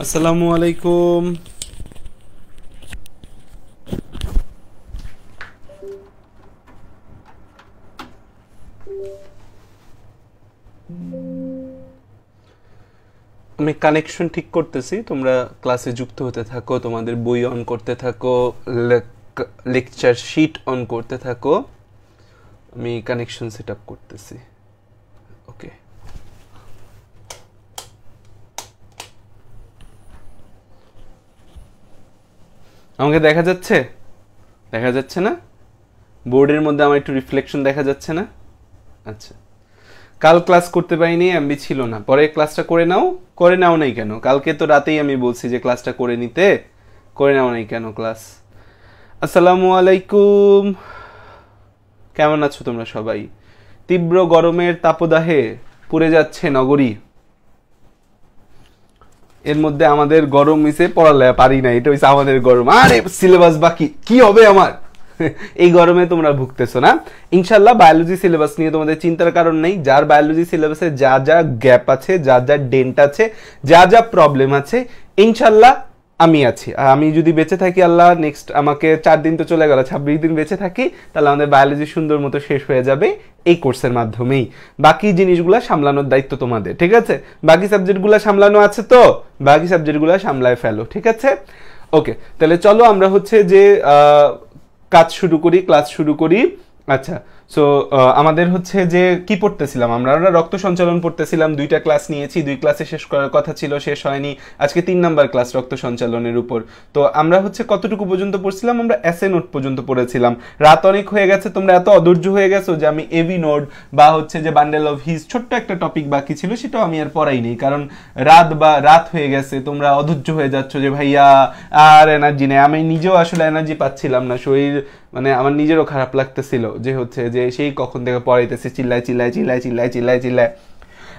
আসসালামু আলাইকুম। আমি কানেকশন ঠিক করতেছি, তোমরা ক্লাসে যুক্ত হতে থাকো, তোমাদের বই অন করতে থাকো, লেকচার শিট অন করতে থাকো। আমি কানেকশন সেট আপ করতেছি। ওকে, আমাকে দেখা যাচ্ছে? দেখা যাচ্ছে না? বোর্ডের মধ্যে আমার একটু রিফ্লেকশন দেখা যাচ্ছে না? আচ্ছা, কাল ক্লাস করতে পারিনি, এমবি ছিল না। পরে ক্লাসটা করে নাও। করে নাও নাই কেন? কালকে তো রাতেই আমি বলছি যে ক্লাসটা করে নিতে। করে নাও নাই কেন ক্লাস? আসসালামু আলাইকুম। কেমন আছো তোমরা সবাই? তীব্র গরমের তাপদাহে পুড়ে যাচ্ছে নগরী। এর মধ্যে আমাদের গরম মিশে পড়ালে পারি না, এটা হচ্ছে আমাদের গরম। আরে সিলেবাস বাকি, কি হবে আমার? এই গরমে তোমরা ভুগতেছো না। ইনশাল্লাহ বায়োলজি সিলেবাস নিয়ে তোমাদের চিন্তার কারণ নেই। যার বায়োলজি সিলেবাসে যা যা গ্যাপ আছে, যা যা ডেন্ট আছে, যা যা প্রবলেম আছে, ইনশাল্লাহ আমি আছি। আমি যদি বেঁচে থাকি, আল্লাহ নেক্সট আমাকে 4 দিন তো চলে গেল, 26 দিন বেঁচে থাকি, তাহলে আমাদের বায়োলজি সুন্দর মতো শেষ হয়ে যাবে এই কোর্সের মাধ্যমেই। বাকি জিনিসগুলো সামলানোর দায়িত্ব তোমাদের, ঠিক আছে? বাকি সাবজেক্টগুলো সামলানো আছে তো, বাকি সাবজেক্টগুলো সামলায় ফেলো, ঠিক আছে? ওকে, তাহলে চলো আমরা হচ্ছে যে কাজ শুরু করি, ক্লাস শুরু করি। আচ্ছা, সো আমাদের হচ্ছে যে কি পড়তেছিলাম আমরা রক্ত সঞ্চালন পড়তেছিলাম। 2টা ক্লাস নিয়েছি, 2 ক্লাসে শেষ করার কথা ছিল, শেষ হয়নি। আজকে 3 নাম্বার ক্লাস রক্ত সঞ্চালনের উপর। তো আমরা হচ্ছে কতটুকু পর্যন্ত পড়ছিলাম? আমরা এসএ নোট পর্যন্ত পড়েছিলাম। রাত অনেক হয়ে গেছে, তোমরা এত অধৈর্য হয়ে গেছো যে আমি এভি নোট বা হচ্ছে যে বান্ডেল অফ হিজ ছোট্ট একটা টপিক বাকি ছিল, সেটাও আমি আর পড়াই নেই, কারণ রাত হয়ে গেছে, তোমরা অধৈর্য হয়ে যাচ্ছ যে ভাইয়া আর এনার্জি নেই। আমি নিজেও আসলে এনার্জি পাচ্ছিলাম না, শরীর মানে আমার নিজেরও খারাপ লাগতেছিল যে হচ্ছে যে সেই কখন থেকে পড়াইতেছে, চিল্লায় চিল্লায় চিল্লায় চিল্লায় চিল্লায় চিল্লায়।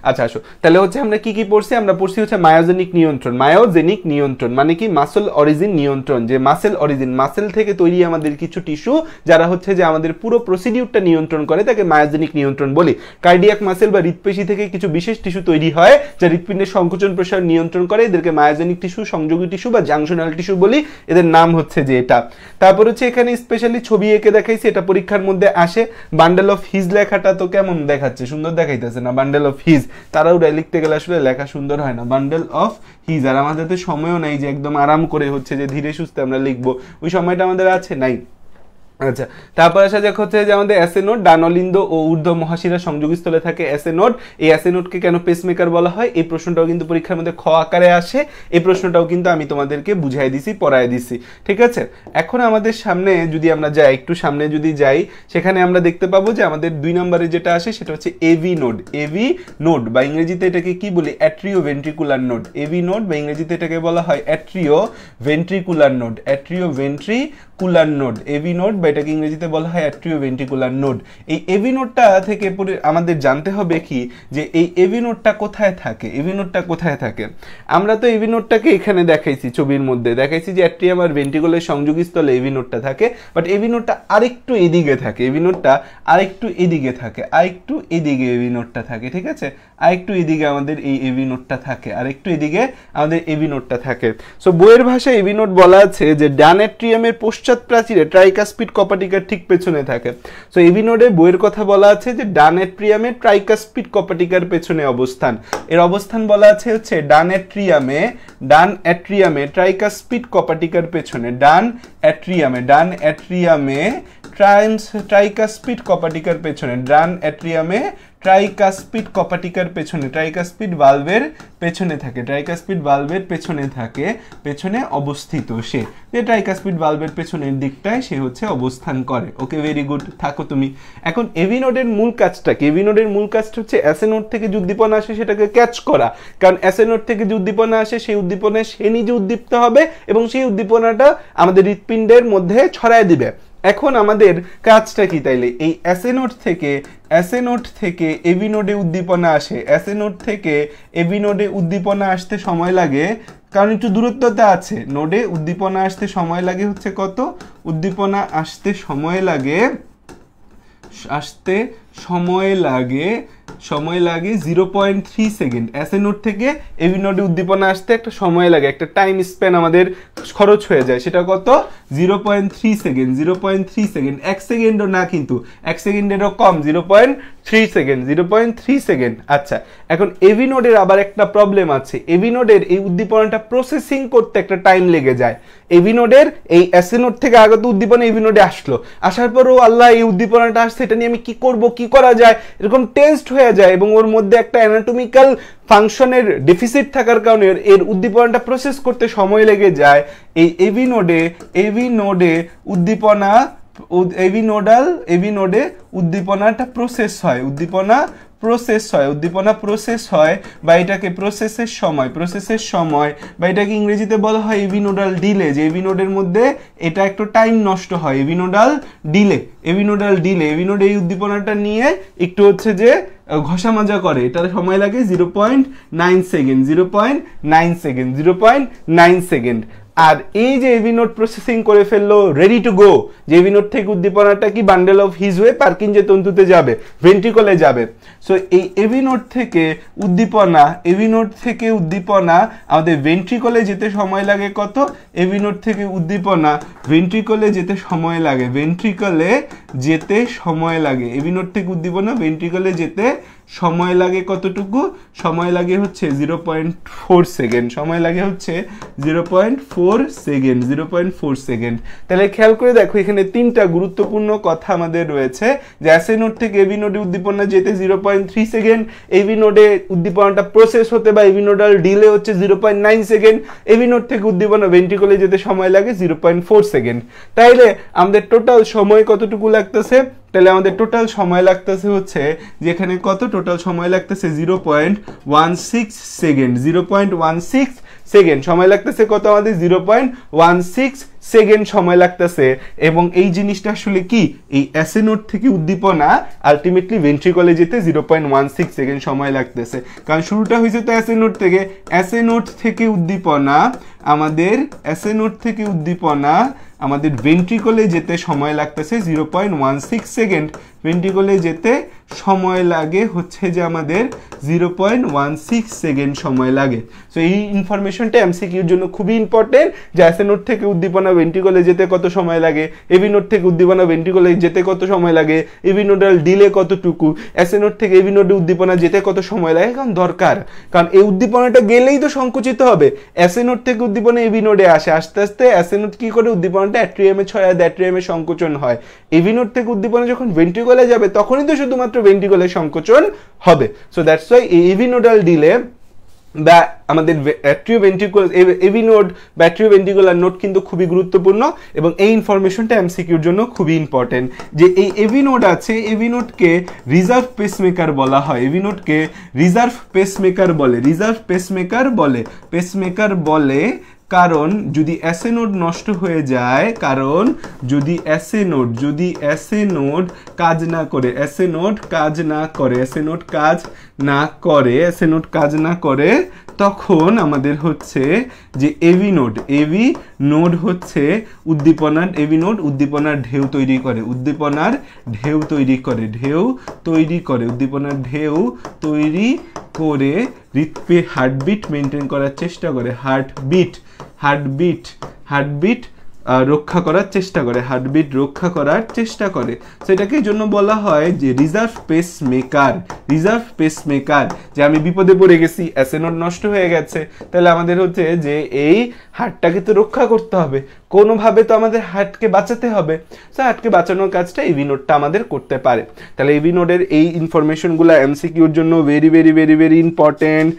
আচ্ছা আসো, তাহলে হচ্ছে আমরা কি কি পড়ছি? আমরা পড়ছি হচ্ছে মায়োজেনিক নিয়ন্ত্রণ। মায়োজেনিক নিয়ন্ত্রণ মানে কি? মাসল অরিজিন নিয়ন্ত্রণ। যে মাসেল অরিজিন, মাসেল থেকে তৈরি আমাদের কিছু টিস্যু, যারা হচ্ছে যে আমাদের পুরো প্রসিডিউরটা নিয়ন্ত্রণ করে, তাকে মায়োজেনিক নিয়ন্ত্রণ বলি। কার্ডিয়াক মাসেল বা হৃৎপেশি থেকে কিছু বিশেষ টিস্যু তৈরি হয় যা হৃৎপিণ্ডের সংকোচন প্রসার নিয়ন্ত্রণ করে, এদেরকে মায়োজেনিক টিস্যু, সংযোগী টিস্যু বা জাংশনাল টিস্যু বলি। এদের নাম হচ্ছে যে এটা। তারপর হচ্ছে এখানে স্পেশালি ছবি এঁকে দেখাইছি, এটা পরীক্ষার মধ্যে আসে। বান্ডেল অফ হিজ লেখাটা তো কেমন দেখাচ্ছে? সুন্দর দেখাইতেছে না? বান্ডেল অফ হিজ তাড়াহুড়ায় লিখতে গেলে আসলে লেখা সুন্দর হয় না। Bundle of His. আর আমাদের তো সময়ও নাই যে একদম আরাম করে হচ্ছে যে ধীরে সুস্থে আমরা লিখবো, ওই সময়টা আমাদের আছে নাই। আচ্ছা, তারপর আসা যাক হচ্ছে যে আমাদের অ্যাসেনোড, ডানলিন্দ ও ঊর্ধ্ব মহাশিরা সংযোগস্থলে থাকে অ্যাসেনোড। এই অ্যাসেনোডকে কেন পেসমেকার বলা হয়, এই প্রশ্নটাও কিন্তু পরীক্ষার মধ্যে খ আকারে আসে। এই প্রশ্নটাও কিন্তু আমি তোমাদেরকে বুঝাই দিছি, পড়াই দিছি, ঠিক আছে? এখন আমাদের সামনে যদি আমরা যাই, একটু সামনে যদি যাই, সেখানে আমরা দেখতে পাবো যে আমাদের 2 নম্বরে যেটা আসে সেটা হচ্ছে এভি নোড। এভি নোড বা ইংরেজিতে এটাকে কি বলি? Atrioventricular node. AV node বা ইংরেজিতে এটাকে বলা হয় atrioventricular node. Atrioventricular node, AV node, এটাকে ইংরেজিতে বলা হয় অ্যাট্রিও ভেন্ট্রিকুলার নোড। এই এভি নোডটা থেকে আমাদের জানতে হবে কি যে এই এভি নোডটা কোথায় থাকে। এভি নোডটা কোথায় থাকে? আমরা তো এভি নোডটাকে এখানে দেখাইছি, ছবির মধ্যে দেখাইছি যে অ্যাট্রিয়াম আর ভেন্ট্রিকুলার সংযোগস্থলে এভি নোডটা থাকে, বাট এভি নোডটা আরেকটু এদিকে থাকে। এভি নোডটা আরেকটু এদিকে থাকে, আরেকটু এদিকে এভি নোডটা থাকে, ঠিক আছে? আরেকটু এদিকে আমাদের এই এভি নোডটা থাকে, আরেকটু এদিকে আমাদের এভি নোডটা থাকে। সো বইয়ের ভাষায় এভি নোড বলা আছে যে ডান অ্যাট্রিয়ামের পশ্চাৎ প্রাচীরে ট্রাইকাসপিড কপাটিকার ঠিক পেছনে থাকে। সো এভি নোডে বইয়ের কথা বলা আছে যে ডান অ্যাট্রিয়ামে ট্রাইকাসপিড কপাটিকার পেছনে অবস্থান। এর অবস্থান বলা আছে হচ্ছে ডান অ্যাট্রিয়ামে ট্রাইকাসপিড কপাটিকার পেছনে। ডান অ্যাট্রিয়ামে ট্রাইকাসপিড কপাটিকার পেছনে। ডান অ্যাট্রিয়ামে ট্রাইকাসপিড কপাটিকার পেছনে, ট্রাইকাসপিড ভালভের পেছনে থাকে। ট্রাইকাসপিড ভালভের পেছনে থাকে, পেছনে অবস্থিত সে। যে ট্রাইকাসপিড ভালভের পেছনের দিকটায় সে হচ্ছে অবস্থান করে। ওকে, ভেরি গুড, থাকো তুমি। এখন এভি নোডের মূল কাজটা কি? এভি নোডের মূল কাজটা হচ্ছে অ্যাসে নোড থেকে যে উদ্দীপনা আসে সেটাকে ক্যাচ করা। কারণ অ্যাসে নোড থেকে যে উদ্দীপনা আসে সেই উদ্দীপনায় সে নিজে উদ্দীপ্ত হবে এবং সেই উদ্দীপনাটা আমাদের হৃৎপিণ্ডের মধ্যে ছড়ায় দিবে। এখন আমাদের কাজটা কি তাইলে? এই অ্যাসে নোড থেকে এভি নোডে উদ্দীপনা আসে। অ্যাসে নোড থেকে এভি নোডে উদ্দীপনা আসতে সময় লাগে, কারণ একটু দূরত্বতে আছে। নোডে উদ্দীপনা আসতে সময় লাগে হচ্ছে কত? উদ্দীপনা আসতে সময় লাগে সময় লাগে 0.3 সেকেন্ড। এসএ নোড থেকে এবি নোডে উদ্দীপনা আসতে একটা সময় লাগে, একটা টাইম স্প্যান আমাদের খরচ হয়ে যায়। সেটা কত? 0.3 সেকেন্ড। 0.3 সেকেন্ড, 1 সেকেন্ডও না, কিন্তু 1 সেকেন্ডেরও কম, 0.3 সেকেন্ড। 0.3 সেকেন্ড। আচ্ছা, এখন এবি নোডের আবার একটা প্রবলেম আছে। এবি নোডের এই উদ্দীপনাটা প্রসেসিং করতে একটা টাইম লেগে যায়। এবি নোডের এই এসএ নোড থেকে আগত উদ্দীপনা এবি নোডে আসলো, আসার পরও আল্লাহ এই উদ্দীপনাটা আসছে, এটা নিয়ে আমি কি করব, কি করা যায়, এরকম টেনসড হয়ে যায়, এবং ওর মধ্যে একটা অ্যানাটমিক্যাল ফাংশনের ডেফিসিট থাকার কারণে এর উদ্দীপনাটা প্রসেস করতে সময় লেগে যায়। এই এবি নোডে উদ্দীপনা, এবি নোডে উদ্দীপনাটা প্রসেস হয়, উদ্দীপনা প্রসেস হয়, বা এটাকে প্রসেসের সময়, বা এটাকে ইংরেজিতে বলা হয় এবি নোডাল ডিলে, যে এবি নোডের মধ্যে এটা একটু টাইম নষ্ট হয়, AV nodal delay. AV node এই উদ্দীপনাটা নিয়ে একটু হচ্ছে যে ঘষা মাজা করে, এটার সময় লাগে 0.9 সেকেন্ড। 0.9 সেকেন্ড। আর এই যে এবি নোড প্রসেসিং করে ফেললো, রেডি টু গো, যে এবি নোড থেকে উদ্দীপনাটা কি বান্ডেল অফ হিজ হয়ে পার্কিনজে তন্তুতে যাবে, ভেন্ট্রিকলে যাবে। সো এই এবি নোড থেকে উদ্দীপনা আমাদের ভেন্ট্রিকলে যেতে সময় লাগে কত? এবি নোড থেকে উদ্দীপনা ভেন্ট্রিকলে যেতে সময় লাগে, এবি নোড থেকে উদ্দীপনা ভেন্ট্রিকলে যেতে সময় লাগে কতটুকু? সময় লাগে হচ্ছে 0.4 সেকেন্ড। 0.4 সেকেন্ড। তাহলে খেয়াল করে দেখো, এখানে তিনটা গুরুত্বপূর্ণ কথা আমাদের রয়েছে, যে এসএ নোড থেকে এবি নোডে উদ্দীপনা যেতে 0.3 সেকেন্ড, এবি নোডে উদ্দীপনাটা প্রসেস হতে বা এবি নোডাল ডিলে হচ্ছে 0.9 সেকেন্ড, এবি নোড থেকে উদ্দীপনা ভেন্ট্রিকলে যেতে সময় লাগে 0.4 সেকেন্ড। তাইলে আমাদের টোটাল সময় কতটুকু লাগতেছে? তাহলে আমাদের টোটাল সময় লাগতেছে হচ্ছে, যেখানে কত টোটাল সময় লাগতেছে 0.16 সেকেন্ড। 0.16 সেকেন্ড সময় লাগতেছে কত? আমাদের 0.16 সেকেন্ড সময় লাগতেছে। এবং এই জিনিসটা আসলে কি, এই এসএ নোড থেকে উদ্দীপনা আলটিমেটলি ভেন্ট্রিকলে যেতে 0.16 সেকেন্ড সময় লাগতেছে, কারণ শুরুটা হয়েছে তো এসএ নোড থেকে। এসএ নোড থেকে উদ্দীপনা আমাদের ভেন্ট্রিকলে যেতে সময় লাগতেছে 0.16 সেকেন্ড। ভেন্ট্রিকলে যেতে সময় লাগে হচ্ছে যে আমাদের 0.16 সেকেন্ড সময় লাগে। সো এই ইনফরমেশনটা এমসিকিউর জন্য খুবই ইম্পর্টেন্ট, যে এসএ নোড থেকে উদ্দীপনা ভেন্ট্রিকলে যেতে কত সময় লাগে, এবি নোড থেকে উদ্দীপনা ভেন্ট্রিকলে যেতে কত সময় লাগে, এবি নোডাল ডিলে কতটুকু, এসএ নোড থেকে এবি নোডে উদ্দীপনা যেতে কত সময় লাগে, কারণ দরকার, কারণ এই উদ্দীপনাটা গেলেই তো সংকুচিত হবে। এসএ নোড থেকে উদ্দীপনা এবি নোডে আসে, আস্তে আস্তে এসএ নোড কি করে উদ্দীপনাটা অ্যাট্রিয়ামে ছড়ায়, অ্যাট্রিয়ামে সংকোচন হয়। এবি নোড থেকে উদ্দীপনা যখন ভেন্ট্রিকলে যাবে তখনই তো শুধুমাত্র ভেন্ট্রিকলে সংকোচন হবে। সো দ্যাটস ওয়াই এই এবি নোডাল ডিলে বা আমাদের এবি নোড বা অ্যাট্রিওভেন্ট্রিকুলার নোড কিন্তু খুবই গুরুত্বপূর্ণ, এবং এই ইনফরমেশনটা এমসিকিউর জন্য খুবই ইম্পর্টেন্ট। যে এই এবি নোড আছে, এবি নোডকে রিজার্ভ পেসমেকার বলা হয়, এবি নোডকে রিজার্ভ পেসমেকার বলে, কারণ যদি এসএ নোড নষ্ট হয়ে যায়, যদি এসএ নোড কাজ না করে তখন আমাদের হচ্ছে যে এবি নোড হচ্ছে উদ্দীপনার ঢেউ তৈরি করে, উদ্দীপনার ঢেউ তৈরি করে হার্টবিট মেনটেন করার চেষ্টা করে, হার্টবিট রক্ষা করার চেষ্টা করে। সেটাকে জন্য বলা হয় যে রিজার্ভ পেসমেকার। যে আমি বিপদে পড়ে গেছি, এসএ নোড নষ্ট হয়ে গেছে, তাহলে আমাদের হচ্ছে যে এই হার্টটাকে তো রক্ষা করতে হবে, কোনোভাবে তো আমাদের হার্টকে বাঁচাতে হবে। সো হার্টকে বাঁচানোর কাজটা এবি নোডটা আমাদের করতে পারে। তাহলে এবি নোডের এই ইনফরমেশনগুলো এমসিকিউর জন্য ভেরি ইম্পর্টেন্ট,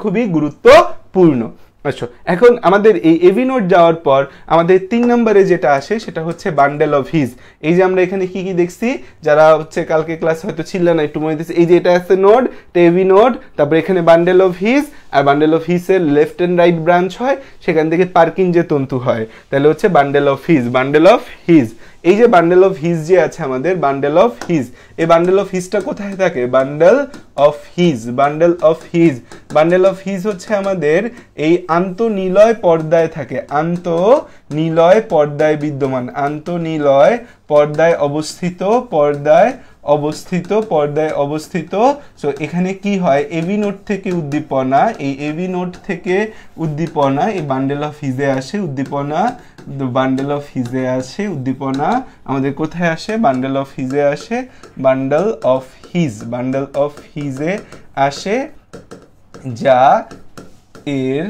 খুবই গুরুত্বপূর্ণ। আচ্ছা, এখন আমাদের এই এবি নোড যাওয়ার পর আমাদের 3 নম্বরে যেটা আসে সেটা হচ্ছে বান্ডেল অফ হিজ। এই যে আমরা এখানে কি দেখছি, যারা হচ্ছে কালকে ক্লাস হয়তো ছিল না, একটু মনে দিচ্ছি, এই যে এটা আছে নোড, এবি নোড, তারপরে এখানে বান্ডেল অফ হিজ, আর বান্ডেল অফ হিজের লেফট এন্ড রাইট ব্রাঞ্চ হয়, সেখান থেকে পার্কিনজে তন্তু হয়, তাহলে হচ্ছে বান্ডেল অফ হিজ। এই যে বান্ডেল অফ হিজ যে আছে আমাদের, বান্ডেল অফ হিজটা কোথায় থাকে? বান্ডেল অফ হিজ হচ্ছে আমাদের এই আন্তঃনিলয় পর্দায় থাকে, আন্তঃনিলয় পর্দায় বিদ্যমান, আন্তঃনিলয় পর্দায় অবস্থিত, পর্দায় অবস্থিত। সো এখানে কি হয়, এবি নোড থেকে উদ্দীপনা, এই এবি নোড থেকে উদ্দীপনা এই বান্ডেল অফ হিজে আসে, উদ্দীপনা বান্ডেল অফ হিজে আসে, উদ্দীপনা আমাদের কোথায় আসে, বান্ডেল অফ হিজে আসে, bundle of His, bundle of হিজে আসে, যা এর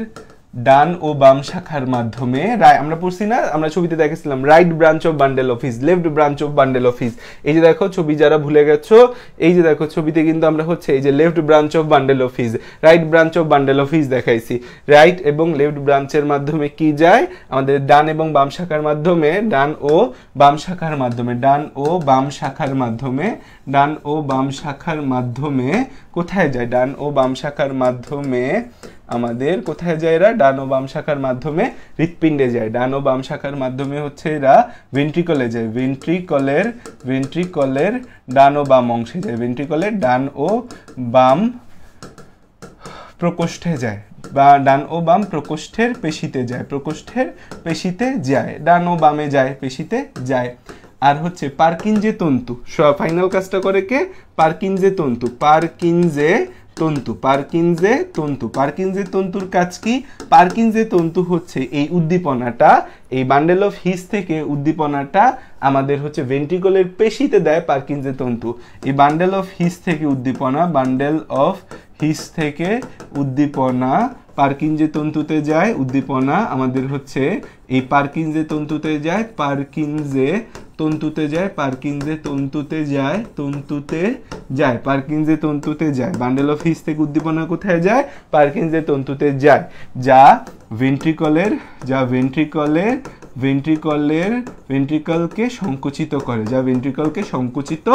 ডান ও বাম শাখার মাধ্যমে, আমরা পড়ছি না, আমরা ছবিতে দেখেছিলাম right branch of bundle of his, left branch of bundle of his. এই যে দেখো ছবি যারা ভুলে গেছো, এই যে দেখো ছবিতে কিন্তু আমরা হচ্ছে এই যে left branch of bundle of his, right branch of bundle of his দেখাইছি। রাইট এবং লেফট ব্রাঞ্চের মাধ্যমে কি যায়, আমাদের ডান এবং বাম শাখার মাধ্যমে, ডান ও বাম শাখার মাধ্যমে, ডান ও বাম শাখার মাধ্যমে, ডান ও বাম শাখার মাধ্যমে কোথায় যায়, ডান ও বাম শাখার মাধ্যমে আমাদের কোথায় যায় এরা, ডান ও বাম শাখার মাধ্যমে হৃৎপিণ্ডে যায়, ডান ও বাম শাখার মাধ্যমে হচ্ছে এরা ভেন্ট্রিকলে যায়, ভেন্ট্রিকলের ডান ও বাম অংশে যায়, ভেন্ট্রিকলের ডান ও বাম প্রকোষ্ঠে যায়, বা ডান ও বাম প্রকোষ্ঠের পেশিতে যায়, প্রকোষ্ঠের পেশিতে যায়, ডান ও বামে যায়, পেশিতে যায়। আর হচ্ছে পার্কিনজে তন্তু, ফাইনাল কাজটা করে কে, পার্কিনজে তন্তু, পার্কিনজে তন্তু, পার্কিনজে তন্তু, পার্কিনজে তন্তুর কাজ কি, পার্কিনজে তন্তু হচ্ছে এই উদ্দীপনাটা, এই বান্ডেল অফ হিজ থেকে উদ্দীপনাটা আমাদের হচ্ছে ভেন্ট্রিকলের পেশিতে দেয় পার্কিনজে তন্তু। এই বান্ডেল অফ হিজ থেকে উদ্দীপনা, বান্ডেল অফ হিজ থেকে উদ্দীপনা পার্কিনজে তন্তুতে যায়, উদ্দীপনা আমাদের হচ্ছে এই পার্কিনজে তন্তুতে যায়, পার্কিনজে তন্তুতে যায়, পার্কিনজে তন্তুতে যায়, তন্তুতে যায়, পার্কিনজে তন্তুতে যায়। বান্ডেল অফ হিজ থেকে উদ্দীপনা কোথায় যায়, পার্কিনজে তন্তুতে যায়, যা ভেন্ট্রিকলের, যা ভেন্ট্রিকলকে সংকুচিত করে, যা ভেন্ট্রিকলকে সংকুচিত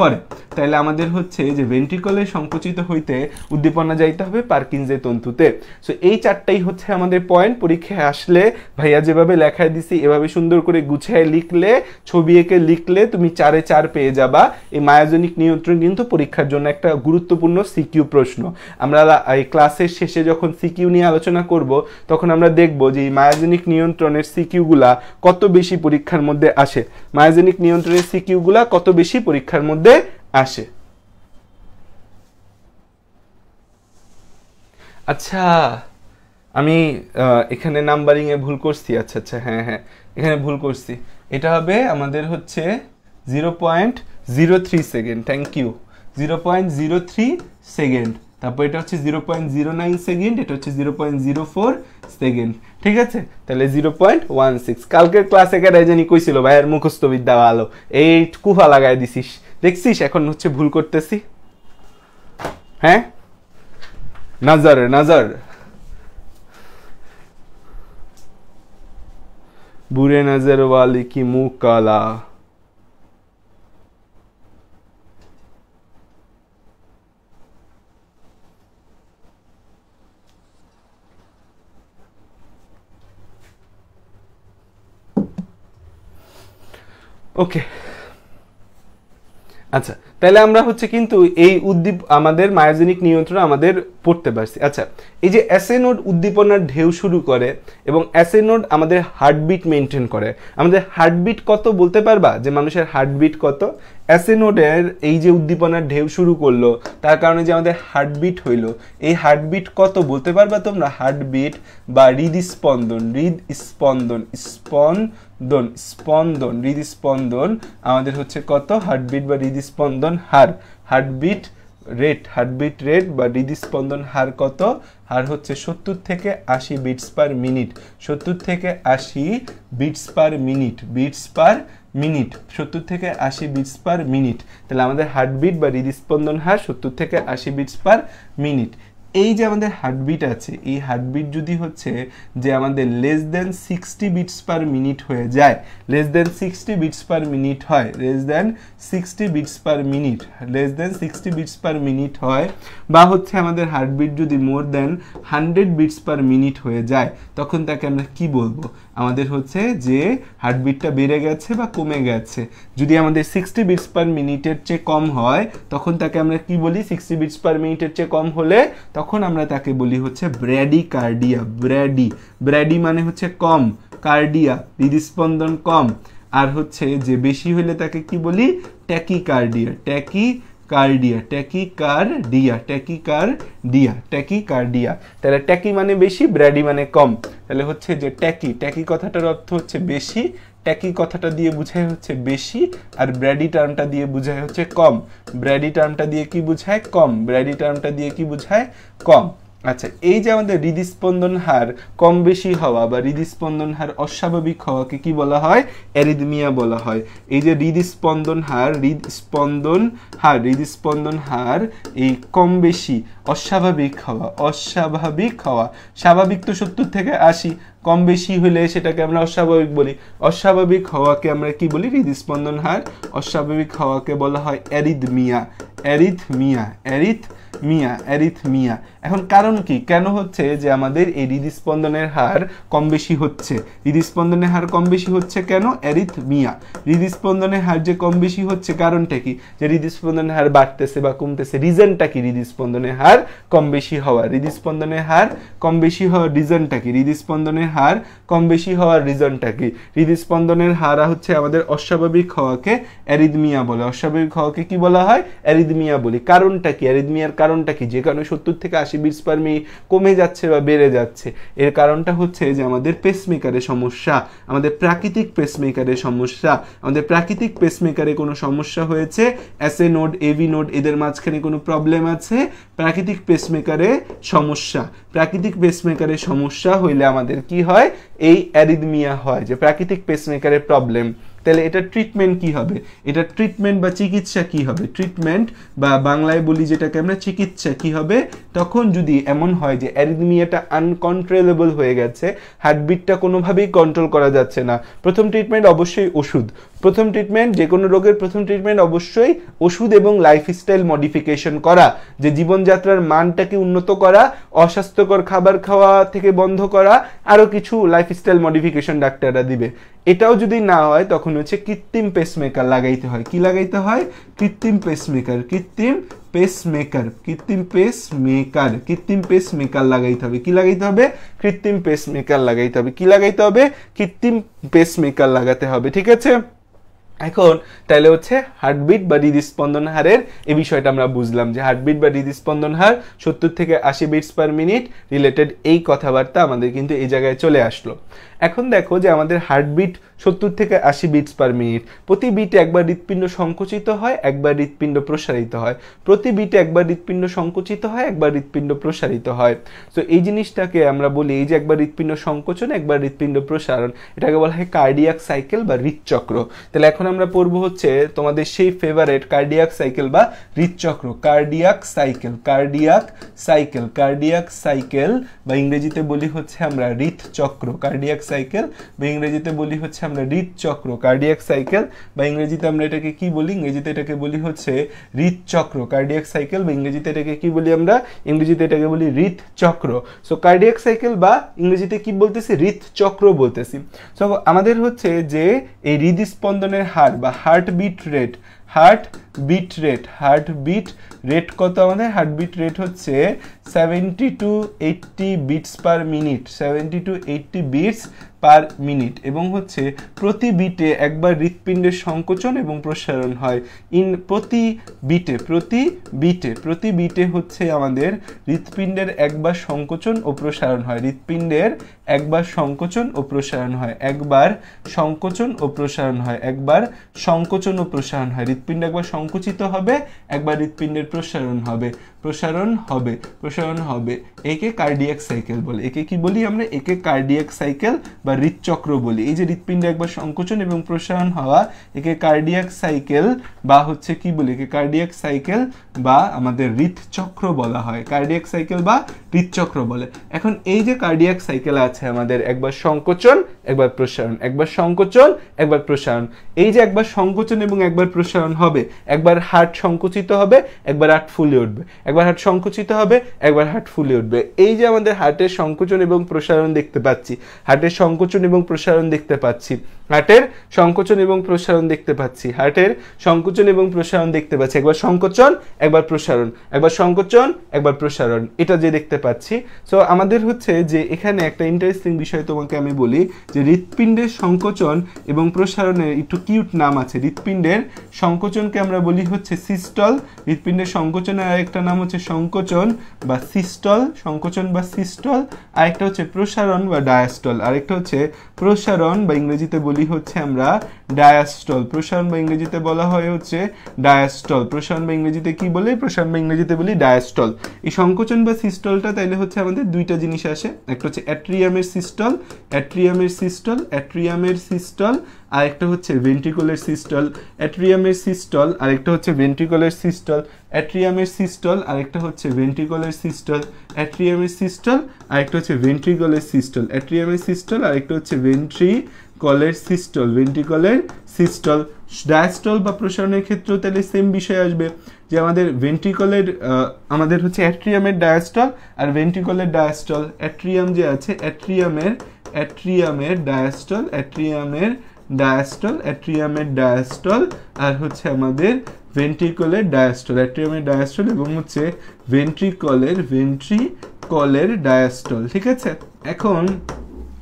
করে। তাহলে আমাদের হচ্ছে যে ভেন্ট্রিকলের সংকুচিত হইতে উদ্দীপনা যাইতে হবে পার্কিনজে তন্তুতে। সো এই চারটাই হচ্ছে আমাদের পয়েন্ট। পরীক্ষায় আসলে ভাইয়া যেভাবে লেখায় দিছি এভাবে সুন্দর করে গুছায় লিখলে, ছবি এঁকে লিখলে তুমি 4-এ 4 পেয়ে যাবা। এই মায়োজেনিক নিয়ন্ত্রণ কিন্তু পরীক্ষার জন্য একটা গুরুত্বপূর্ণ সিকিউ প্রশ্ন। আমরা এই ক্লাসের শেষে যখন সিকিউ নিয়ে আলোচনা করব তখন আমরা দেখব যে এই মায়োজেনিক নিয়ন্ত্রণের সিকিউগুলা কত বেশি পরীক্ষার মধ্যে আসে, মায়োজেনিক নিয়ন্ত্রণের সিকিউগুলা কত বেশি পরীক্ষার মধ্যে আসে। আচ্ছা আমি এখানে নাম্বারিং এ ভুল করছি, আচ্ছা আচ্ছা হ্যাঁ হ্যাঁ এখানে ভুল করছি, এটা হবে আমাদের হচ্ছে 0.03 সেকেন্ড, থ্যাংক ইউ, 0.03 সেকেন্ড, তারপর এটা হচ্ছে 0.09 সেকেন্ড, এটা হচ্ছে 0.04 সেকেন্ড, ঠিক আছে। তাহলে 0.16। কালকের ক্লাসে কেটে জানি কইছিল ভাইয়ের মুখস্থ বিদ্যা ভালো, এই কুফা লাগাই দিছিস, দেখছিস এখন হচ্ছে ভুল করতেছি, হ্যাঁ নজর নজর, बुरे नजर वाली की मुंह काला। ওকে আচ্ছা, তাহলে আমরা হচ্ছে কিন্তু এই আমাদের মায়োজেনিক নিয়ন্ত্রণ আমাদের পড়তে পারছি। আচ্ছা এই যে এসএ নোড উদ্দীপনার ঢেউ শুরু করে এবং এসএ নোড আমাদের হার্টবিট মেনটেন করে, আমাদের হার্টবিট কত বলতে পারবা, যে মানুষের হার্টবিট কত? এসএ নোডের এই যে উদ্দীপনার ঢেউ শুরু করলো তার কারণে যে আমাদের হার্টবিট হইলো, এই হার্টবিট কত বলতে পারবা তোমরা? হার্টবিট বা হৃদস্পন্দন, হৃদস্পন্দন, স্পন্দন, স্পন্দন, হৃদস্পন্দন আমাদের হচ্ছে কত? হার্টবিট বা হৃদস্পন্দন হার, হার্টবিট রেট বা হৃদস্পন্দন হার কত? হার হচ্ছে 70 থেকে 80 বিটস পার মিনিট, 70 থেকে 80 beats per minute, beats per minute, 70 থেকে 80 বিটস পার মিনিট। তাহলে আমাদের হার্টবিট বা হৃদস্পন্দন হার 70 থেকে 80 বিটস পার মিনিট। এই যে আমাদের হার্টবিট আছে, এই হার্টবিট যদি হচ্ছে যে আমাদের less than 60 beats per minute হয়ে যায়, less than 60 beats per minute হয়, less than 60 beats per minute, less than 60 beats per minute হয়, বা হচ্ছে আমাদের হার্টবিট যদি মোর দেন 100 বিটস পার মিনিট হয়ে যায়, তখন তাকে আমরা কি বলবো? আমাদের হচ্ছে যে হার্টবিটটা বেড়ে গেছে বা কমে গেছে। যদি আমাদের 60 বিটস পার মিনিটের চেয়ে কম হয় তখন তাকে আমরা কি বলি? 60 বিটস পার মিনিটের চেয়ে কম হলে তখন আমরা তাকে বলি হচ্ছে ব্র্যাডিকার্ডিয়া। ব্র্যাডি মানে হচ্ছে কম, কার্ডিয়া হৃদস্পন্দন কম, আর হচ্ছে যে বেশি হলে তাকে কি বলি tachycardia, tachycardia, tachycardia, tachycardia, tachycardia. তাহলে ট্যাকি মানে বেশি, ব্র্যাডি মানে কম। তাহলে হচ্ছে যে ট্যাকি, ট্যাকি কথাটার অর্থ হচ্ছে বেশি, ট্যাকি কথাটা দিয়ে বোঝায় হচ্ছে বেশি, আর ব্র্যাডি টার্মটা দিয়ে বোঝায় হচ্ছে কম। ব্র্যাডি টার্মটা দিয়ে কি বোঝায় কম, ব্র্যাডি টার্মটা দিয়ে কি বোঝায় কম। আচ্ছা, এই যে আমাদের হৃদস্পন্দন হার কম বেশি হওয়া বা হৃদস্পন্দন হার অস্বাভাবিক হওয়াকে কি বলা হয় অ্যারিদমিয়া বলা হয়। এই যে হৃদস্পন্দন হার, হৃদস্পন্দন হার এই কম বেশি অস্বাভাবিক হওয়া, অস্বাভাবিক হওয়া, স্বাভাবিক তো 70 থেকে 80, কম বেশি হলে সেটাকে আমরা অস্বাভাবিক বলি। অস্বাভাবিক হওয়াকে আমরা কি বলি হৃদস্পন্দন হার অস্বাভাবিক হওয়াকে বলা হয় অ্যারিদমিয়া, অ্যারিথমিয়া, অ্যারিথমিয়া, অ্যারিথমিয়া। এখন কারণ কি, কেন হচ্ছে যে আমাদের এই হৃদস্পন্দনের হার কম বেশি হচ্ছে, হৃদস্পন্দনের হার কম বেশি হচ্ছে কেন, অ্যারিথমিয়া। হৃদস্পন্দনের হার যে কম বেশি হচ্ছে কারণটা কি, যে হৃদস্পন্দনের হার বাড়তেছে বা কমতেছে, রিজনটা কি হৃদস্পন্দনের হার কম বেশি হওয়া, হৃদস্পন্দনের হার কম বেশি হওয়ার রিজনটা কি, হৃদস্পন্দনের হার কম বেশি হওয়ার রিজনটা কি। হৃদস্পন্দনের হার হচ্ছে আমাদের অস্বাভাবিক হওয়াকে অ্যারিদমিয়া বলে, অস্বাভাবিক হওয়াকে কি বলা হয় অ্যারিদমিয়া বলি। কারণটা কি, অ্যারিদমিয়ার কারণটা কি, যে কারণে 70 থেকে 80 বিটস পার মিনিট কমে যাচ্ছে বা বেড়ে যাচ্ছে, এর কারণটা হচ্ছে যে আমাদের পেসমেকারের সমস্যা, আমাদের প্রাকৃতিক পেসমেকারের সমস্যা। আমাদের প্রাকৃতিক পেসমেকারে কোনো সমস্যা হয়েছে, এসএ নোড এভি নোড এদের মাঝখানে কোনো প্রবলেম আছে, প্রাকৃতিক পেসমেকারে সমস্যা। প্রাকৃতিক পেসমেকারের সমস্যা হইলে আমাদের কি হয়, এই অ্যারিদমিয়া হয়, যে প্রাকৃতিক পেসমেকারের প্রবলেম। তাহলে এটা ট্রিটমেন্ট কি হবে, এটা ট্রিটমেন্ট বা চিকিৎসা কি হবে, ট্রিটমেন্ট বা বাংলায় বলি যেটাকে আমরা চিকিৎসা কি হবে, তখন যদি এমন হয় যে অ্যারিদমিয়াটা আনকন্ট্রোলেবল হয়ে গেছে, হার্টবিটটা কোনোভাবেই কন্ট্রোল করা যাচ্ছে না, প্রথম ট্রিটমেন্ট অবশ্যই ওষুধ। প্রথম ট্রিটমেন্ট, যে কোনো রোগের প্রথম ট্রিটমেন্ট অবশ্যই ওষুধ এবং লাইফস্টাইল মডিফিকেশন করা, যে জীবনযাত্রার মানটাকে উন্নত করা, অস্বাস্থ্যকর খাবার খাওয়া থেকে বন্ধ করা, আরও কিছু লাইফস্টাইল মডিফিকেশন ডাক্তাররা দিবে। এটাও যদি না হয় তখন হচ্ছে কৃত্রিম পেসমেকার লাগাইতে হয়। কি লাগাইতে হয়, কৃত্রিম পেসমেকার, কৃত্রিম পেসমেকার, কৃত্রিম পেসমেকার, কৃত্রিম পেসমেকার লাগাইতে হবে। কি লাগাইতে হবে, কৃত্রিম পেসমেকার লাগাইতে হবে। কি লাগাইতে হবে, কৃত্রিম পেসমেকার লাগাতে হবে। ঠিক আছে, এখন তাহলে হচ্ছে হার্টবিট বা হৃদস্পন্দন হারের এই বিষয়টা আমরা বুঝলাম, যে হার্টবিট বা হৃদস্পন্দন হার 70 থেকে 80 বিটস পার মিনিট রিলেটেড এই কথাবার্তা আমাদের কিন্তু এই জায়গায় চলে আসলো। এখন দেখো যে আমাদের হার্টবিট 70 থেকে 80 বিটস পার মিনিট, প্রতি বিটে একবার হৃৎপিণ্ড সংকুচিত হয়, একবার হৃৎপিণ্ড প্রসারিত হয়, প্রতি বিটে একবার হৃৎপিণ্ড সংকুচিত হয়, একবার হৃৎপিণ্ড প্রসারিত হয়। তো এই জিনিসটাকে আমরা বলি, এই যে একবার হৃৎপিণ্ড সংকোচন, একবার হৃৎপিণ্ড প্রসারণ, এটাকে বলা হয় কার্ডিয়াক সাইকেল বা হৃদচক্র। তাহলে এখন আমরা পড়বো হচ্ছে তোমাদের সেই ফেভারিট কার্ডিয়াক সাইকেল বা হৃদচক্র, cardiac cycle, cardiac cycle, cardiac cycle বা ইংরেজিতে বলি হচ্ছে আমরা হৃদচক্র, কার্ডিয়াক সাইকেল বা ইংরেজিতে বলি হচ্ছে আমরা হৃদচক্র, কার্ডিয়াক সাইকেল বা ইংরেজিতে আমরা এটাকে কি বলি, ইংরেজিতে এটাকে বলি হচ্ছে হৃদচক্র, কার্ডিয়াক সাইকেল বা ইংরেজিতে এটাকে কি বলি আমরা, ইংরেজিতে এটাকে বলি হৃদচক্র। সো কার্ডিয়াক সাইকেল বা ইংরেজিতে কি বলতেছি, হৃদচক্র বলতেছি। সো আমাদের হচ্ছে যে এই হৃদস্পন্দনের হার বা heartbeat rate, heartbeat rate, heartbeat rate কত আমাদের, হার্টবিট রেট হচ্ছে 70 to 80 beats per minute, 70 to 80 beats per minute, এবং হচ্ছে প্রতি বিটে একবার হৃৎপিণ্ডের সংকোচন এবং প্রসারণ হয়। প্রতি বিটে হচ্ছে আমাদের হৃৎপিণ্ডের একবার সংকোচন ও প্রসারণ হয়, হৃৎপিণ্ডের একবার সংকোচন ও প্রসারণ হয়, একবার সংকোচন ও প্রসারণ হয়, একবার সংকোচন ও প্রসারণ হয়। হৃৎপিণ্ড একবার সংকুচিত হবে, একবার হৃৎপিণ্ডের প্রসারণ হবে, প্রসারণ হবে, প্রসারণ হবে। একে কার্ডিয়াক সাইকেল বলে। একে কি বলি আমরা, একে কার্ডিয়াক সাইকেল বা হৃদচক্র বলি। এই যে হৃৎপিণ্ডে একবার সংকোচন এবং প্রসারণ হওয়া, একে কার্ডিয়াক সাইকেল বা হচ্ছে কি বলি, একে কার্ডিয়াক সাইকেল বা আমাদের হৃদচক্র বলা হয়, কার্ডিয়াক সাইকেল বা হৃদচক্র বলে। এখন এই যে কার্ডিয়াক সাইকেল আছে আমাদের, একবার সংকোচন একবার প্রসারণ, একবার সংকোচন একবার প্রসারণ। এই যে একবার সংকোচন এবং একবার প্রসারণ হবে, একবার হার্ট সংকুচিত হবে, একবার হার্ট ফুলে উঠবে, একবার হার্ট সংকুচিত হবে, একবার হার্ট ফুলে উঠবে। এই যে আমাদের হার্টের সংকোচন এবং প্রসারণ দেখতে পাচ্ছি, হার্টের সংকোচন এবং প্রসারণ দেখতে পাচ্ছি, হার্টের সংকোচন এবং প্রসারণ দেখতে পাচ্ছি, হার্টের সংকোচন এবং প্রসারণ দেখতে পাচ্ছি, একবার সংকোচন একবার প্রসারণ, একবার সংকোচন একবার প্রসারণ, এটা যে দেখতে পাচ্ছি। সো আমাদের হচ্ছে যে এখানে একটা ইন্টারেস্টিং বিষয় তোমাকে আমি বলি, যে হৃৎপিণ্ডের সংকোচন এবং প্রসারণের একটু কিউট নাম আছে। হৃৎপিণ্ডের সংকোচনকে আমরা বলি হচ্ছে সিস্টল, হৃৎপিণ্ডের সংকোচনের আরেকটা নাম হচ্ছে সংকোচন বা সিস্টল, সংকোচন বা সিস্টল, আরেকটা হচ্ছে প্রসারণ বা ডায়াস্টল, আরেকটা হচ্ছে প্রসারণ বা ইংরেজিতে বলি হচ্ছে আমরা ডায়াস্টল। প্রসারণ বা ইংরেজিতে বলা হয় হচ্ছে ডায়াস্টল। প্রসারণ বা ইংরেজিতে কি বলে? প্রসারণ বা ইংরেজিতে বলি ডায়াস্টল। এই সংকোচন বা সিস্টলটা তাইলে হচ্ছে আমাদের দুইটা জিনিস আসে, একটা হচ্ছে অ্যাট্রিয়ামের সিস্টল, অ্যাট্রিয়ামের সিস্টল, অ্যাট্রিয়ামের সিস্টল, আরেকটা হচ্ছে ভেন্ট্রিকলের সিস্টল, অ্যাট্রিয়ামের সিস্টল, আরেকটা হচ্ছে ভেন্ট্রিকলের সিস্টল, অ্যাট্রিয়ামের সিস্টল, আরেকটা হচ্ছে ভেন্ট্রিকলের সিস্টল, অ্যাট্রিয়ামের সিস্টল, আরেকটা হচ্ছে ভেন্ট্রিকলের সিস্টল, অ্যাট্রিয়ামের সিস্টল, আরেকটা হচ্ছে ভেন্ট্রিকলের সিস্টল, ভেন্ট্রিকলের সিস্টল। ডায়াস্টল বা প্রসারণের ক্ষেত্রেও তাহলে সেম বিষয় আসবে, যে আমাদের ভেন্ট্রিকলের আমাদের হচ্ছে অ্যাট্রিয়ামের ডায়াস্টল আর ভেন্ট্রিকলের ডায়াস্টল। অ্যাট্রিয়াম যে আছে, অ্যাট্রিয়ামের ডায়াস্টল, অ্যাট্রিয়ামের ডায়াস্টল, অ্যাট্রিয়ামের ডায়াস্টল, আর হচ্ছে আমাদের ভেন্ট্রিকলের ডায়াস্টল, অ্যাট্রিয়ামের ডায়াস্টল এবং হচ্ছে ভেন্ট্রিকলের ডায়াস্টল। ঠিক আছে, এখন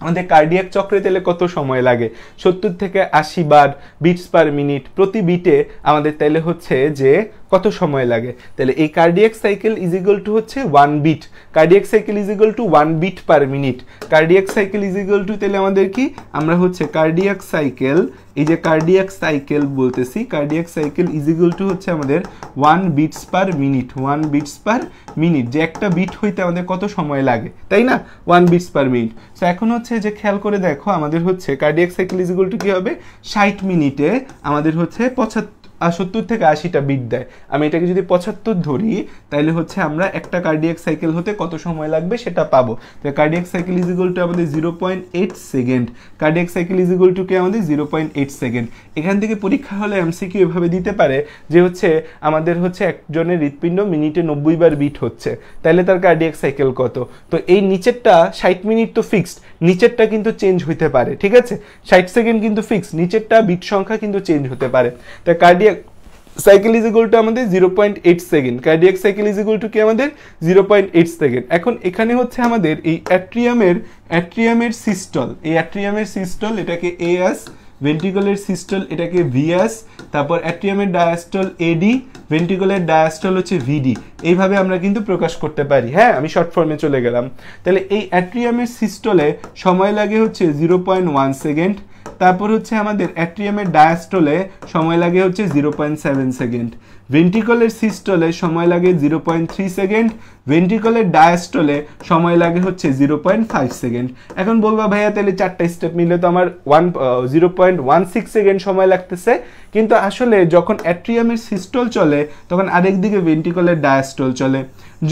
আমাদের কার্ডিয়াক চক্রে তাহলে কত সময় লাগে? 70 থেকে 80 বার বিটস পার মিনিট, প্রতি বিটে আমাদের তাহলে হচ্ছে যে কত সময় লাগে? তাহলে এই cardiac cycle is equal to হচ্ছে 1 beat, cardiac cycle is equal to 1 beat per minute. Cardiac cycle is equal to তাহলে আমাদের কি, আমরা হচ্ছে কার্ডিয়াক সাইকেল, এই যে কার্ডিয়াক সাইকেল বলতেছি, cardiac cycle is equal to হচ্ছে আমাদের 1 beats per minute, 1 beats per minute, যে একটা বিট হইতে আমাদের কত সময় লাগে, তাই না? 1 বিটস পার মিনিট। সো এখন হচ্ছে যে খেয়াল করে দেখো, আমাদের হচ্ছে cardiac cycle is equal two কি হবে? 60 মিনিটে আমাদের হচ্ছে 70 থেকে 80টা বিট দেয়। আমি এটাকে যদি 75 ধরি, তাহলে হচ্ছে আমরা একটা কার্ডিয়াক সাইকেল হতে কত সময় লাগবে সেটা পাবো। তো cardiac cycle is equal two আমাদের 0.8 second, cardiac cycle is equal two কি আমাদের 0.8 সেকেন্ড। এখান থেকে পরীক্ষা হলে এমসিকিউ এভাবে দিতে পারে যে হচ্ছে আমাদের হচ্ছে একজনের হৃৎপিণ্ড মিনিটে 90 বার বিট হচ্ছে, তাহলে তার কার্ডিয়াক সাইকেল কত? তো এই নিচেরটা 60 মিনিট তো ফিক্সড, নিচেরটা কিন্তু চেঞ্জ হইতে পারে। ঠিক আছে, 60 সেকেন্ড কিন্তু ফিক্সড, নিচেরটা বিট সংখ্যা কিন্তু চেঞ্জ হতে পারে। তো cardiac cycle is equal two আমাদের 0.8 second, cardiac cycle is equal two কি আমাদের 0.8 সেকেন্ড। এখন এখানে হচ্ছে আমাদের এই অ্যাট্রিয়ামের সিস্টল, এই অ্যাট্রিয়ামের সিস্টল এটাকে এএস, ভেন্ট্রিকলের সিস্টল এটাকে ভিএস, তারপর অ্যাট্রিয়ামের ডায়াস্টল এডি, ভেন্ট্রিকলের ডায়াস্টল হচ্ছে ভিডি। এইভাবে আমরা কিন্তু প্রকাশ করতে পারি। হ্যাঁ, আমি শর্ট ফর্মে চলে গেলাম। তাহলে এই অ্যাট্রিয়ামের সিস্টলে সময় লাগে হচ্ছে 0.1 সেকেন্ড, তারপর হচ্ছে আমাদের অ্যাট্রিয়ামের ডায়াস্টলে সময় লাগে হচ্ছে 0.7 সেকেন্ড, ভেন্ট্রিকলের সিস্টলে সময় লাগে 0.3 সেকেন্ড, ভেন্ট্রিকলের ডায়াস্টলে সময় লাগে হচ্ছে 0.5 সেকেন্ড। এখন বলবা ভাইয়া তাহলে 4টা স্টেপ মিলে তো আমার 0.16 সেকেন্ড সময় লাগতেছে, কিন্তু আসলে যখন অ্যাট্রিয়ামের সিস্টল চলে তখন আরেকদিকে ভেন্ট্রিকলের ডায়াস্টল চলে,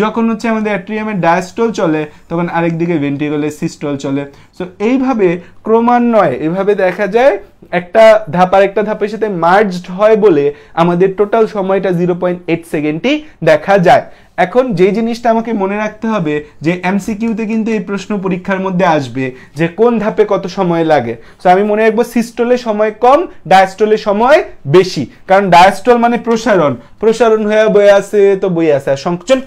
যখন হচ্ছে আমাদের অ্যাট্রিয়ামের ডায়াস্টল চলে তখন আরেকদিকে ভেন্ট্রিকলের সিস্টল চলে। সো এইভাবে ক্রমান্বয়ে এভাবে দেখা যায় একটা ধাপ আর একটা ধাপের সাথে মার্জড হয় বলে আমাদের টোটাল সময়টা 0.8 সেকেন্ডই দেখা যায়। এখন যে জিনিসটা আমাকে মনে রাখতে হবে যে এমসিকিউতে কিন্তু এই প্রশ্ন পরীক্ষার মধ্যে আসবে যে কোন ধাপে কত সময় লাগে। সো আমি মনে রাখবো সিস্টলে সময় কম, ডায়াস্টলে সময় বেশি, কারণ ডায়াস্টল মানে প্রসারণ হয়ে বয়ে আছে তো বয়ে আছে, আর সংকোচন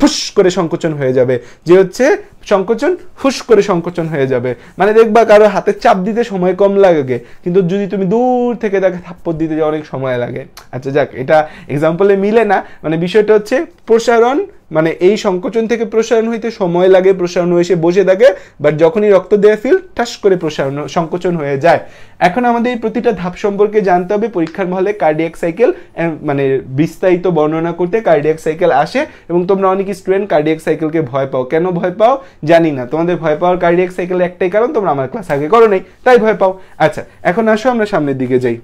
ফুস করে সংকোচন হয়ে যাবে, যে হচ্ছে সংকোচন ফুস করে সংকোচন হয়ে যাবে। মানে দেখবা কারো হাতে চাপ দিতে সময় কম লাগে, কিন্তু যদি তুমি দূর থেকে তাকে থাপ্পড় দিতে যাও অনেক সময় লাগে। আচ্ছা যাক, এটা এক্সাম্পলে মিলে না, মানে বিষয়টা হচ্ছে প্রসারণ মানে এই সংকোচন থেকে প্রসারণ হইতে সময় লাগে, প্রসারণ এসে বসে থাকে, বাট যখনই রক্ত দেয়া ফিল ঠাস করে প্রসারণ সংকোচন হয়ে যায়। এখন আমাদের এই প্রতিটা ধাপ সম্পর্কে জানতে হবে। পরীক্ষার হলে কার্ডিয়াক সাইকেল মানে বিস্তারিত বর্ণনা করতে কার্ডিয়াক সাইকেল আসে, এবং তোমরা অনেক স্টুডেন্ট কার্ডিয়াক সাইকেলকে ভয় পাও। কেন ভয় পাও জানি না, তোমাদের ভয় পাওয়ার কার্ডিয়াক সাইকেল একটাই কারণ, তোমরা আমার ক্লাস আগে করো নাই তাই ভয় পাও। আচ্ছা, এখন আসো আমরা সামনের দিকে যাই।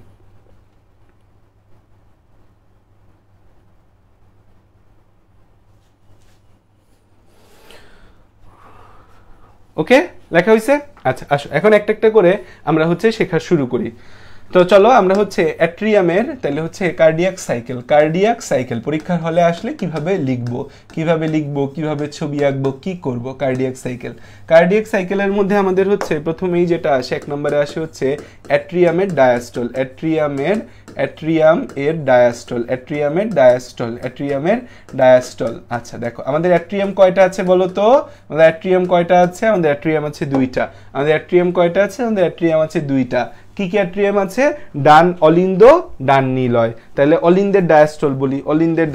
ওকে, লেখা হয়েছে? আচ্ছা আসো এখন একটা একটা করে আমরা হচ্ছে শেখা শুরু করি। তো চলো আমরা হচ্ছে অ্যাট্রিয়ামের তাহলে হচ্ছে কার্ডিয়াক সাইকেল পরীক্ষার হলে আসলে কিভাবে লিখবো, কিভাবে ছবি আঁকবো, কি করব। কার্ডিয়াক সাইকেলের মধ্যে আমাদের হচ্ছে প্রথমেই যেটা আসে 1 নম্বরে আসে হচ্ছে অ্যাট্রিয়ামের অ্যাট্রিয়াম এর ডায়াস্টল, অ্যাট্রিয়ামের ডায়াস্টল, অ্যাট্রিয়ামের ডায়াস্টল। আচ্ছা দেখো আমাদের অ্যাট্রিয়াম কয়টা আছে বলো তো, আমাদের অ্যাট্রিয়াম কয়টা আছে, আমাদের অ্যাট্রিয়াম আছে দুইটা। আমাদের অ্যাট্রিয়াম কয়টা আছে, আমাদের অ্যাট্রিয়াম আছে দুইটা। কি কি অ্যাট্রিয়াম আছে, ডান অলিন্দ ডান নিলয়, তাহলে অলিন্দের ডায়াস্টল বলি, অলিন্দের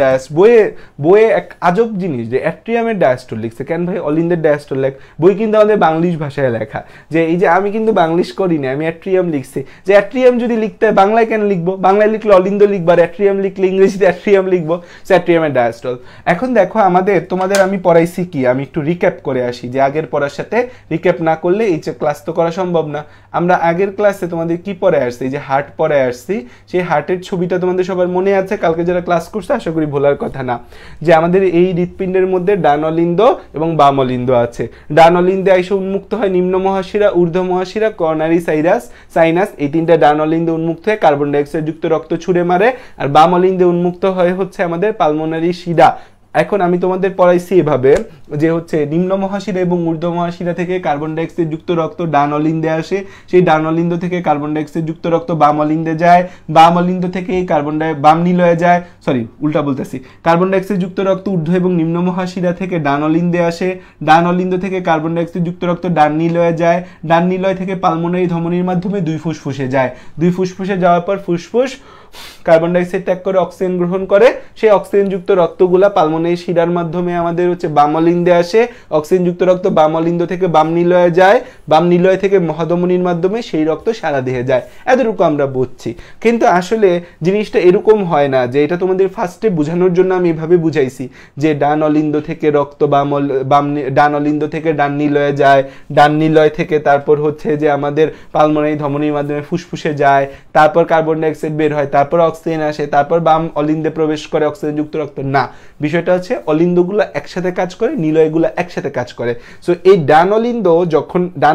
বইয়ে এক আজব জিনিস যে অ্যাট্রিয়ামের ডায়াস্টল লিখছে, কেন ভাই অলিন্দের ডায়াস্টল লেখ, বই কিন্তু আমাদের বাংলিশ ভাষায় লেখা, যে এই যে আমি কিন্তু বাংলিশ করি না, আমি অ্যাট্রিয়াম লিখছি, যে অ্যাট্রিয়াম যদি লিখতে হয় বাংলায় কেন লিখবো, বাংলায় লিখলে অলিন্দ লিখবো, আর অ্যাট্রিয়াম লিখলে ইংরেজিতে অ্যাট্রিয়াম লিখবো, সে অ্যাট্রিয়ামের ডায়াস্টল। এখন দেখো তোমাদের আমি পড়াইছি কি, আমি একটু রিক্যাপ করে আসি, যে আগের পড়ার সাথে রিক্যাপ না করলে এই যে ক্লাস তো করা সম্ভব না। আমরা আগের ক্লাসে তোমাদের কি পড়ে আসছি, যে হার্ট পড়ে আসছি, সেই হার্টের ছবিটা তোমাদের সবার মনে আছে, কালকে যারা ক্লাস করছে আশা করি ভোলার কথা না, যে আমাদের এই হৃৎপিণ্ডের মধ্যে ডান অলিন্দ এবং বাম অলিন্দ আছে। ডান অলিন্দে এসে উন্মুক্ত হয় নিম্ন মহাশিরা, ঊর্ধ্ব মহাশিরা, করোনারি সাইনাস, এই তিনটা ডান অলিন্দে উন্মুক্ত হয়ে কার্বন ডাইঅক্সাইড যুক্ত রক্ত ছুড়ে মারে, আর বাম অলিন্দে উন্মুক্ত হয় হচ্ছে আমাদের পালমোনারি শিরা। এখন আমি তোমাদের পড়াইছি এভাবে যে হচ্ছে নিম্ন মহাশিরা এবং ঊর্ধ্ব মহাশিরা থেকে কার্বন ডাইঅক্সাইড যুক্ত রক্ত ডান অলিন্দে আসে, সেই ডান অলিন্দ থেকে কার্বন ডাইঅক্সাইড যুক্ত রক্ত বাম অলিন্দে যায়, বাম অলিন্দ থেকে বাম নিলয়ে যায়, সরি উল্টা বলতেছি, কার্বন ডাইঅক্সাইড যুক্ত রক্ত ঊর্ধ্ব এবং নিম্ন মহাশিরা থেকে ডান অলিন্দে আসে, ডান অলিন্দ থেকে কার্বন ডাইঅক্সাইড যুক্ত রক্ত ডান নিলয়ে যায়, ডান নিলয় থেকে পালমোনারি ধমনির মাধ্যমে দুই ফুসফুসে যায়, দুই ফুসফুসে যাওয়ার পর ফুসফুস কার্বন ডাইঅক্সাইড ত্যাগ করে অক্সিজেন গ্রহণ করে, সেই অক্সিজেন যুক্ত রক্তগুলা পালমোনারি শিরার মাধ্যমে আমাদের হচ্ছে বাম অলিন্দে আসে, অক্সিজেন যুক্ত রক্ত বাম অলিন্দ থেকে বাম নিলয়ে যায়, বাম নিলয় থেকে মহাধমনির মাধ্যমে সেই রক্ত সারা দেহে যায়। এতটুকু আমরা বুঝছি, কিন্তু আসলে জিনিসটা এরকম হয় না, যে এটা তোমাদের ফার্স্টে বোঝানোর জন্য আমি এভাবে বুঝাইছি যে ডান অলিন্দ থেকে রক্ত ডান অলিন্দ থেকে ডান নিলয়ে যায়, ডান নিলয় থেকে তারপর হচ্ছে যে আমাদের পালমোনারি ধমনির মাধ্যমে ফুসফুসে যায়, তারপর কার্বন ডাইঅক্সাইড বের হয়, তারপর অক্সিজেন আসে, তারপর বাম অলিন্দে প্রবেশ করে অক্সিজেন যুক্ত রক্ত। না, বিষয়টা হচ্ছে অলিন্দগুলো একসাথে কাজ করে, নিলয়গুলো একসাথে কাজ করে। সো এই ডান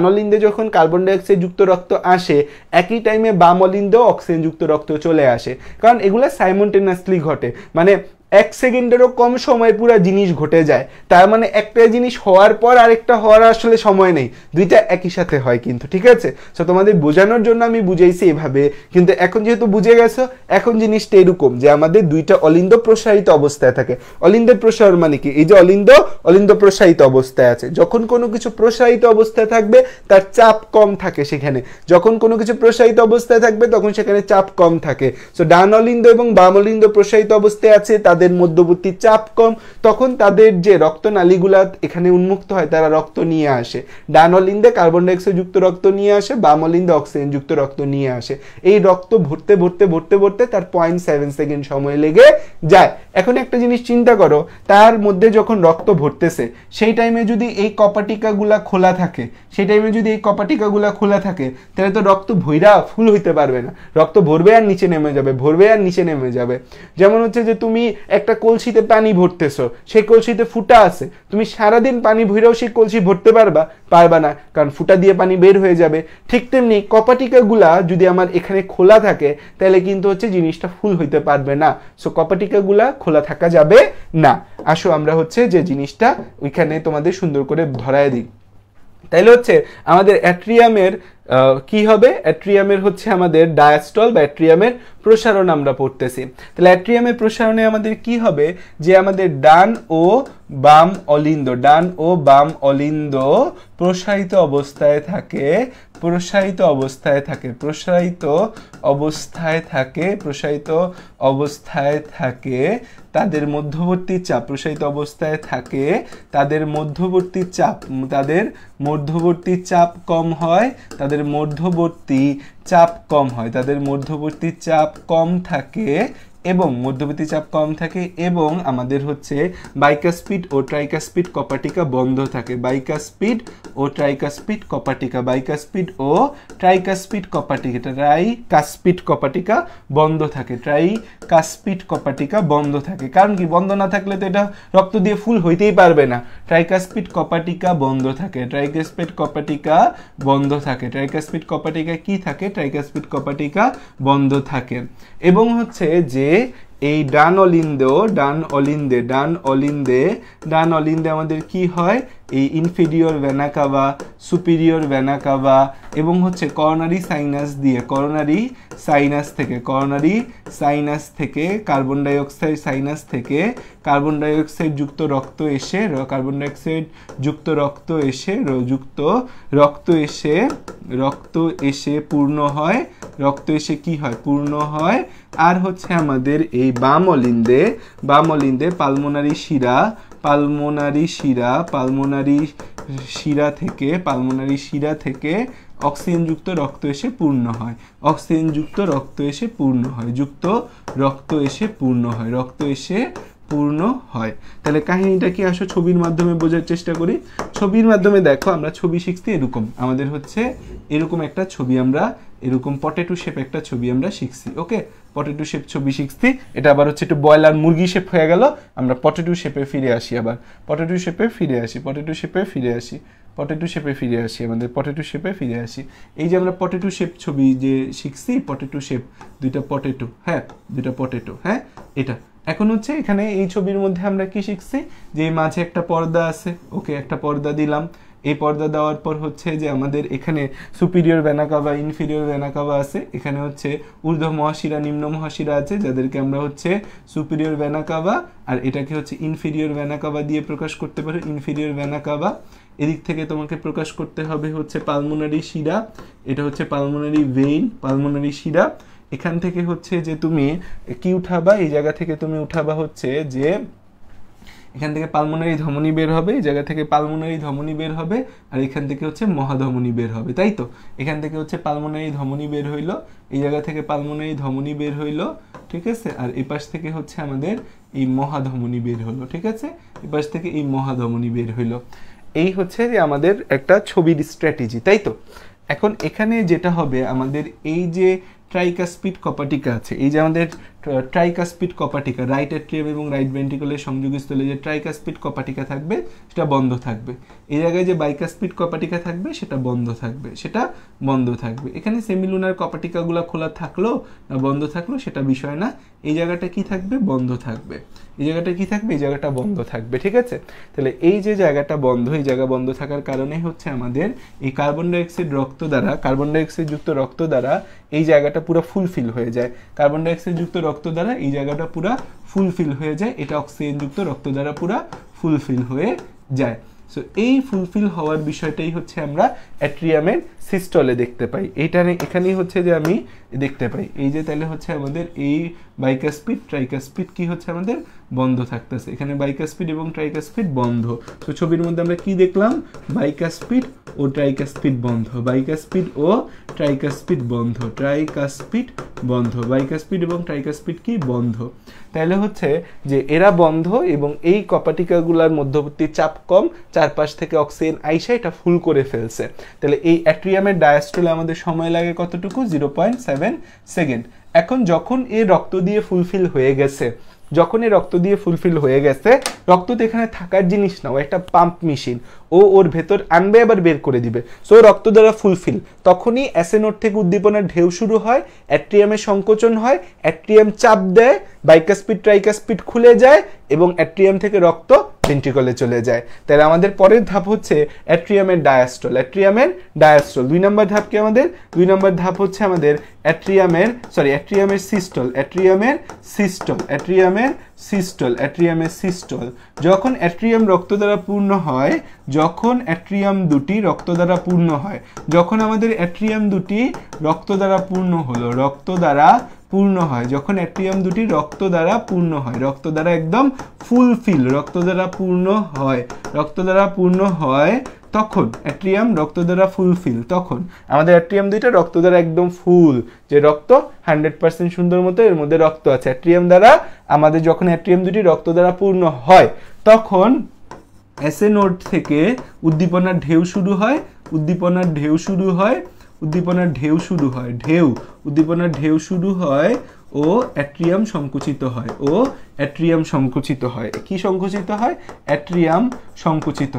অলিন্দে যখন কার্বন ডাইঅক্সাইড যুক্ত রক্ত আসে, একই টাইমে বাম অলিন্দেও অক্সিজেন যুক্ত রক্ত চলে আসে, কারণ এগুলো সাইমultaneously ঘটে, মানে 1 সেকেন্ডেরও কম সময় পুরো জিনিস ঘটে যায়। তার মানে একটা জিনিস হওয়ার পর আরেকটা হওয়ার আসলে সময় নেই, দুইটা একই সাথে হয় কিন্তু, ঠিক আছে? সো তোমাদের বোঝানোর জন্য আমি বুঝাইছি এভাবে, কিন্তু এখন যেহেতু বুঝে গেছো, এখন জিনিসটা এরকম যে আমাদের দুইটা অলিন্দ প্রসারিত অবস্থায় থাকে। অলিন্দের প্রসার মানে কি, এই যে অলিন্দ প্রসারিত অবস্থায় আছে, যখন কোনো কিছু প্রসারিত অবস্থায় থাকবে তার চাপ কম থাকে সেখানে, যখন কোনো কিছু প্রসারিত অবস্থায় থাকবে তখন সেখানে চাপ কম থাকে। সো ডান অলিন্দ এবং বাম অলিন্দ প্রসারিত অবস্থায় আছে, তাদের মধ্যবর্তী চাপ কম, তখন তাদের যে রক্তনালীগুলা এখানে উন্মুক্ত হয় তারা রক্ত নিয়ে আসে, ডান অলিন্দে কার্বন ডাইঅক্সাইড যুক্ত রক্ত নিয়ে আসে, বাম অলিন্দে অক্সিজেন যুক্ত রক্ত নিয়ে আসে। এই রক্ত ভরতে ভরতে ভরতে ভরতে তার 0.7 সেকেন্ড সময় লেগে যায়। এখন একটা জিনিস চিন্তা করো, তার মধ্যে যখন রক্ত ভরতেছে সেই টাইমে যদি এই কপাটিকাগুলা খোলা থাকে, তাহলে তো রক্ত ভইরা ফুল হইতে পারবে না, রক্ত ভরবে আর নিচে নেমে যাবে। যেমন হচ্ছে যে তুমি একটা কলসিতে পানি ভরতেছো, সেই কলসিতে ফুটা আছে, তুমি সারাদিন পানি ভরেও সেই কলসি ভরতে পারবা না, কারণ ফুটা দিয়ে পানি বের হয়ে যাবে। ঠিক তেমনি কপাটিকাগুলা যদি আমার এখানে খোলা থাকে তাহলে কিন্তু হচ্ছে জিনিসটা ফুল হইতে পারবে না। সো কপাটিকাগুলা খোলা থাকা যাবে না। আসো আমরা হচ্ছে যে জিনিসটা ওইখানে তোমাদের সুন্দর করে ধরায় দিই। তাইলে হচ্ছে আমাদের অ্যাট্রিয়ামের কি হবে, অ্যাট্রিয়ামের হচ্ছে আমাদের ডায়াস্টল বা অ্যাট্রিয়ামের প্রসারণ আমরা পড়তেছি। তাহলে অ্যাট্রিয়ামের প্রসারণে আমাদের কি হবে, যে আমাদের ডান ও বাম অলিন্দ প্রসারিত অবস্থায় থাকে, তাদের মধ্যবর্তী চাপ কম হয়, তাদের মধ্যবর্তী চাপ কম থাকে এবং আমাদের হচ্ছে বাইকাসপিড ও ট্রাইকাসপিড কপাটিকা বন্ধ থাকে। ট্রাইকাসপিড ও ট্রাইকাসপিড কপাটিকা বন্ধ থাকে। কারণ কি, বন্ধ না থাকলে তো এটা রক্ত দিয়ে ফুল হইতেই পারবে না। ট্রাইকাসপিড কপাটিকা বন্ধ থাকে, ট্রাইকাসপিড কপাটিকা বন্ধ থাকে। এবং হচ্ছে যে এই ডান অলিন্দে আমাদের কি হয়, এই inferior vena cava, superior vena CAVA এবং হচ্ছে করোনারি সাইনাস দিয়ে, করোনারি সাইনাস থেকে কার্বন ডাইঅক্সাইড সাইনাস থেকে কার্বন ডাইঅক্সাইড যুক্ত রক্ত এসে রক্ত এসে পূর্ণ হয়, রক্ত এসে কি হয়, পূর্ণ হয়। আর হচ্ছে আমাদের এই বাম অলিন্দে পালমোনারি শিরা থেকে অক্সিজেনযুক্ত রক্ত এসে পূর্ণ হয়, রক্ত এসে পূর্ণ হয়। তাহলে কাহিনীটা কি আসো ছবির মাধ্যমে বোঝার চেষ্টা করি। ছবির মাধ্যমে দেখো, আমরা ছবি শিখছি এরকম, আমাদের হচ্ছে এরকম একটা ছবি, আমরা এরকম পটেটো শেপ একটা ছবি আমরা শিখছি। ওকে, পটেটো শেপ ছবি শিখছি, এটা আবার হচ্ছে একটু ব্রয়লার মুরগি শেপ হয়ে গেল। আমরা পটেটো শেপে ফিরে আসি, আমাদের পটেটো শেপে ফিরে আসি। এই যে আমরা পটেটো শেপ ছবি যে শিখছি, পটেটো শেপ, দুইটা পটেটো, হ্যাঁ, এটা এখন হচ্ছে এখানে এই ছবির মধ্যে আমরা কি শিখছি, যে মাঝে একটা পর্দা আছে। ওকে, একটা পর্দা দিলাম। এই পর্দা দেওয়ার পর হচ্ছে যে আমাদের এখানে superior vena CAVA, inferior vena CAVA আছে। এখানে হচ্ছে ঊর্ধ্ব মহাশিরা, নিম্ন মহাশিরা আছে, যাদেরকে আমরা হচ্ছে সুপিরিয়র ভেনা কাভা আর এটাকে হচ্ছে ইনফিরিয়র ভেনা কাভা দিয়ে প্রকাশ করতে পারি, ইনফিরিয়র ভেনা কাভা। এদিক থেকে তোমাকে প্রকাশ করতে হবে হচ্ছে পালমোনারি শিরা, এটা হচ্ছে পালমোনারি ভেইন, পালমোনারি শিরা। এখান থেকে হচ্ছে যে তুমি কি উঠাবা, এই জায়গা থেকে তুমি উঠাবা হচ্ছে যে এখান থেকে পালমোনারি ধমনী বের হবে, এই জায়গা থেকে পালমোনারি ধমনী বের হবে, আর এখান থেকে হচ্ছে মহাধমনী বের হবে, তাই তো। এখান থেকে হচ্ছে পালমোনারি ধমনী বের হইলো, এই জায়গা থেকে পালমোনারি ধমনী বের হইলো, ঠিক আছে। আর এই পাশ থেকে হচ্ছে আমাদের এই মহাধমনী বের হলো, ঠিক আছে, এই পাশ থেকে এই মহাধমনী বের হইলো। এই হচ্ছে যে আমাদের একটা ছবির স্ট্র্যাটেজি, তাই তো। এখন এখানে যেটা হবে, আমাদের এই যে ট্রাইকাসপিড কপাটিকা আছে, এই যে আমাদের ট্রাইকাসপিড কপাটিকা, রাইট অ্যাট্রিয়াম এবং রাইট ভেন্ট্রিকলের সংযোগস্থলে যে ট্রাইকাসপিড কপাটিকা থাকবে সেটা বন্ধ থাকবে। এই জায়গায় যে বাইকাসপিড কপাটিকা থাকবে সেটা বন্ধ থাকবে। এখানে সেমিলুনার কপাটিকাগুলো খোলা থাকলো না বন্ধ থাকলো সেটা বিষয় না, এই জায়গাটা কি থাকবে, বন্ধ থাকবে। এই জায়গাটা বন্ধ থাকবে, ঠিক আছে। তাহলে এই যে জায়গাটা বন্ধ, এই জায়গা বন্ধ থাকার কারণে হচ্ছে আমাদের এই কার্বন ডাইঅক্সাইড যুক্ত রক্ত দ্বারা এই জায়গাটা পুরো ফুলফিল হয়ে যায়, কার্বন ডাইঅক্সাইড যুক্ত রক্ত দ্বারা এই জায়গাটা পুরো ফুলফিল হয়ে যায়, এটা অক্সিজেন যুক্ত রক্ত দ্বারা পুরো ফুলফিল হয়ে যায়। সো এই ফুলফিল হওয়ার বিষয়টাই হচ্ছে আমরা অ্যাট্রিয়ামের সিস্টলে দেখতে পাই। এখানেই হচ্ছে যে আমি দেখতে পাই, এই যে তাহলে হচ্ছে আমাদের এই বাইকাসপিড ট্রাইকাসপিড কি হচ্ছে আমাদের বন্ধ থাকতেছে, এখানে বাইকাসপিড এবং ট্রাইকাসপিড বন্ধ। তো ছবির মধ্যে আমরা কি দেখলাম, বাইকাসপিড ও ট্রাইকাসপিড বন্ধ, বাইকাসপিড এবং ট্রাইকাসপিড কি বন্ধ। তাহলে হচ্ছে যে এরা বন্ধ এবং এই কপাটিকাগুলোর মধ্যবর্তী চাপ কম, চারপাশ থেকে অক্সিজেন আইসা এটা ফুল করে ফেলছে। তাহলে এই অ্যাট্রিয়ামের ডায়াস্টলে আমাদের সময় লাগে কতটুকু, 0.7 সেকেন্ড। এখন যখন এই রক্ত দিয়ে ফুলফিল হয়ে গেছে, রক্ত তো এখানে থাকার জিনিস না, ও একটা পাম্প মেশিন, ওর ভেতর আনবে আবার বের করে দিবে। সো রক্ত দ্বারা ফুলফিল, তখনই অ্যাসেনোড থেকে উদ্দীপনার ঢেউ শুরু হয়, অ্যাট্রিয়ামে সংকোচন হয়, অ্যাট্রিয়াম চাপ দেয়, বাইকাসপিড ট্রাইকাসপিড খুলে যায় এবং অ্যাট্রিয়াম থেকে রক্ত ভেন্ট্রিকলে চলে যায়। তাহলে আমাদের পরের ধাপ হচ্ছে অ্যাট্রিয়ামের ডায়াস্টল। 2 নম্বর ধাপ কি আমাদের, 2 নম্বর ধাপ হচ্ছে আমাদের অ্যাট্রিয়ামের সিস্টল। যখন অ্যাট্রিয়াম রক্ত দ্বারা পূর্ণ হয়, যখন আমাদের অ্যাট্রিয়াম দুটি রক্ত দ্বারা পূর্ণ হলো, রক্ত দ্বারা একদম ফুলফিল, রক্ত দ্বারা পূর্ণ হয়, তখন অ্যাট্রিয়াম রক্ত দ্বারা ফুলফিল, তখন আমাদের অ্যাট্রিয়াম দুইটা রক্ত দ্বারা একদম ফুল, যে রক্ত 100% সুন্দর মতো এর মধ্যে রক্ত আছে অ্যাট্রিয়াম দ্বারা। আমাদের যখন অ্যাট্রিয়াম দুটি রক্ত দ্বারা পূর্ণ হয়, তখন অ্যাসেনোড থেকে উদ্দীপনার ঢেউ শুরু হয়, উদ্দীপনার ঢেউ শুরু হয় ও অ্যাট্রিয়াম সংকুচিত হয়, কি সংকুচিত হয়, অ্যাট্রিয়াম সংকুচিত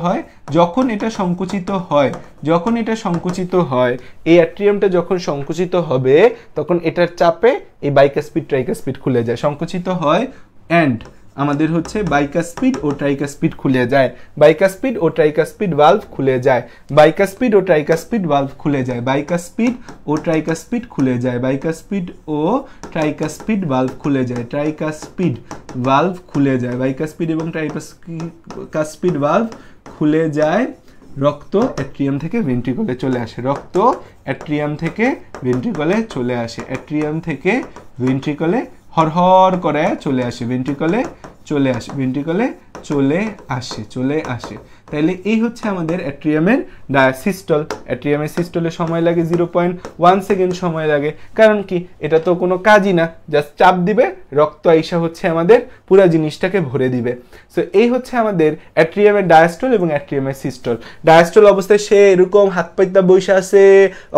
হয়। যখন এটা সংকুচিত হয়, এই অ্যাট্রিয়ামটা যখন সংকুচিত হবে, তখন এটার চাপে এই বাইকাসপিড ট্রাইকাসপিড খুলে যায়, সংকুচিত হয়, অ্যান্ড আমাদের হচ্ছে বাইকাসপিড ও ট্রাইকাসপিড খুলে যায়, বাইকাসপিড ও ট্রাইকাসপিড ভালভ খুলে যায়, বাইকাসপিড ও ট্রাইকাসপিড ভালভ খুলে যায়, বাইকাসপিড ও ট্রাইকাসপিড খুলে যায়, বাইকাসপিড ও ট্রাইকাসপিড ভালভ খুলে যায়, ট্রাইকাসপিড ভালভ খুলে যায়, বাইকাসপিড এবং ট্রাইকাসপিড ভালভ খুলে যায়, রক্ত অ্যাট্রিয়াম থেকে ভেন্ট্রিকলে চলে আসে, রক্ত অ্যাট্রিয়াম থেকে ভেন্ট্রিকলে চলে আসে, অ্যাট্রিয়াম থেকে ভেন্ট্রিকলে হরহর করে চলে আসে, ভেন্ট্রিকলে চলে আসে, ভেন্ট্রিকলে চলে আসে, চলে আসে। তাইলে এই হচ্ছে আমাদের অ্যাট্রিয়ামের সিস্টল। অ্যাট্রিয়ামের সিস্টলে সময় লাগে 0.1 সেকেন্ড সময় লাগে, কারণ কি এটা তো কোনো কাজই না, জাস্ট চাপ দিবে, রক্ত আইসা হচ্ছে আমাদের পুরো জিনিসটাকে ভরে দিবে। সো এই হচ্ছে আমাদের অ্যাট্রিয়ামের ডায়াস্টল এবং অ্যাট্রিয়ামের সিস্টল। ডায়াস্টল অবস্থায় সে এরকম হাত পাইতা বসে আছে,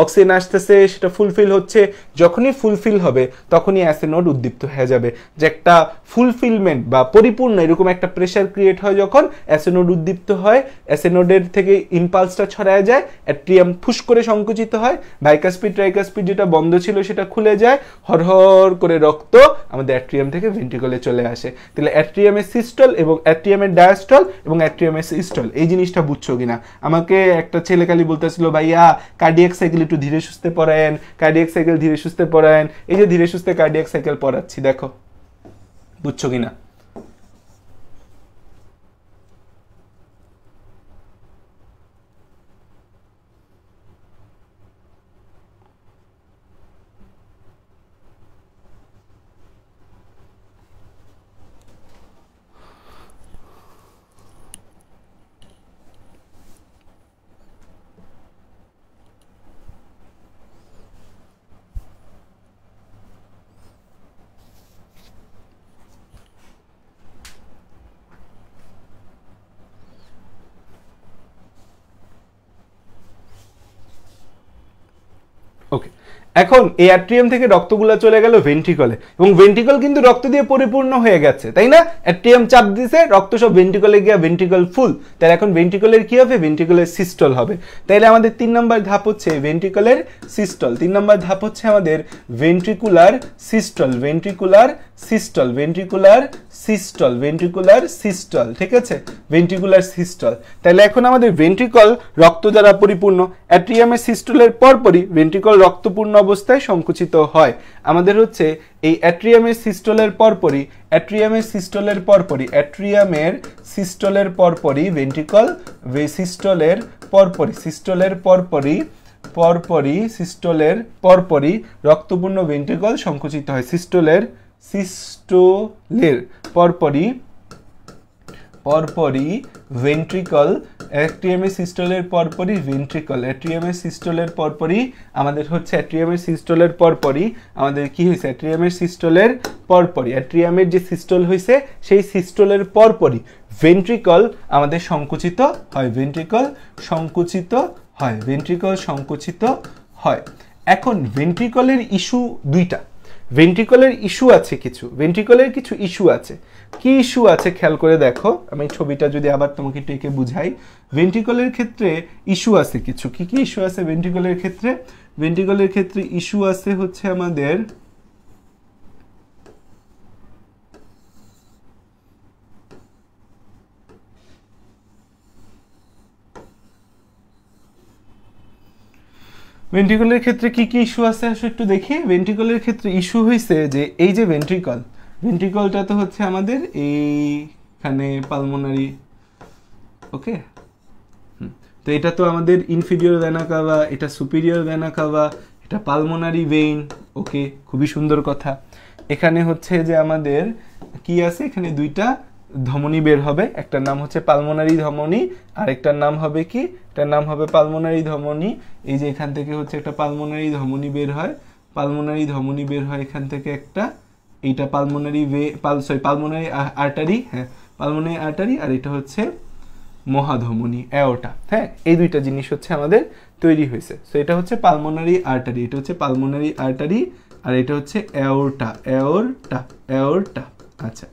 অক্সিজেন আসতেছে, সেটা ফুলফিল হচ্ছে, যখনই ফুলফিল হবে তখনই অ্যাসিনোড উদ্দীপ্ত হয়ে যাবে, যে একটা ফুলফিলমেন্ট বা পরিপূর্ণ এরকম একটা প্রেসার ক্রিয়েট হয় যখন অ্যাসিনোড উদ্দীপ্ত হয়, অ্যাসিনোডের থেকে ইম্পালসটা ছড়ায় যায়, অ্যাট্রিয়াম ফুস করে সংকুচিত হয়, বাইকাসপিড ট্রাইকাসপিড যেটা বন্ধ ছিল সেটা খুলে যায়, হরহর করে রক্ত আমাদের অ্যাট্রিয়াম থেকে ভেন্ট্রিকলে চলে আসে। তাহলে অ্যাট্রিয়ামের সিস্টল এবং অ্যাট্রিয়ামের ডায়াস্টল এবং অ্যাট্রিয়ামের সিস্টল, এই জিনিসটা বুঝছো কিনা? আমাকে একটা ছেলে খালি বলতেছিল, ভাইয়া কার্ডিয়াক সাইকেল একটু ধীরে সুস্থে পড়ায়েন, কার্ডিয়াক সাইকেল ধীরে সুস্থে পড়ায়েন। এই যে ধীরে সুস্থে কার্ডিয়াক সাইকেল পড়াচ্ছি, দেখো বুঝছো কিনা? ওকে, এখন এই অ্যাট্রিয়াম থেকে রক্তগুলো চলে গেল ভেন্ট্রিকলে, এবং ভেন্ট্রিকল কিন্তু রক্ত দিয়ে পরিপূর্ণ হয়ে গেছে, তাই না? অ্যাট্রিয়াম চাপ দিছে, রক্ত সব ভেন্ট্রিকলে গিয়ে ভেন্ট্রিকল ফুল। তাহলে এখন ভেন্ট্রিকলের কি হবে? ভেন্ট্রিকলের সিস্টল হবে। তাইলে আমাদের 3 নম্বর ধাপ হচ্ছে ভেন্ট্রিকলের সিস্টল। 3 নম্বর ধাপ হচ্ছে আমাদের ventricular systole, ventricular systole, ventricular systole, ventricular systole, ঠিক আছে? Ventricular systole. তাহলে এখন আমাদের ভেন্ট্রিকল রক্ত দ্বারা পরিপূর্ণ, অ্যাট্রিয়ামের সিস্টলের পরপরই ভেন্ট্রিকল রক্তপূর্ণ অবস্থায় সংকুচিত হয়। আমাদের হচ্ছে এই অ্যাট্রিয়ামের সিস্টলের পরপরই, অ্যাট্রিয়ামের সিস্টলের পরপরই, অ্যাট্রিয়ামের সিস্টলের পরপরই ভেন্ট্রিকল সিস্টলের পরপরই, সিস্টলের পরপরই, পরপরই সিস্টলের পরপরই রক্তপূর্ণ ভেন্ট্রিকল সংকুচিত হয়। সিস্টলের পরপরই, পরপরই ভেন্ট্রিকল, অ্যাট্রিয়ামের সিস্টলের পরপরই ভেন্ট্রিকল, অ্যাট্রিয়ামের সিস্টলের পরপরই আমাদের হচ্ছে, অ্যাট্রিয়ামের সিস্টলের পরপরই আমাদের কি হয়েছে? অ্যাট্রিয়ামের সিস্টলের পরপরই, অ্যাট্রিয়ামের যে সিস্টল হয়েছে সেই সিস্টলের পরপরই ভেন্ট্রিকল আমাদের সংকুচিত হয়, ভেন্ট্রিকল সংকুচিত হয়, ভেন্ট্রিকল সংকুচিত হয়। এখন ভেন্ট্রিকলের ইস্যু দুইটা, ভেন্ট্রিকলের ইস্যু আছে কিছু, ভেন্ট্রিকলের কিছু ইস্যু আছে। কি ইস্যু আছে খেয়াল করে দেখো, আমি ছবিটা যদি আবার তোমাকে টেকে বুঝাই। ভেন্ট্রিকলের ক্ষেত্রে ইস্যু আছে কিছু। কি কি ইস্যু আছে ভেন্ট্রিকলের ক্ষেত্রে? ভেন্ট্রিকলের ক্ষেত্রে ইস্যু আছে হচ্ছে আমাদের ভেন্ট্রিকলের ক্ষেত্রে কি কি ইস্যু আছে আসলে একটু দেখি। ভেন্ট্রিকলের ক্ষেত্রে ইস্যু হয়েছে যে এই যে ভেন্ট্রিকল, ভেন্ট্রিকলটা তো হচ্ছে আমাদের এইখানে পালমোনারি, ওকে। তো এটা তো আমাদের ইনফিরিয়র ভেনা কাভা, এটা সুপিরিয়র ভেনা কাভা, এটা পালমোনারি ভেইন, ওকে, খুবই সুন্দর কথা। এখানে হচ্ছে যে আমাদের কি আছে, এখানে দুইটা ধমনী বের হবে, একটার নাম হচ্ছে পালমোনারি ধমনী, আর একটার নাম হবে কি, এটার নাম হবে পালমোনারি ধমনী। এই যে এখান থেকে হচ্ছে একটা পালমোনারি ধমনী বের হয়, পালমোনারি ধমনী বের হয় এখান থেকে একটা, এইটা পালমোনারি পালমোনারি আর্টারি, হ্যাঁ পালমোনারি আর্টারি, আর এটা হচ্ছে মহাধমনী অ্যাওর্টা। হ্যাঁ, এই দুইটা জিনিস হচ্ছে আমাদের তৈরি হয়েছে। সো এটা হচ্ছে পালমোনারি আর্টারি, এটা হচ্ছে পালমোনারি আর্টারি, আর এটা হচ্ছে অ্যাওর্টা, অ্যাওর্টা, অ্যাওর্টা। আচ্ছা,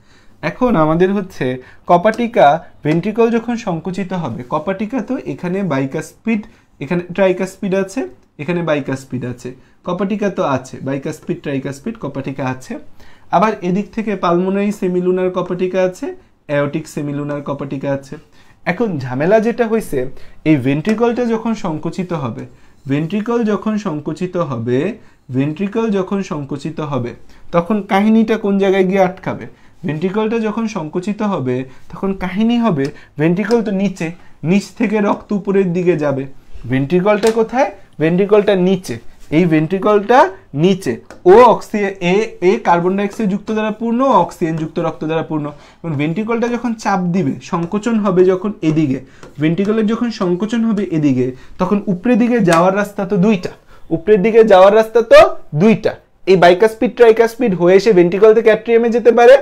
এখন আমাদের হচ্ছে কপাটিকা ভেন্ট্রিকল যখন সংকুচিত হবে, কপাটিকা তো এখানে বাইকাসপিড, এখানে ট্রাইকাসপিড আছে, এখানে বাইকাসপিড আছে, কপাটিকা তো আছে, বাইকাসপিড ট্রাইকাসপিড কপাটিকা আছে। আবার এদিক থেকে পালমোনারি সেমিলুনার কপাটিকা আছে, অ্যাওর্টিক সেমিলুনার কপাটিকা আছে। এখন ঝামেলা যেটা হয়েছে, এই ভেন্ট্রিকলটা যখন সংকুচিত হবে, ভেন্ট্রিকল যখন সংকুচিত হবে তখন কাহিনীটা কোন জায়গায় গিয়ে আটকাবে? ভেন্ট্রিকলটা যখন সংকুচিত হবে তখন কাহিনী হবে ভেন্ট্রিকল তো নিচ থেকে রক্ত উপরের দিকে যাবে। ভেন্ট্রিকলটা কোথায়? ভেন্ট্রিকলটা নিচে, এই ভেন্ট্রিকলটা নিচে। ও এ কার্বন ডাইঅক্সাইড যুক্ত দ্বারা পূর্ণ, অক্সিজেন যুক্ত রক্ত দ্বারা পূর্ণ। এবং ভেন্ট্রিকলটা যখন চাপ দিবে, সংকোচন হবে যখন এদিকে, ভেন্ট্রিকলের যখন সংকোচন হবে এদিকে, তখন উপরের দিকে যাওয়ার রাস্তা তো দুইটা, এই বাইকাসপিড ট্রাইকাসপিড হয়ে এসে ভেন্ট্রিকল থেকে অ্যাট্রিয়ামে যেতে পারে,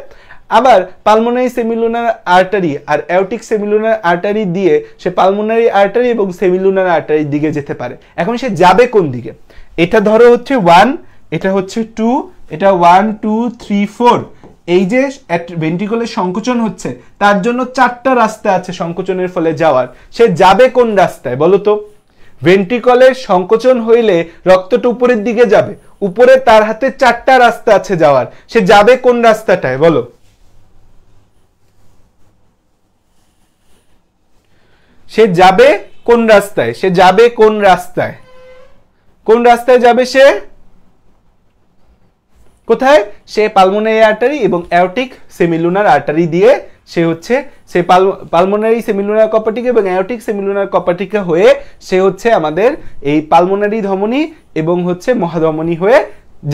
আবার পালমোনারি সেমিলুনার আর্টারি আর অ্যাওর্টিক সেমিলুনার আর্টারি দিয়ে সে পালমোনারি আর্টারি এবং সেমিলুনার আর্টারির দিকে যেতে পারে। এখন সে যাবে কোন দিকে? এটা ধরো হচ্ছে 1, এটা হচ্ছে 2, এটা 1 2 3 4। এই যে ভেন্ট্রিকলের সংকোচন হচ্ছে তার জন্য 4টা রাস্তা আছে সংকোচনের ফলে যাওয়ার। সে যাবে কোন রাস্তায় বলো তো? ভেন্ট্রিকলের সংকোচন হইলে রক্তটা উপরের দিকে যাবে, উপরে তার হাতে 4টা রাস্তা আছে যাওয়ার। সে যাবে কোন রাস্তাটায় বলো? সে যাবে কোন রাস্তায়? কোন রাস্তায় যাবে সে? কোথায়? সে পালমোনারি আর্টারি এবং অ্যাওর্টিক সেমিলুনার আর্টারি দিয়ে সে হচ্ছে সে পালমোনারি সেমিলুনার কপাটিকা এবং অ্যাওর্টিক সেমিলুনার কপাটিকা হয়ে সে হচ্ছে আমাদের এই পালমোনারি ধমনী এবং হচ্ছে মহাধমনী হয়ে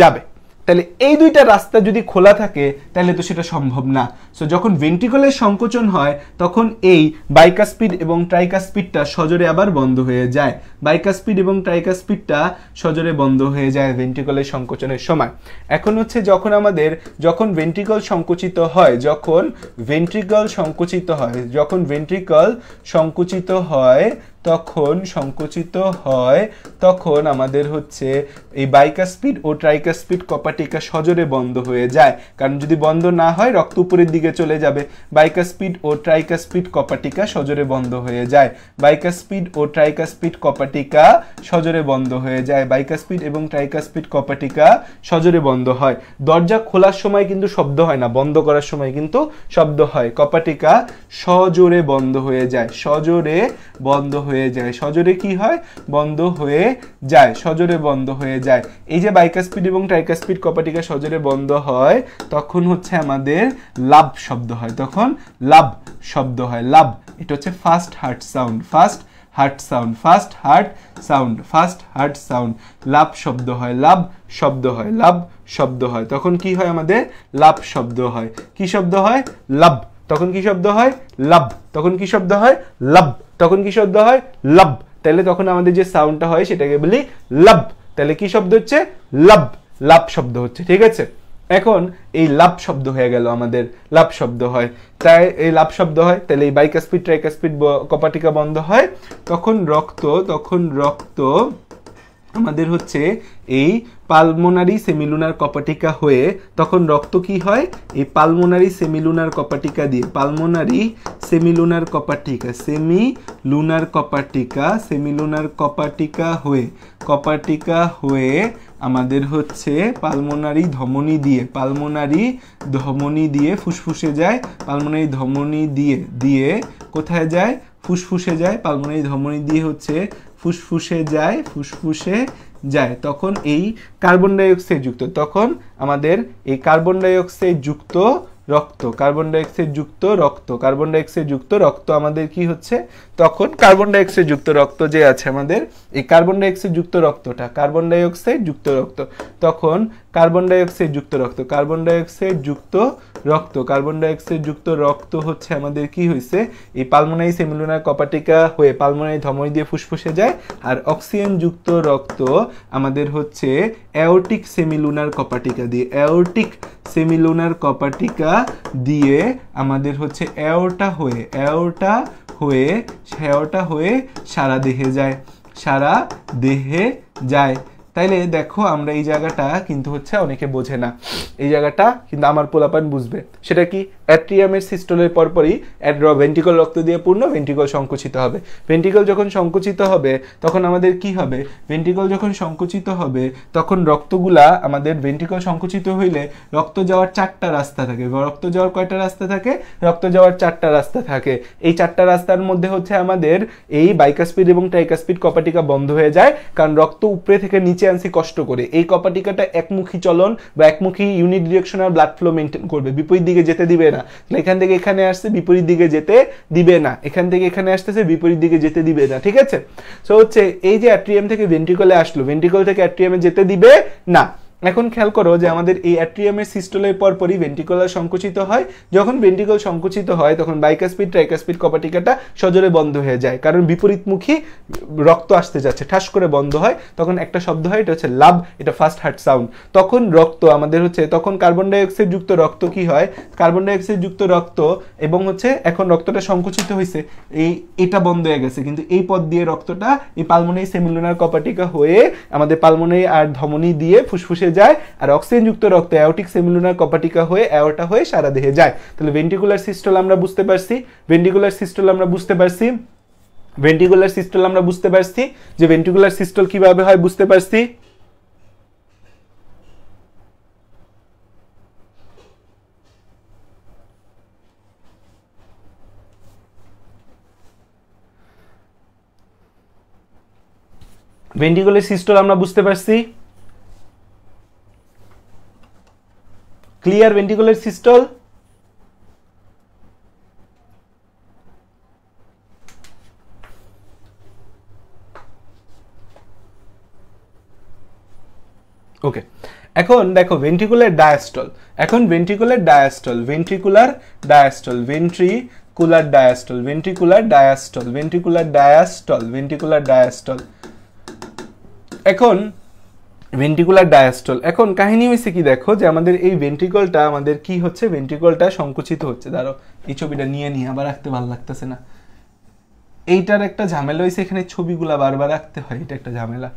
যাবে। তাহলে এই দুইটা রাস্তা যদি খোলা থাকে তাহলে তো সেটা সম্ভব না। সো যখন ভেন্ট্রিকলের সংকোচন হয় তখন এই বাইকাসপিড এবং ট্রাইকাসপিডটা সজোরে আবার বন্ধ হয়ে যায়। বাইকাসপিড এবং ট্রাইকাসপিডটা সজোরে বন্ধ হয়ে যায় ভেন্ট্রিকলের সংকোচনের সময়। এখন হচ্ছে যখন ভেন্ট্রিকল সংকুচিত হয়, যখন ভেন্ট্রিকল সংকুচিত হয় তখন আমাদের হচ্ছে এই বাইকাসপিড ও ট্রাইকাসপিড কপাটিকা সজোরে বন্ধ হয়ে যায়। কারণ যদি বন্ধ না হয় রক্ত উপরের দিকে চলে যাবে। বাইকাসপিড ও ট্রাইকাসপিড কপাটিকা সজোরে বন্ধ হয়ে যায়। বাইকাসপিড ও ট্রাইকাসপিড কপাটিকা সজোরে বন্ধ হয়ে যায়। বাইকাসপিড এবং ট্রাইকাসপিড কপাটিকা সজোরে বন্ধ হয়। দরজা খোলার সময় কিন্তু শব্দ হয় না, বন্ধ করার সময় কিন্তু শব্দ হয়। কপাটিকা সজোরে বন্ধ হয়ে যায়, সজোরে কি হয়? বন্ধ হয়ে যায়। এই যে বাইকাসপিড এবং ট্রাইকাসপিড কপাটিকা সজোরে বন্ধ হয় তখন হচ্ছে আমাদের লাভ শব্দ হয়, লাভ। এটা হচ্ছে ফার্স্ট হার্ট সাউন্ড। লাভ শব্দ হয়, তখন কি হয়? আমাদের লাভ শব্দ হয়। কি শব্দ হয়? লাভ। তখন কি শব্দ হয়? লাভ। তাহলে তখন আমাদের যে সাউন্ডটা হয় সেটাকে বলি লাভ। তাহলে কি শব্দ হচ্ছে? লাভ শব্দ হচ্ছে। ঠিক আছে, এখন এই লাভ শব্দ হয়ে গেল, আমাদের লাভ শব্দ হয়। তাই এই লাভ শব্দ হয়, তাহলে এই বাইকাসপিড ট্রাইকাসপিড কপাটিকা বন্ধ হয়। তখন রক্ত আমাদের হচ্ছে এই পালমোনারি সেমিলুনার কপাটিকা হয়ে তখন রক্ত কি হয়? এই পালমোনারি সেমিলুনার কপাটিকা দিয়ে সেমিলুনার কপাটিকা হয়ে আমাদের হচ্ছে পালমোনারি ধমনী দিয়ে ফুসফুসে যায়। পালমোনারি ধমনী দিয়ে কোথায় যায়? ফুসফুসে যায়। পালমোনারি ধমনী দিয়ে হচ্ছে ফুসফুসে যায়। তখন এই কার্বন ডাইঅক্সাইড যুক্ত, তখন আমাদের এই কার্বন ডাইঅক্সাইড যুক্ত রক্ত আমাদের কি হচ্ছে? তখন কার্বন ডাইঅক্সাইড যুক্ত রক্ত যে আছে আমাদের, এই কার্বন ডাইঅক্সাইড যুক্ত রক্তটা কার্বন ডাইঅক্সাইড যুক্ত রক্ত হচ্ছে আমাদের কি হয়েছে? এই পালমোনারি সেমিলুনার কপাটিকা হয়ে পালমোনারি ধমনী দিয়ে ফুসফুসে যায়। আর অক্সিজেন যুক্ত রক্ত আমাদের হচ্ছে অ্যাওর্টিক সেমিলুনার কপাটিকা দিয়ে আমাদের হচ্ছে অ্যাওর্টা হয়ে সারা দেহে যায়। তাইলে দেখো আমরা এই জায়গাটা কিন্তু হচ্ছে অনেকে বোঝে না, এই জায়গাটা কিন্তু আমার পোলাপান বুঝবে। সেটা কি অ্যাট্রিয়ামের সিস্টলের পরপরই ভেন্ট্রিকল রক্ত দিয়ে পূর্ণ, ভেন্ট্রিকল সংকুচিত হবে। ভেন্ট্রিকল যখন সংকুচিত হবে তখন আমাদের কি হবে, ভেন্ট্রিকল যখন সংকুচিত হবে তখন রক্তগুলা আমাদের ভেন্ট্রিকল সংকুচিত হইলে রক্ত যাওয়ার 4টা রাস্তা থাকে। রক্ত যাওয়ার কয়টা রাস্তা থাকে, রক্ত যাওয়ার 4টা রাস্তা থাকে। এই 4টা রাস্তার মধ্যে হচ্ছে আমাদের এই বাইকাসপিড এবং ট্রাইকাসপিড কপাটিকা বন্ধ হয়ে যায়, কারণ রক্ত উপরে থেকে নিচে আনছি কষ্ট করে। এই কপাটিকাটা একমুখী চলন বা একমুখী unit directional blood flow maintain করবে, বিপরীত দিকে যেতে দিবে না। এখান থেকে এখানে আসছে বিপরীত দিকে যেতে দিবে না, এখান থেকে এখানে আসতেছে বিপরীত দিকে যেতে দিবে না, ঠিক আছে। সো হচ্ছে এই যে অ্যাট্রিয়াম থেকে ভেন্ট্রিকলে আসলো, ভেন্ট্রিকল থেকে অ্যাট্রিয়ামে যেতে দিবে না। এখন খেয়াল করো যে আমাদের এই অ্যাট্রিয়ামের সিস্টলের পরপরই ভেন্ট্রিকুলার সংকুচিত হয়। যখন ভেন্ট্রিকল সংকুচিত হয় তখন বাইকাসপিড ট্রাইকাসপিড কপাটিকাটা সজোরে বন্ধ হয়ে যায়, কারণ বিপরীতমুখী রক্ত আসতে যাচ্ছে, ঠাস করে বন্ধ হয়। তখন একটা শব্দ হয়, এটা হচ্ছে লাভ, এটা ফার্স্ট হার্ট সাউন্ড। তখন রক্ত আমাদের হচ্ছে, তখন কার্বন ডাইঅক্সাইড যুক্ত রক্ত কি হয়, কার্বন ডাইঅক্সাইড যুক্ত রক্ত এবং হচ্ছে এখন রক্তটা সংকুচিত হয়েছে, এটা বন্ধ হয়ে গেছে, কিন্তু এই পথ দিয়ে রক্তটা এই পালমোনারি সেমিলুনার কপাটিকা হয়ে আমাদের পালমোনারি আর ধমনী দিয়ে ফুসফুসে যায়, আর অক্সিজেন যুক্ত রক্ত অ্যাওর্টিক সেমিলুনার কপাটিকা হয়ে অ্যাওর্টা হয়ে সারা দেহে যায়। তাহলে ভেন্ট্রিকুলার সিস্টল আমরা বুঝতে পারছি, ভেন্ট্রিকুলার সিস্টল আমরা বুঝতে পারছি, ভেন্ট্রিকুলার সিস্টল আমরা বুঝতে পারছি যে ভেন্ট্রিকুলার সিস্টল কিভাবে হয় বুঝতে পারছি। ভেন্ট্রিকুলার সিস্টল আমরা বুঝতে পারছি, ক্লিয়ার ভেন্ট্রিকুলার সিস্টল। ওকে, এখন দেখো ভেন্ট্রিকুলার ডায়াস্টল, এখন ventricular diastole, ventricular diastole, ventricular diastole, ventricular diastole, ventricular diastole, ventricular diastole. এখন ভেন্ট্রিকুলার ডায়াস্টল, এখন কাহিনী হয়েছে কি দেখো যে আমাদের এই ভেন্ট্রিকলটা আমাদের কি হচ্ছে, ভেন্ট্রিকলটা সংকুচিত হচ্ছে। ধরো এই ছবিটা নিয়ে আবার রাখতে ভালো লাগতেছে না, এইটার একটা ঝামেলা হয়েছে, এখানে ছবিগুলা বারবার রাখতে হয়, এটা একটা ঝামেলা।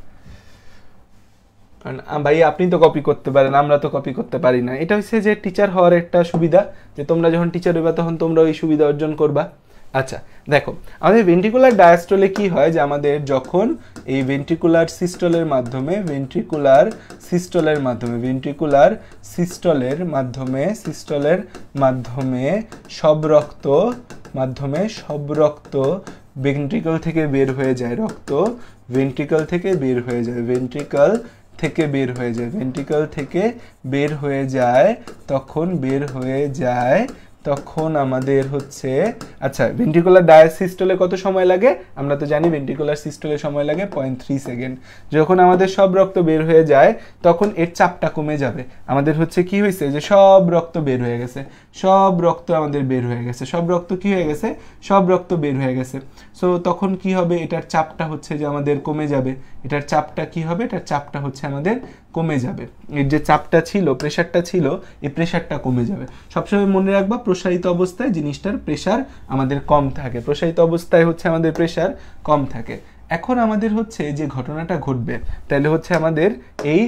ভাই আপনি তো কপি করতে পারেন, আমরা তো কপি করতে পারি না। এটা হচ্ছে যে টিচার হওয়ার একটা সুবিধা, যে তোমরা যখন টিচার হইবা তখন তোমরা ওই সুবিধা অর্জন করবা। আচ্ছা দেখো আমাদের ভেন্ট্রিকুলার ডায়াস্টলে কি হয়, যে আমাদের যখন এই ভেন্ট্রিকুলার সিস্টলের মাধ্যমে, ভেন্ট্রিকুলার সিস্টলের মাধ্যমে, ভেন্ট্রিকুলার সিস্টলের মাধ্যমে, সিস্টলের মাধ্যমে সব রক্ত, মাধ্যমে সব রক্ত ভেন্ট্রিকল থেকে বের হয়ে যায়, রক্ত ভেন্ট্রিকল থেকে বের হয়ে যায়, ভেন্ট্রিকল থেকে বের হয়ে যায়, ভেন্ট্রিকল থেকে বের হয়ে যায়, তখন বের হয়ে যায়, তখন আমাদের হচ্ছে, আচ্ছা ভেন্ট্রিকুলার ডায়াসিস্টলে কত সময় লাগে, আমরা তো জানি ভেন্ট্রিকুলার সিস্টলে সময় লাগে 0.3 সেকেন্ড। যখন আমাদের সব রক্ত বের হয়ে যায় তখন এর চাপটা কমে যাবে। আমাদের হচ্ছে কি হয়েছে, যে সব রক্ত বের হয়ে গেছে, সব রক্ত আমাদের বের হয়ে গেছে, সব রক্ত কি হয়ে গেছে, সব রক্ত বের হয়ে গেছে। সো তখন কি হবে, এটার চাপটা হচ্ছে যে আমাদের কমে যাবে, এটার চাপটা কি হবে, এটার চাপটা হচ্ছে আমাদের কমে যাবে, এর যে চাপটা ছিল, প্রেশারটা ছিল, এই প্রেশারটা কমে যাবে। সবসময় মনে রাখবা প্রসারিত অবস্থায় জিনিসটার প্রেশার আমাদের কম থাকে, প্রসারিত অবস্থায় হচ্ছে আমাদের প্রেশার কম থাকে। এখন আমাদের হচ্ছে যে ঘটনাটা ঘটবে, তাহলে হচ্ছে আমাদের এই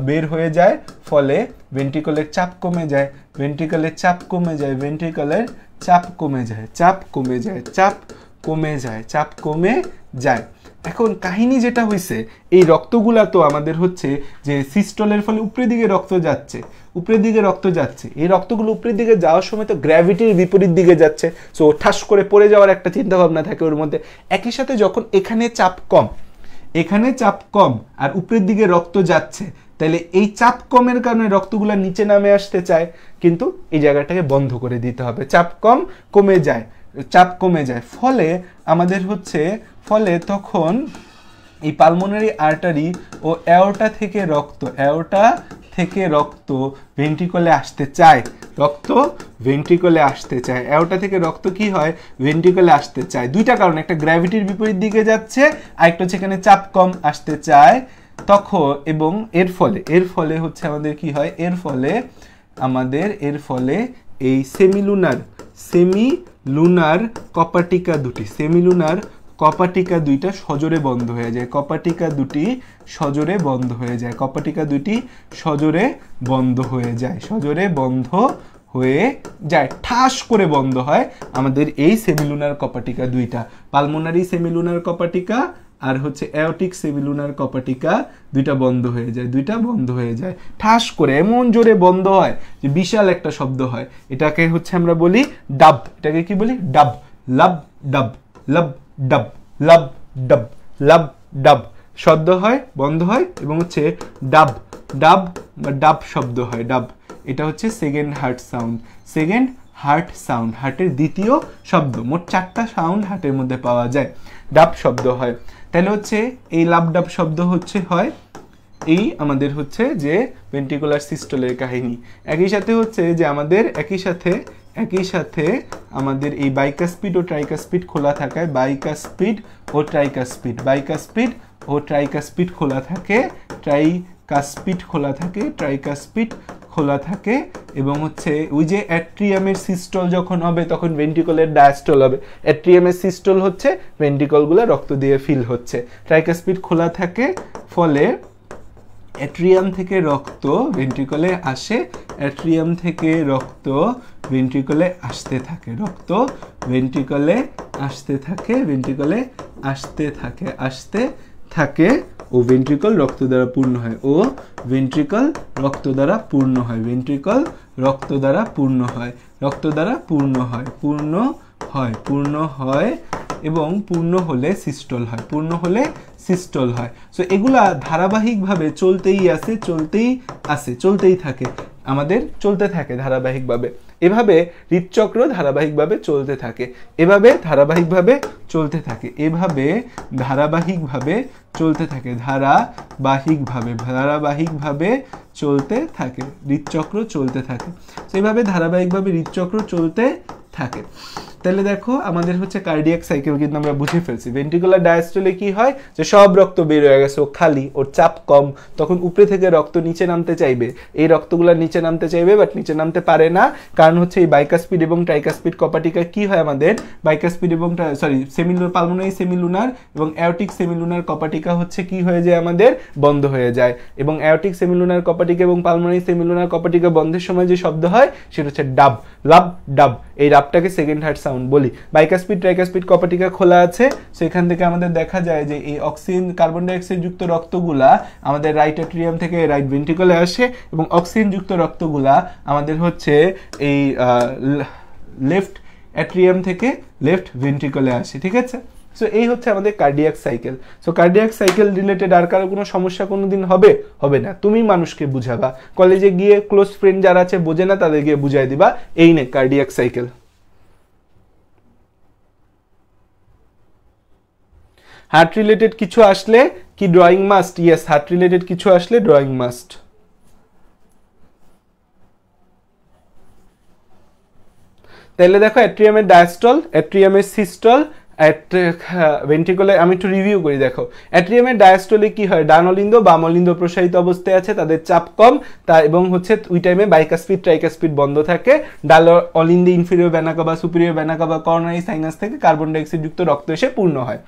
বের হয়ে যায়, ফলে ভেন্ট্রিকলের চাপ কমে যায়, ভেন্ট্রিকলের চাপ কমে যায়, ভেন্ট্রিকলের চাপ কমে যায়, চাপ কমে যায়, চাপ কমে যায়, চাপ কমে যায়। এখন কাহিনী যেটা হয়েছে, এই রক্তগুলা তো আমাদের হচ্ছে যে সিস্টলের ফলে উপরের দিকে রক্ত যাচ্ছে, উপরের দিকে রক্ত যাচ্ছে, এই রক্তগুলো উপরের দিকে যাওয়ার সময় তো গ্র্যাভিটির বিপরীত দিকে যাচ্ছে, সো ঠাস করে পড়ে যাওয়ার একটা চিন্তা ভাবনা থাকে ওর মধ্যে। একই সাথে যখন এখানে চাপ কম, এখানে চাপ কম আর উপরের দিকে রক্ত যাচ্ছে, তাহলে এই চাপ কমের কারণে রক্তগুলো নিচে নামে আসতে চায়, কিন্তু এই জায়গাটাকে বন্ধ করে দিতে হবে, চাপ কম কমে যায়, চাপ কমে যায়, ফলে আমাদের হচ্ছে, ফলে তখন এই পালমোনারি আর্টারি ও অ্যাওর্টা থেকে রক্ত, অ্যাওর্টা থেকে রক্ত ভেন্ট্রিকলে আসতে চায়, রক্ত ভেন্ট্রিকলে আসতে চায়, অ্যাওর্টা থেকে রক্ত কি হয়, ভেন্ট্রিকলে আসতে চায়। দুইটা কারণ, একটা গ্র্যাভিটির বিপরীত দিকে যাচ্ছে, আরেকটা হচ্ছে এখানে চাপ কম আসতে চায় তখন, এবং এর ফলে হচ্ছে আমাদের কি হয়, এর ফলে আমাদের, এর ফলে এই সেমিলুনার কপাটিকা দুটি, সেমিলুনার কপাটিকা দুইটা সজোরে বন্ধ হয়ে যায়, কপাটিকা দুটি সজোরে বন্ধ হয়ে যায়, কপাটিকা দুটি সজোরে বন্ধ হয়ে যায়, সজোরে বন্ধ হয়ে যায়, ঠাস করে বন্ধ হয় আমাদের এই সেমিলুনার কপাটিকা দুইটা, পালমোনারি সেমিলুনার কপাটিকা আর হচ্ছে অ্যাওটিক সেমিলুনার কপাটিকা দুইটা বন্ধ হয়ে যায়, দুইটা বন্ধ হয়ে যায় ঠাস করে, এমন জোরে বন্ধ হয় যে বিশাল একটা শব্দ হয়। এটাকে হচ্ছে আমরা বলি ডাব। এটাকে কি বলি? ডাব। লাব ডাব, লাব ডাব, লাব ডাব, লাব ডাব শব্দ হয়, বন্ধ হয় এবং হচ্ছে ডাব, ডাব বা ডাব শব্দ হয়, ডাব। এটা হচ্ছে second heart sound, second heart sound, হার্টের দ্বিতীয় শব্দ। মোট 4টা সাউন্ড হার্টের মধ্যে পাওয়া যায়, ডাব শব্দ হয়। তাহলে হচ্ছে এই লাব ডাব শব্দ হচ্ছে হয় এই আমাদের হচ্ছে যে ভেন্ট্রিকুলার সিস্টলের কাহিনী। একই সাথে হচ্ছে যে আমাদের একই সাথে আমাদের এই বাইকাস্পিড ও ট্রাইকাস্পিড খোলা থাকায় বাইকাস্পিড ও ট্রাইকাস্পিড, বাইকাস্পিড ও ট্রাইকাস্পিড খোলা থাকে, ট্রাইকাস্পিড খোলা থাকে, ট্রাইকাস্পিড খোলা থাকে এবং হচ্ছে ওই যে অ্যাট্রিয়ামের সিস্টল যখন হবে তখন ভেন্ট্রিকলের ডায়াস্টল হবে। অ্যাট্রিয়ামের সিস্টল হচ্ছে ভেন্ট্রিকলগুলো রক্ত দিয়ে ফিল হচ্ছে, ট্রাইকাস্পিড খোলা থাকে, ফলে অ্যাট্রিয়াম থেকে রক্ত ভেন্ট্রিকলে আসে, অ্যাট্রিয়াম থেকে রক্ত ভেন্ট্রিকলে আসতে থাকে, রক্ত ভেন্ট্রিকলে আসতে থাকে, ভেন্ট্রিকলে আসতে থাকে, আসতে থাকে ও ভেন্ট্রিকল রক্ত দ্বারা পূর্ণ হয়, ও ভেন্ট্রিকল রক্ত দ্বারা পূর্ণ হয়, ভেন্ট্রিকল রক্ত দ্বারা পূর্ণ হয়, রক্ত দ্বারা পূর্ণ হয়, পূর্ণ হয়, পূর্ণ হয় এবং পূর্ণ হলে সিস্টল হয়, পূর্ণ হলে সিস্টল হয়। সো এগুলা ধারাবাহিকভাবে চলতেই আছে, চলতেই আছে, চলতেই থাকে, আমাদের চলতে থাকে ধারাবাহিকভাবে। এভাবে হৃদচক্র ধারাবাহিকভাবে চলতে থাকে, এভাবে ধারাবাহিকভাবে চলতে থাকে, এভাবে ধারাবাহিকভাবে চলতে থাকে, ধারাবাহিকভাবে চলতে থাকে, হৃদচক্র চলতে থাকে। সেইভাবে ধারাবাহিকভাবে হৃদচক্র চলতে থাকে। তাহলে দেখো আমাদের হচ্ছে কার্ডিয়াক সাইকেল কিন্তু আমরা বুঝে ফেলছি। ভেন্ট্রিকুলার ডায়াস্টলে কি হয় যে সব রক্ত বের হয়ে গেছে, ও খালি, ওর চাপ কম, তখন উপরে থেকে রক্ত নিচে নামতে চাইবে, এই রক্তগুলো নিচে নামতে চাইবে বাট নিচে নামতে পারে না, কারণ হচ্ছে এই বাইকাস্পিড এবং ট্রাইকাস্পিড কপাটিকা কি হয় আমাদের, বাইকাস্পিড এবং সেমিলুনার, পালমোনারি সেমিলুনার এবং অ্যাওটিক সেমিলুনার কপাটিকা হচ্ছে কি হয়ে যায় আমাদের, বন্ধ হয়ে যায়। এবং অ্যাওটিক সেমিলুনার কপাটিকা এবং পালমোনারি সেমিলুনার কপাটিকা বন্ধের সময় যে শব্দ হয় সেটা হচ্ছে ডাব, লাব ডাব, এই ডাবটাকে সেকেন্ড হার্ট সাউন্ড বলি। বাইকাস্পিড ট্রাইকাস্পিড কপাটিকা খোলা আছে, সেখান থেকে আমাদের দেখা যায় যে এই অক্সিজেন কার্বন ডাইঅক্সাইড যুক্ত রক্তগুলা আমাদের রাইট অ্যাট্রিয়াম থেকে রাইট ভেন্ট্রিকলে আসে এবং অক্সিজেন যুক্ত রক্তগুলা আমাদের হচ্ছে এই লেফট অ্যাট্রিয়াম থেকে লেফট ভেন্ট্রিকলে আসে, ঠিক আছে। সো এই হচ্ছে আমাদের cardiac cycle. So cardiac cycle related আর কারো কোনো সমস্যা কোনোদিন হবে না, তুমি মানুষকে বুঝাবা, কলেজে গিয়ে ক্লোজ ফ্রেন্ড যারা আছে বোঝে না তাদের গিয়ে বুঝাই দিবা, এই নে কার্ডিয়াক সাইকেল। হার্ট রিলেটেড কিছু আসলে কি drawing must? Yes, heart related কিছু আসলে ড্রয়িং মাস্ট। তাহলে দেখো অ্যাট্রিয়ামের ডায়াস্টল, অ্যাট্রিয়ামের সিস্টল, ভেন্ট্রিকলে আমি একটু রিভিউ করি। দেখো অ্যাট্রিয়ামের ডায়াস্টলে কি হয়, ডান অলিন্দ বাম অলিন্দ প্রসারিত অবস্থায় আছে, তাদের চাপ কম, তা এবং হচ্ছে ওই টাইমে বাইকাস্পিড ট্রাইকাস্পিড বন্ধ থাকে, ডান অলিন্দে inferior vena cava superior vena cava coronary sinus থেকে কার্বন ডাইঅক্সাইড যুক্ত রক্ত এসে পূর্ণ হয়।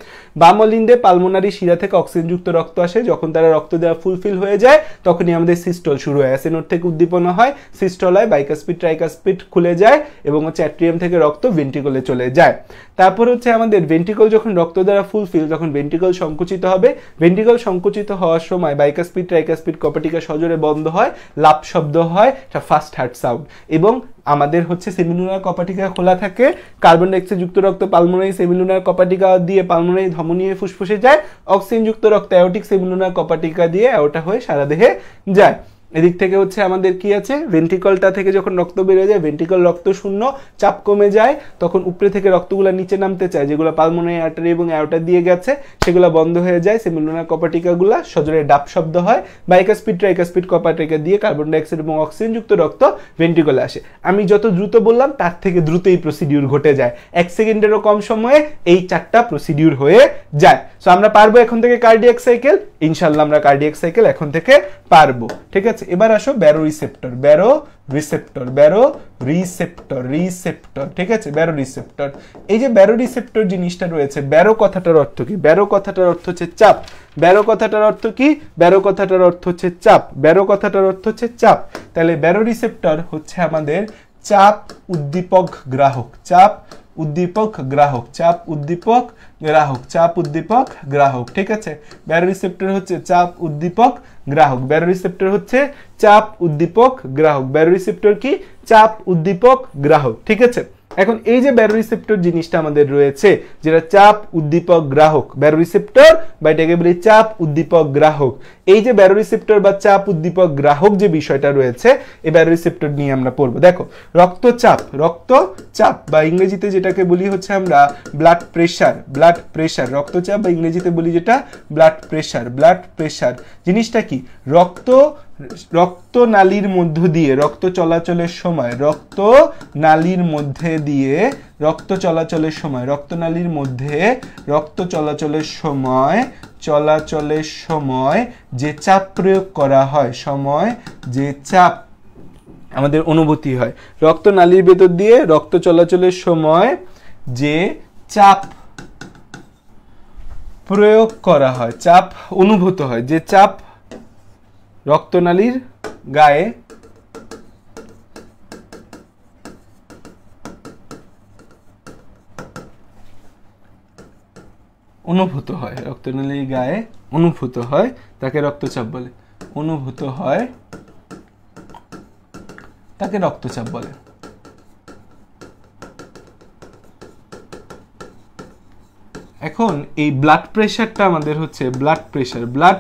বাম অলিন্দে পালমোনারি শিরা থেকে অক্সিজেন যুক্ত রক্ত আসে, যখন তারা রক্ত দেওয়া ফুলফিল হয়ে যায় তখনই আমাদের সিস্টল শুরু হয়, অ্যাসেনোড থেকে উদ্দীপনা হয়, সিস্টল হয়, বাইকাস্পিড ট্রাইকাস্পিড খুলে যায় এবং হচ্ছে অ্যাট্রিয়াম থেকে রক্ত ভেন্ট্রিকলে চলে যায়। তারপর হচ্ছে আমাদের ভেন্ট্রিকল যখন রক্ত দ্বারা ফুলফিল, তখন ভেন্ট্রিকল সংকুচিত হবে, ভেন্ট্রিকল সংকুচিত হওয়ার সময় বাইকাস্পিড ট্রাইকাস্পিড কপাটিকা সজোরে বন্ধ হয়, লাভ শব্দ হয়, এটা ফার্স্ট হার্ট সাউন্ড। এবং আমাদের হচ্ছে সেমিলুনার কপাটিকা খোলা থাকে, কার্বন ডাইঅক্সাইড যুক্ত রক্ত পালমোনারি সেমিলুনার কপাটিকা দিয়ে পালমোনারি ধমনী হয়ে ফুসফুসে যায়, অক্সিজেন যুক্ত রক্ত অ্যাওটিক সেমিলুনার কপাটিকা দিয়ে অ্যাওটা হয়ে সারা দেহে যায়। এদিক থেকে হচ্ছে আমাদের কি আছে, ভেন্ট্রিকলটা থেকে যখন রক্ত বেরিয়ে যায়, ভেন্ট্রিকল রক্ত শূন্য, চাপ কমে যায়, তখন উপরে থেকে রক্তগুলো নিচে নামতে চায়, যেগুলো পালমোনারি আর্টারি এবং অ্যাওটা দিয়ে গেছে সেগুলো বন্ধ হয়ে যায়, সেমিলুনার কপাটিকাগুলো সজোরে ডাব শব্দ হয়, বাইকাস্পিড ট্রাইকাস্পিড কপাটিকা দিয়ে কার্বন ডাইঅক্সাইড এবং অক্সিজেন যুক্ত রক্ত ভেন্ট্রিকলে আসে। আমি যত দ্রুত বললাম তার থেকে দ্রুত এই প্রসিডিউর ঘটে যায়, 1 সেকেন্ডেরও কম সময়ে এই 4টা প্রসিডিউর হয়ে যায়। সো আমরা পারবো এখন থেকে কার্ডিয়াক সাইকেল, ইনশাল্লাহ আমরা কার্ডিয়াক সাইকেল এখন থেকে পারবো, ঠিক আছে। এবার আসো barrow receptor, barrow receptor, barrow receptor, receptor, ঠিক আছে, ব্যারো রিসেপ্টর। এই যে ব্যারো রিসেপ্টর জিনিসটা রয়েছে, ব্যারো কথাটার অর্থ কি? ব্যারো কথাটার অর্থ হচ্ছে চাপ। ব্যারো কথাটার অর্থ কি? ব্যারো কথাটার অর্থ হচ্ছে চাপ, ব্যারো কথাটার অর্থ হচ্ছে চাপ। তাহলে ব্যারো রিসেপ্টর হচ্ছে আমাদের চাপ উদ্দীপক গ্রাহক, চাপ উদ্দীপক গ্রাহক, চাপ উদ্দীপক গ্রাহক, চাপ উদ্দীপক গ্রাহক। ঠিক আছে, ব্যারোরিসেপ্টর হচ্ছে চাপ উদ্দীপক গ্রাহক, ব্যারোরিসেপ্টর হচ্ছে চাপ উদ্দীপক গ্রাহক, ব্যারোরিসেপ্টর কি চাপ উদ্দীপক গ্রাহক। ঠিক আছে, এখন এই যে ব্যারোরিসেপ্টর জিনিসটা আমাদের রয়েছে যেটা চাপ উদ্দীপক গ্রাহক, ব্যারোরিসেপ্টর বা এটাকে বলি চাপ উদ্দীপক গ্রাহক। এই যে ব্যারোরিসেপ্টর বা চাপ উদ্দীপক গ্রাহক যে বিষয়টা রয়েছে এই ব্যারোরিসেপ্টর নিয়ে আমরা পড়বো। দেখো রক্তচাপ, রক্তচাপ বা ইংরেজিতে যেটাকে বলি হচ্ছে আমরা ব্লাড প্রেশার, ব্লাড প্রেশার, রক্তচাপ বা ইংরেজিতে বলি যেটা ব্লাড প্রেশার, ব্লাড প্রেশার জিনিসটা কি রক্তনালীর মধ্য দিয়ে রক্ত চলাচলের সময়, রক্তনালীর মধ্যে দিয়ে রক্ত চলাচলের সময়, রক্তনালীর মধ্যে রক্ত চলাচলের সময় যে চাপ প্রয়োগ করা হয়, সময় যে চাপ আমাদের অনুভূতি হয়, রক্তনালীর ভেতর দিয়ে রক্ত চলাচলের সময় যে চাপ প্রয়োগ করা হয়, চাপ অনুভূত হয়, যে চাপ রক্তনালীর গায়ে অনুভূত হয়, রক্তনালীর গায়ে অনুভূত হয় তাকে রক্তচাপ বলে, অনুভূত হয় তাকে রক্তচাপ বলে। এখন এই ব্লাড প্রেশারটা আমাদের হচ্ছে blood pressure, blood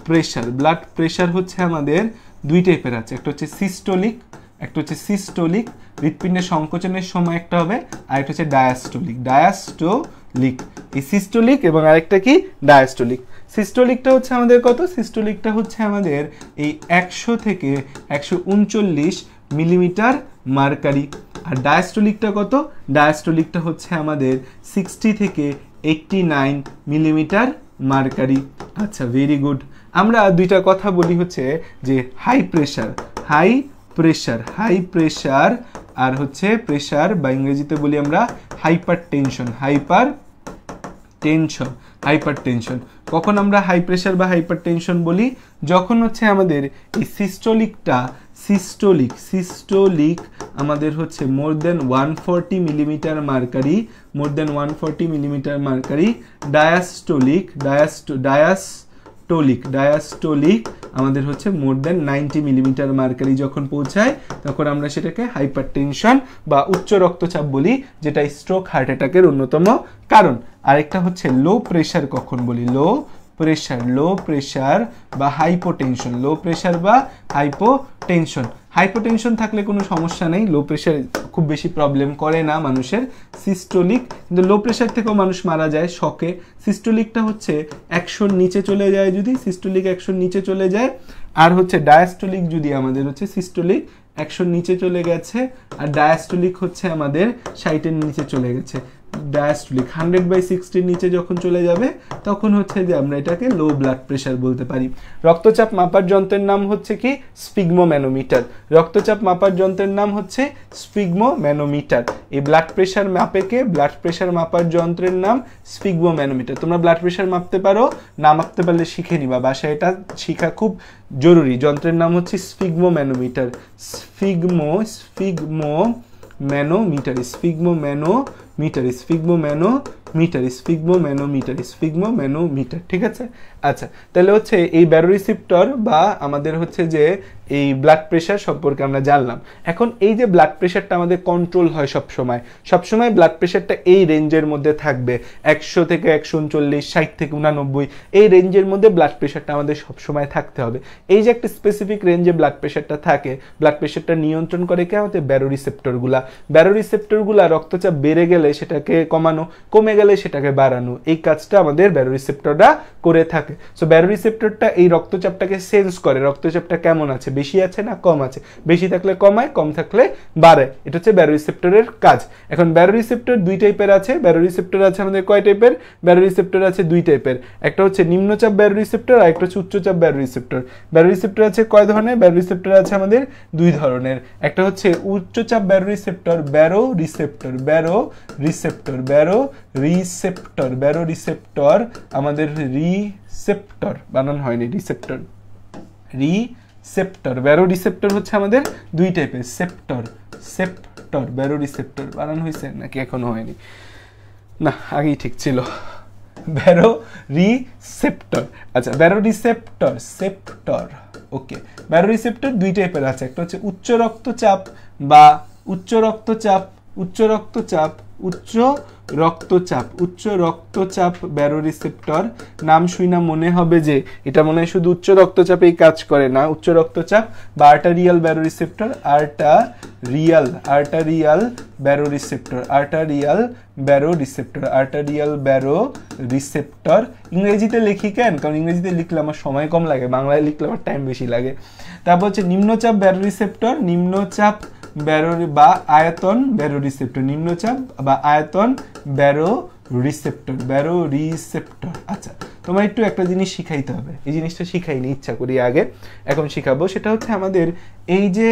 pressure, blood pressure হচ্ছে আমাদের দুই টাইপের আছে, একটা হচ্ছে সিস্টোলিক, একটা হচ্ছে সিস্টোলিক, হৃৎপিণ্ডের সংকোচনের সময় একটা হবে, আর একটা হচ্ছে ডায়াস্টোলিক, ডায়াস্টোলিক। এই সিস্টোলিক এবং আরেকটা কি ডায়াস্টোলিক। সিস্টোলিকটা হচ্ছে আমাদের কত, সিস্টোলিকটা হচ্ছে আমাদের এই 100 থেকে 139 মিলিমিটার মার্কারি। আর ডায়াস্টোলিকটা কত, ডায়াস্টোলিকটা হচ্ছে আমাদের 60 থেকে 89 মিলিমিটার মার্কারি। আচ্ছা, ভেরি গুড। আমরা দুইটা কথা বলি হচ্ছে যে high pressure, high pressure, high pressure আর হচ্ছে প্রেশার বা ইংরেজিতে বলি আমরা hypertension, hypertension, hypertension. কখন আমরা হাই প্রেশার বা হাইপার টেনশন বলি, যখন হচ্ছে আমাদের এই সিস্টোলিকটা, সিস্টোলিক, সিস্টোলিক আমাদের হচ্ছে মোর দেন 140 মিলিমিটার মার্কারি, মোর দেন 140 millimetre mercury. Diastolic, diastolic, diastolic আমাদের হচ্ছে মোর দেন 90 মিলিমিটার মার্কারি যখন পৌঁছায় তখন আমরা সেটাকে হাইপারটেনশন বা উচ্চ রক্তচাপ বলি, যেটা স্ট্রোক, হার্ট অ্যাটাকের অন্যতম কারণ। আরেকটা হচ্ছে লো প্রেশার কখন বলি, লো প্রেশার, লো প্রেশার বা হাইপোটেনশন, লো প্রেশার বা হাইপোটেনশন। হাইপোটেনশন থাকলে কোনো সমস্যা নেই, লো প্রেশার খুব বেশি প্রবলেম করে না মানুষের। সিস্টোলিক, কিন্তু লো প্রেশার থেকেও মানুষ মারা যায় শকে। সিস্টোলিকটা হচ্ছে 100 নিচে চলে যায়, যদি সিস্টোলিক 100 নিচে চলে যায়। আর হচ্ছে ডায়াস্টোলিক যদি আমাদের হচ্ছে সিস্টোলিক 100 নিচে চলে গেছে আর ডায়াস্টোলিক হচ্ছে আমাদের 60-এর নিচে চলে গেছে। ডায়াস্টোলিক 100/60 নিচে যখন চলে যাবে তখন হচ্ছে যে আমরা এটাকে লো ব্লাড প্রেশার বলতে পারি। রক্তচাপ মাপার যন্ত্রের নাম হচ্ছে কি স্ফিগমোম্যানোমিটার, রক্তচাপ মাপার যন্ত্রের নাম হচ্ছে স্ফিগমোম্যানোমিটার। এই ব্লাড প্রেশার মাপেকে ব্লাড প্রেশার মাপার যন্ত্রের নাম স্ফিগমোম্যানোমিটার। তোমরা ব্লাড প্রেশার মাপতে পারো, না মাপতে পারলে শিখে নিবা, বাসায় এটা শিখা খুব জরুরি। যন্ত্রের নাম হচ্ছে sphygmomanometer, sphygmomanometer, sphygmomanometer, sphygmomanometer, sphygmomanometer, sphygmomanometer. ঠিক আছে, আচ্ছা তাহলে হচ্ছে এই ব্যারোরিসেপ্টর বা আমাদের হচ্ছে যে এই ব্লাড প্রেশার সম্পর্কে আমরা জানলাম। এখন এই যে ব্লাড প্রেশারটা আমাদের কন্ট্রোল হয় সবসময় ব্লাড প্রেশারটা এই রেঞ্জের মধ্যে থাকবে, 100 থেকে 139, 60 থেকে 89, এই রেঞ্জের মধ্যে ব্লাড প্রেশারটা আমাদের সবসময় থাকতে হবে। এই যে একটা স্পেসিফিক রেঞ্জে ব্লাড প্রেশারটা থাকে, ব্লাড প্রেশারটা নিয়ন্ত্রণ করে কে, আমাদের ব্যারোরিসেপ্টরগুলা। ব্যারোরিসেপ্টরগুলা রক্তচাপ বেড়ে গেলে সেটাকে কমানো, কমে গেলে সেটাকে বাড়ানো, এই কাজটা আমাদের ব্যারোরিসেপ্টররা করে থাকে। সো ব্যারোরিসেপ্টরটা এই রক্তচাপটাকে সেন্স করে, রক্তচাপটা কেমন আছে, বেশি আছে না কম আছে, বেশি থাকলে কমায়, কম থাকলে বাড়ায়। এটা হচ্ছে ব্যারোরিসেপ্টরের কাজ। এখন ব্যারোরিসেপ্টর দুই টাইপের আছে, ব্যারোরিসেপ্টর আছে আমাদের কয় টাইপের, ব্যারোরিসেপ্টর আছে দুই টাইপের, একটা হচ্ছে নিম্নচাপ ব্যারোরিসেপ্টর আর একটা হচ্ছে উচ্চচাপ ব্যারোরিসেপ্টর। ব্যারোরিসেপ্টর আছে কয় ধরনের, ব্যারোরিসেপ্টর আছে আমাদের দুই ধরনের, একটা হচ্ছে উচ্চচাপ baroreceptor, baroreceptor, baroreceptor, baroreceptor, baroreceptor আমাদের রিসেপ্টর বানান হয়নি, রিসেপ্টর, রিসেপ্টর। ব্যারোরিসেপ্টর হচ্ছে আমাদের দুই টাইপের, সেপ্টর, সেপ্টর, ব্যারোরিসেপ্টর বানানো হয়েছে নাকি এখনো হয়নি? না, আগেই ঠিক ছিল, ব্যারোরিসেপ্টর। আচ্ছা, ব্যারোরিসেপ্টর, সেপ্টর, ওকে। ব্যারোরিসেপ্টর দুই টাইপের আছে, একটা হচ্ছে উচ্চ রক্তচাপ বা উচ্চ রক্তচাপ, উচ্চ রক্তচাপ, উচ্চ রক্তচাপ, উচ্চ রক্তচাপ ব্যারোরিসেপ্টর। নাম শুই না মনে হবে যে এটা মনে হয় শুধু উচ্চ রক্তচাপেই কাজ করে, না, উচ্চ রক্তচাপ বা arterial baroreceptor, arterial, arterial baroreceptor, arterial baroreceptor, arterial baroreceptor. ইংরেজিতে লিখি কেন? কারণ ইংরেজিতে লিখলে আমার সময় কম লাগে, বাংলায় লিখলে আমার টাইম বেশি লাগে। তারপর হচ্ছে নিম্নচাপ ব্যারোরিসেপ্টর, নিম্নচাপ বা আয়তন ব্যারোরিসেপ্টর, নিম্নচাপ বা আয়তন ব্যারোরিসেপ্টর, ব্যারোরিসেপ্টর। আচ্ছা, তোমার একটু একটা জিনিস শিখাইতে হবে, এই জিনিসটা শিখাইনি ইচ্ছা করি আগে, এখন শিখাবো। সেটা হচ্ছে আমাদের এই যে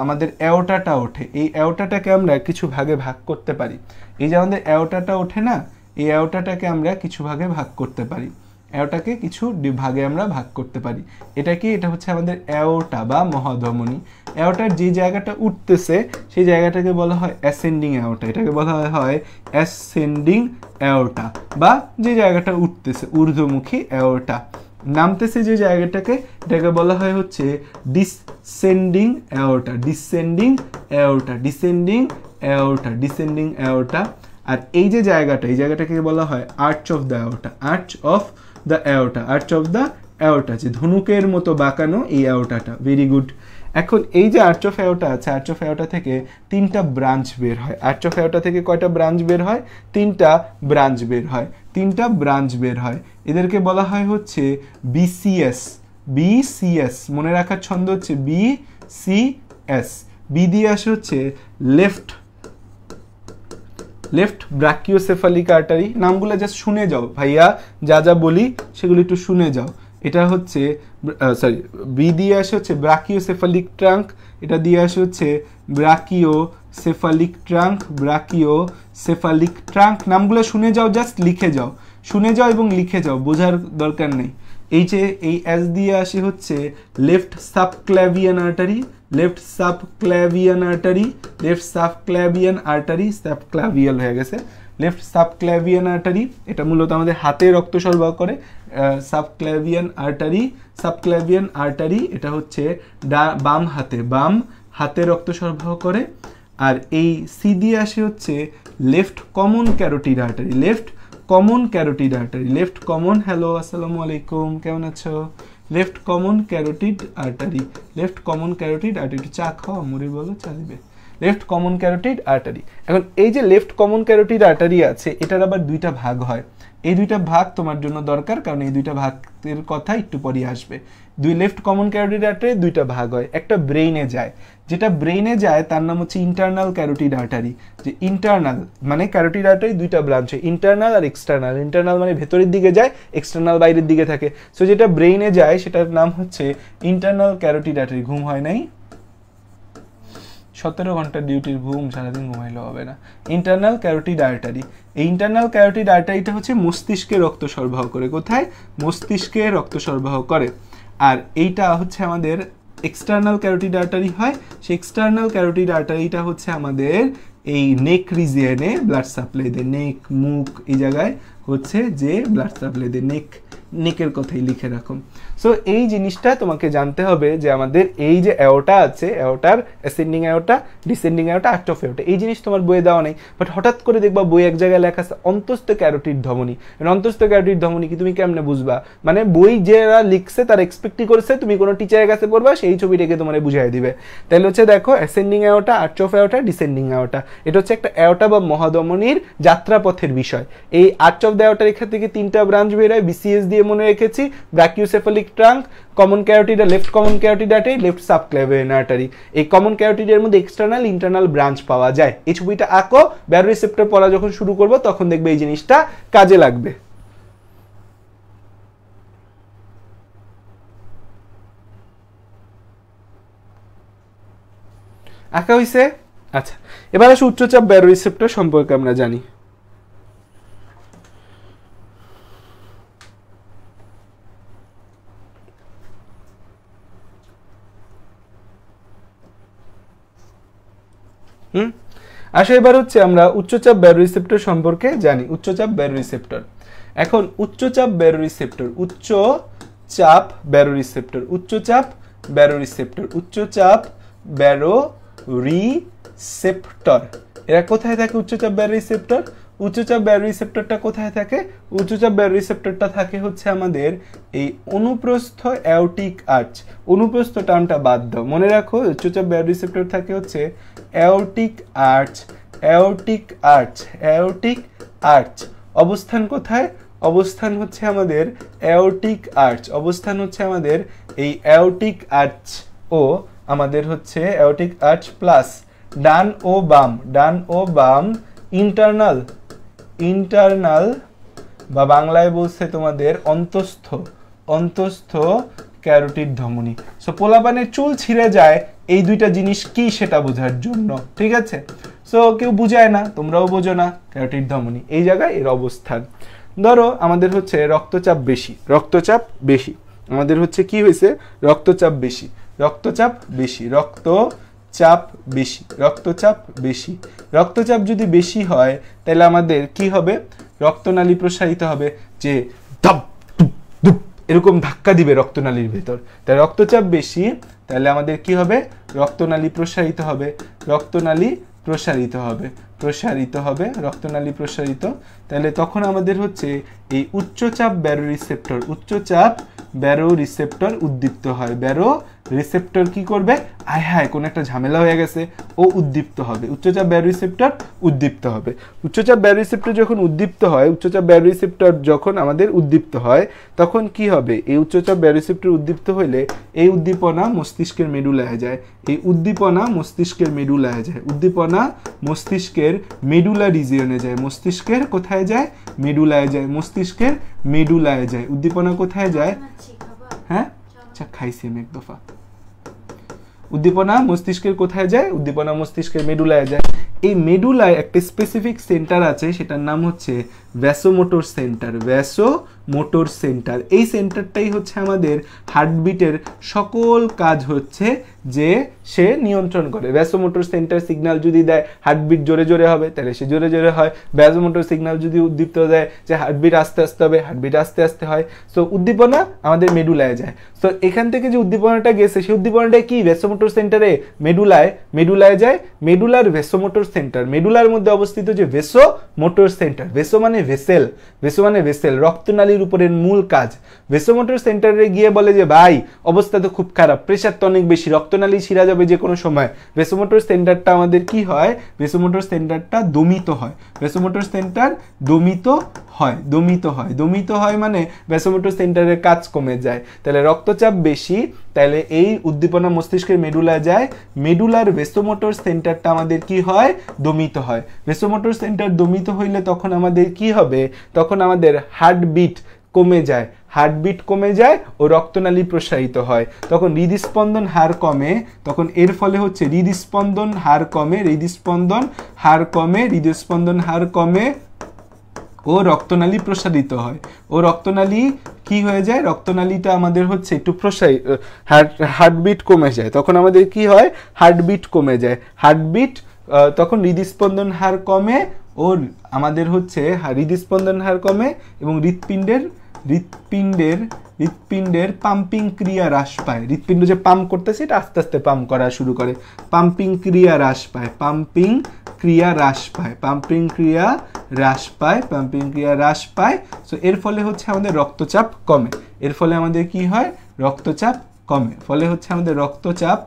আমাদের অ্যাওর্টাটা ওঠে, এই অ্যাওর্টাটাকে আমরা কিছু ভাগে ভাগ করতে পারি। এই যে আমাদের অ্যাওর্টাটা ওঠে না, এই অ্যাওর্টাটাকে আমরা কিছু ভাগে ভাগ করতে পারি, অ্যাওর্টাকে কিছু ভাগে আমরা ভাগ করতে পারি। এটা কি? এটা হচ্ছে আমাদের অ্যাওর্টা বা মহাধমনী। অ্যাওর্টার যে জায়গাটা উঠতেছে সেই জায়গাটাকে বলা হয় অ্যাসেন্ডিং অ্যাওর্টা, এটাকে বলা হয় অ্যাসেন্ডিং অ্যাওর্টা, বা যে জায়গাটা উঠতেছে ঊর্ধ্বমুখী অ্যাওর্টা। নামতেছে যে জায়গাটাকে, এটাকে বলা হয় হচ্ছে descending aorta, descending aorta, descending aorta, descending aorta. আর এই যে জায়গাটা, এই জায়গাটাকে বলা হয় arch of the aorta, arch of the aorta, arch of the aorta, যে ধনুকের মতো বাঁকানো এই অ্যাওর্টাটা। Very good. এখন এই যে আর্চ অফ অ্যাওর্টা আছে, আর্চ অফ অ্যাওর্টা থেকে তিনটা ব্রাঞ্চ বের হয়। আর্চ অফ অ্যাওর্টা থেকে কয়টা ব্রাঞ্চ বের হয়? তিনটা ব্রাঞ্চ বের হয়, তিনটা ব্রাঞ্চ বের হয়। এদেরকে বলা হয় হচ্ছে বিসিএস, বিসিএস, মনে রাখার ছন্দ হচ্ছে বিসিএস। বি দিয়ে আসে হচ্ছে লেফট, লেফট ব্রাকিওসেফালিক আর্টারি। নামগুলো জাস্ট শুনে যাও ভাইয়া, যা যা বলি সেগুলো একটু শুনে যাও। এটা হচ্ছে সরি, বি দিয়ে আসে হচ্ছে ব্রাকিওসেফালিক ট্রাঙ্ক, এটা দিয়ে আসে হচ্ছে ব্রাকিওসেফালিক ট্রাঙ্ক, ব্রাকিওসেফালিক ট্রাঙ্ক। নামগুলো শুনে যাও, জাস্ট লিখে যাও, শুনে যাও এবং লিখে যাও, বোঝার দরকার নেই। এই যে এই এস দিয়ে আসে হচ্ছে left subclavian artery, left subclavian artery, left subclavian artery, subclavian হয়ে গেছে, লেফট সাবক্ল্যাভিয়ান আর্টারি। এটা মূলত আমাদের হাতে রক্ত সরবরাহ করে, সাবক্ল্যাভিয়ান আর্টারি, সাবক্ল্যাভিয়ান আর্টারি। এটা হচ্ছে বাম হাতে, বাম হাতে রক্ত সরবরাহ করে। আর এই সি দিয়ে আসে হচ্ছে left common carotid artery, left common carotid artery, left common, hello আসসালামু আলাইকুম, কেমন আছো? Left common carotid artery, left common carotid artery. একটু চা খাও, মুড়ি বলো, চা দিবে। Left common carotid artery. এখন এই যে লেফট কমন ক্যারোটিড আর্টারি আছে, এটার আবার দুইটা ভাগ হয়। এই দুইটা ভাগ তোমার জন্য দরকার, কারণ এই দুইটা ভাগের কথা একটু পরে আসবে। দুই লেফট কমন ক্যারোটিড আর্টারি দুইটা ভাগ হয়, একটা ব্রেইনে যায়, যেটা ব্রেইনে যায় তার নাম হচ্ছে ইন্টারনাল ক্যারোটিড আর্টারি। যে ইন্টারনাল মানে ক্যারোটিড আর্টারি দুইটা ব্রাঞ্চ হয়, ইন্টারনাল আর এক্সটার্নাল। ইন্টারনাল মানে ভেতরের দিকে যায়, এক্সটার্নাল বাইরের দিকে থাকে। সো যেটা ব্রেইনে যায় সেটার নাম হচ্ছে ইন্টারনাল ক্যারোটিড আর্টারি। ঘুম হয় নাই? 17 ঘন্টা ডিউটির ঘুম, সারাদিন ঘুমাইলে হবে না। ইন্টারনাল ক্যারোটিড আর্টারি, এই ইন্টারনাল ক্যারোটিড আর্টারিটা হচ্ছে মস্তিষ্কে রক্ত সরবরাহ করে। কোথায়? মস্তিষ্কে রক্ত সরবরাহ করে। আর এইটা হচ্ছে আমাদের এক্সটার্নাল ক্যারোটিড আর্টারি হয়। সেই এক্সটার্নাল ক্যারোটিড আর্টারিটা হচ্ছে আমাদের এই নেক রিজিয়নে ব্লাড সাপ্লাই দেয়, নেক, মুখ, এই জায়গায় হচ্ছে যে ব্লাড সাপ্লাই দেয়। নেকের কথাই লিখে রাখুন। সো এই জিনিসটা তোমাকে জানতে হবে যে আমাদের এই যে অ্যাওর্টা আছে, অ্যাওর্টার ascending aorta, descending aorta, arch of aorta, এই জিনিস তোমার বইয়ে দেওয়া নেই। বাট হঠাৎ করে দেখবা বই এক জায়গায় লেখা আছে অন্তস্থ ক্যারোটিড ধমনী। অন্তস্থ ক্যারোটিড ধমনী কি তুমি কেমনে বুঝবা? মানে বই যারা লিখছে তার এক্সপেক্টই করছে তুমি কোনো টিচারের কাছে পড়বা, সেই ছবিটাকে তোমার বুঝাই দিবে। তাহলে হচ্ছে দেখো ascending aorta, arch of aorta, descending aorta, এটা হচ্ছে একটা অ্যাওর্টা বা মহাধমনীর যাত্রাপথের বিষয়। এই আর্চ অফ দ্য অ্যাওর্টার এখান থেকে তিনটা ব্রাঞ্চ বের হয়, বিসিএস দিয়ে মনে রেখেছি, brachiocephalic trunk, common carotid, left common carotid artery, left subclavian artery. এই কমন ক্যারোটিডের মধ্যে এক্সটার্নাল ইন্টারনাল ব্রাঞ্চ পাওয়া যায়। এই ছবিটা আঁকো, ব্যারোরিসেপ্টর পড়া যখন শুরু করবো তখন দেখবে এই জিনিসটা কাজে লাগবে। আঁকা হইছে? আচ্ছা, এবার আসলে উচ্চচাপ ব্যারোরিসেপ্টর সম্পর্কে আমরা জানি। আসলে এবার হচ্ছে আমরা উচ্চচাপ ব্যারোরিসেপ্টর সম্পর্কে জানি। উচ্চচাপ ব্যারোরিসেপ্টর, এখন উচ্চচাপ ব্যারোরিসেপ্টর, উচ্চচাপ ব্যারোরিসেপ্টর, উচ্চচাপ ব্যারোরিসেপ্টর, উচ্চচাপ ব্যারোরিসেপ্টর, এরা কোথায় থাকে? উচ্চচাপ ব্যারোরিসেপ্টর। উচ্চচাপ ব্যারোরিসেপ্টরটা কোথায় থাকে? উচ্চচাপ ব্যারোরিসেপ্টরটা থাকে হচ্ছে আমাদের এই অনুপ্রস্থ অ্যাওটিক আর্চ। অনুপ্রস্থ টার্মটা বাদ দাও, মনে রাখো উচ্চচাপ ব্যারোরিসেপ্টর থাকে হচ্ছে aortic arch, aortic arch, aortic arch. অবস্থান কোথায়? অবস্থান হচ্ছে আমাদের অ্যাওটিক আর্চ, অবস্থান হচ্ছে আমাদের এই অ্যাওটিক আর্চ ও আমাদের হচ্ছে অ্যাওটিক আর্চ প্লাস ডান ও বাম, ডান ও বাম ইন্টারনাল, ইন্টারনাল বা বাংলায় বলছে তোমাদের অন্তস্থ, অন্তস্থ ক্যারোটিড ধমনী। সো পোলাপানের চুল ছিঁড়ে যায়, এই দুইটা জিনিস কি সেটা বোঝার জন্য, ঠিক আছে? সো কেউ বুঝায় না, তোমরাও বোঝো না, ক্যারোটিড ধমনী এই জায়গায় এর অবস্থান। ধরো আমাদের হচ্ছে রক্তচাপ বেশি, রক্তচাপ বেশি, আমাদের হচ্ছে কি হয়েছে? রক্তচাপ বেশি, রক্তচাপ বেশি, রক্তচাপ বেশি, রক্তচাপ বেশি। রক্তচাপ যদি বেশি হয় তাহলে আমাদের কি হবে? রক্তনালী প্রসারিত হবে, যে ধপ ধুপ ধুপ এরকম ধাক্কা দিবে রক্তনালীর ভেতর। তাই রক্তচাপ বেশি, তাহলে আমাদের কি হবে? রক্তনালী প্রসারিত হবে, রক্তনালী প্রসারিত হবে, প্রসারিত হবে, রক্তনালী প্রসারিত। তাহলে তখন আমাদের হচ্ছে এই উচ্চচাপ ব্যারোরিসেপ্টর, উচ্চচাপ ব্যারোরিসেপ্টর উদ্দীপ্ত হয়। ব্যারো রিসেপ্টর কি করবে? আয় হায় কোন একটা ঝামেলা হয়ে গেছে, ও উদ্দীপ্ত হবে, উচ্চচাপ ব্যারোরিসেপ্টর উদ্দীপ্ত হবে। উচ্চচাপ ব্যারোরিসেপ্টর যখন উদ্দীপ্ত হয়, উচ্চচাপ ব্যারোরিসেপ্টর যখন আমাদের উদ্দীপ্ত হয় তখন কি হবে? এই উচ্চচাপ ব্যারোরিসেপ্টর উদ্দীপ্ত হইলে এই উদ্দীপনা মস্তিষ্কের মেডুলায় যায়, এই উদ্দীপনা মস্তিষ্কের মেডুলায় যায়, উদ্দীপনা মস্তিষ্কের মেডুলা রিজিয়নে যায়, মস্তিষ্কের কোথায় যায়? মেডুলায় যায়, মস্তিষ্কের মেডুলায় যায়। উদ্দীপনা কোথায় যায়? হ্যাঁ আচ্ছা খাইছি আমি এক দফা। উদ্দীপনা মস্তিষ্কের কোথায় যায়? উদ্দীপনা মস্তিষ্কের মেডুলায় যায়। এই মেডুলায় একটা স্পেসিফিক সেন্টার আছে, সেটার নাম হচ্ছে ভ্যাসোমোটর সেন্টার, ভ্যাসোমোটর সেন্টার। এই সেন্টারটাই হচ্ছে আমাদের হার্টবিটের সকল কাজ হচ্ছে যে সে নিয়ন্ত্রণ করে। ভ্যাসোমোটর সেন্টার সিগন্যাল যদি দেয় হার্টবিট জোরে জোরে হবে, তাহলে সে জোরে জোরে হয়। ভ্যাসোমোটর সিগন্যাল যদি উদ্দীপ্ত দেয় যে হার্টবিট আস্তে আস্তে হবে, হার্টবিট আস্তে আস্তে হয়। সো উদ্দীপনা আমাদের মেডুলায় যায়। তো এখান থেকে যে উদ্দীপনাটা গেছে সেই উদ্দীপনাটা কি? ভ্যাসোমোটর সেন্টারে মেডুলায়, মেডুলায় যায়। মেডুলার ভ্যাসোমোটর সেন্টার, মেডুলার মধ্যে অবস্থিত যে ভ্যাসোমোটর সেন্টার, ভ্যাসো মানে ভেসেল, ভেসো মানে ভেসেল, রক্তনালীর উপরের মূল কাজ। ভ্যাসোমোটর সেন্টারে গিয়ে বলে যে ভাই অবস্থা তো খুব খারাপ, প্রেশার তো অনেক বেশি, রক্তনালী ছিঁড়া যাবে যে কোনো সময়। ভ্যাসোমোটর সেন্টারটা আমাদের কি হয়? ভ্যাসোমোটর সেন্টারটা দমিত হয়, ভ্যাসোমোটর সেন্টার দমিত হয়, দমিত হয়, দমিত হয় মানে ভ্যাসোমোটর সেন্টারের কাজ কমে যায়। তাহলে রক্তচাপ বেশি, তাহলে এই উদ্দীপনা মস্তিষ্কের মেডুলায় যায়, মেডুলার ভ্যাসোমোটর সেন্টারটা আমাদের কি হয়? দমিত হয়। ভ্যাসোমোটর সেন্টার দমিত হইলে তখন আমাদের কি হবে? তখন আমাদের হার্টবিট কমে যায়, হার্টবিট কমে যায় ও রক্তনালী প্রসারিত হয়। তখন হৃদস্পন্দন হার কমে, তখন এর ফলে হচ্ছে হৃদস্পন্দন হার কমে, হৃদস্পন্দন হার কমে, হৃদস্পন্দন হার কমে ও রক্তনালী প্রসারিত হয়। ও রক্তনালী কি হয়ে যায়? রক্তনালীটা আমাদের হচ্ছে একটু প্রসারিত, হার্টবিট কমে যায়। তখন আমাদের কি হয়? হার্টবিট কমে যায়, হার্টবিট তখন হৃদস্পন্দন হার কমে ও আমাদের হচ্ছে হৃদস্পন্দন হার কমে এবং হৃৎপিণ্ডের হৃৎপিণ্ডের হৃৎপিণ্ডের পাম্পিং ক্রিয়া হ্রাস পায়। হৃৎপিণ্ড যে পাম্প করতেছে এটা আস্তে আস্তে পাম্প করা শুরু করে, পাম্পিং ক্রিয়া হ্রাস পায়, পাম্পিং ক্রিয়া হ্রাস পায়, পাম্পিং ক্রিয়া হ্রাস পায়, পাম্পিং ক্রিয়া হ্রাস পায়। সো এর ফলে হচ্ছে আমাদের রক্তচাপ কমে, এর ফলে আমাদের কি হয়? রক্তচাপ কমে, ফলে হচ্ছে আমাদের রক্তচাপ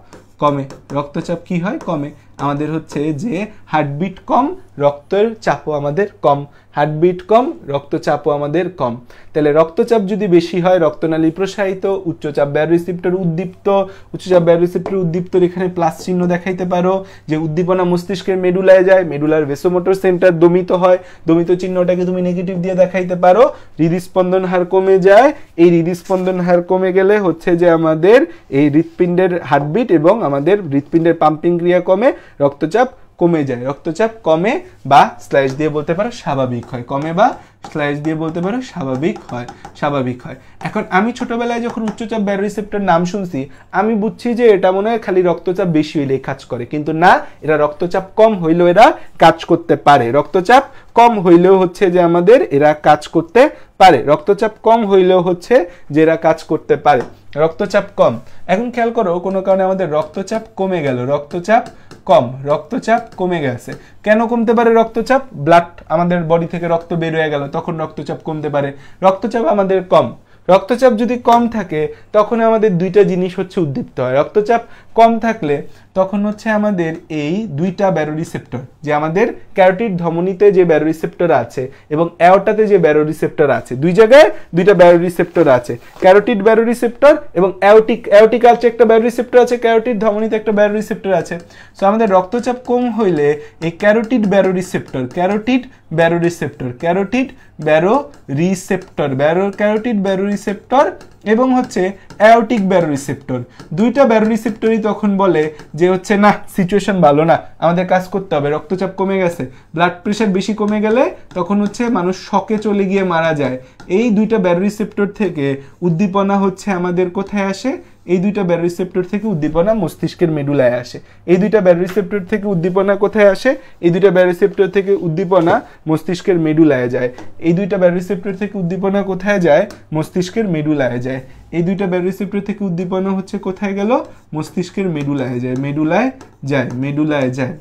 কমে, রক্তচাপ কি হয়? কমে। আমাদের হচ্ছে যে হার্টবিট কম, রক্তের চাপও আমাদের কম, হার্টবিট কম, রক্তচাপও আমাদের কম। তাহলে রক্তচাপ যদি বেশি হয় রক্তনালী প্রসারিত, উচ্চচাপ ব্যারোরিসেপ্টর উদ্দীপ্ত, উচ্চচাপ ব্যারোরিসেপ্টর উদ্দীপ্তর এখানে প্লাস চিহ্ন দেখাইতে পারো যে উদ্দীপনা মস্তিষ্কের মেডুলায় যায়, মেডুলার ভ্যাসোমোটর সেন্টার দমিত হয়, দমিত চিহ্নটাকে তুমি নেগেটিভ দিয়ে দেখাইতে পারো। হৃদস্পন্দন হার কমে যায়, এই হৃদস্পন্দন হার কমে গেলে হচ্ছে যে আমাদের এই হৃৎপিণ্ডের হার্টবিট এবং আমাদের হৃৎপিণ্ডের পাম্পিং ক্রিয়া কমে, রক্তচাপ কমে যায়, রক্তচাপ কমে বা স্ল্যাশ দিয়ে বলতে পারো স্বাভাবিক হয়, কমে বা স্ল্যাশ দিয়ে বলতে পারো স্বাভাবিক হয়, স্বাভাবিক হয়। এখন আমি ছোটবেলায় যখন উচ্চচাপ ব্যারোরিসেপ্টর নাম শুনছি আমি বুঝছি যে এটা মনে হয় খালি রক্তচাপ বেশি হইলে কাজ করে, কিন্তু না, এরা রক্তচাপ কম হইলেও এরা কাজ করতে পারে। রক্তচাপ কম হইলেও হচ্ছে যে আমাদের এরা কাজ করতে পারে, রক্তচাপ কম হইলেও হচ্ছে যে এরা কাজ করতে পারে। রক্তচাপ কম, এখন খেয়াল করো কোনো কারণে আমাদের রক্তচাপ কমে গেল, রক্তচাপ কম, রক্তচাপ কমে গেছে। কেন কমতে পারে রক্তচাপ? ব্লাড আমাদের বডি থেকে রক্ত বের হয়ে গেল, তখন রক্তচাপ কমতে পারে। রক্তচাপ আমাদের কম, রক্তচাপ যদি কম থাকে তখন আমাদের দুইটা জিনিস হচ্ছে উদ্দীপ্ত হয়। রক্তচাপ কম থাকলে তখন হচ্ছে আমাদের এই দুইটা ব্যারোরিসেপ্টর, যে আমাদের ক্যারোটিড ধমনীতে যে ব্যারোরিসেপ্টর আছে এবং অ্যাওর্টাতে যে ব্যারোরিসেপ্টর আছে, দুই জায়গায় দুইটা ব্যারোরিসেপ্টর আছে, ক্যারোটিড ব্যারোরিসেপ্টর এবং অ্যাওর্টিক আছে একটা ব্যারোরিসেপ্টর আছে, ক্যারোটিড ধমনীতে একটা ব্যারোরিসেপ্টর আছে। সো আমাদের রক্তচাপ কম হইলে এই carotid baroreceptor, carotid baroreceptor, carotid baroreceptor, carotid baroreceptor এবং হচ্ছে অ্যাওর্টিক ব্যারোরিসেপ্টর, দুইটা ব্যারোরিসেপ্টরই তখন বলে যে হচ্ছে না, সিচুয়েশন ভালো না, আমাদের কাজ করতে হবে, রক্তচাপ কমে গেছে, ব্লাড প্রেশার বেশি কমে গেলে তখন হচ্ছে মানুষ শকে চলে গিয়ে মারা যায়। এই দুইটা ব্যারোরিসেপ্টর থেকে উদ্দীপনা হচ্ছে আমাদের কোথায় আসে? এই দুইটা ব্যারোরিসেপ্টর থেকে উদ্দীপনা মস্তিষ্কের মেডুলায় আসে। এই দুইটা ব্যারোরিসেপ্টর থেকে উদ্দীপনা কোথায় আসে? এই দুইটা ব্যারোরিসেপ্টর থেকে উদ্দীপনা মস্তিষ্কের মেডুলায় যায়। এই দুইটা ব্যারোরিসেপ্টর থেকে উদ্দীপনা কোথায় যায়? মস্তিষ্কের মেডুলায় যায়। এই দুইটা ব্যারোরিসেপ্টর থেকে উদ্দীপনা হচ্ছে কোথায় গেল? মস্তিষ্কের মেডুলায় যায়, মেডুলায় যায়, মেডুলায় যায়,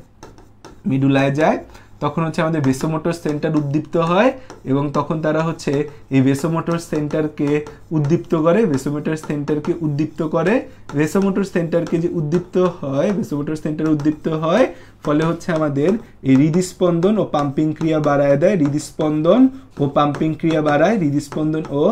মেডুলায় যায়। তখন হচ্ছে আমাদের ভেসোমোটর সেন্টার উদ্দীপ্ত হয় এবং তখন তারা হচ্ছে এই ভেসোমোটর সেন্টারকে উদ্দীপ্ত করে, ভেসোমোটর সেন্টারকে উদ্দীপ্ত করে, ভেসোমোটর সেন্টারকে যে উদ্দীপ্ত হয়, ভেসোমোটর সেন্টার উদ্দীপ্ত হয়, ফলে হচ্ছে আমাদের এই হৃদস্পন্দন ও পাম্পিং ক্রিয়া বাড়ায় দেয়, হৃদস্পন্দন ও পাম্পিং ক্রিয়া বাড়ায়, হৃদস্পন্দন ও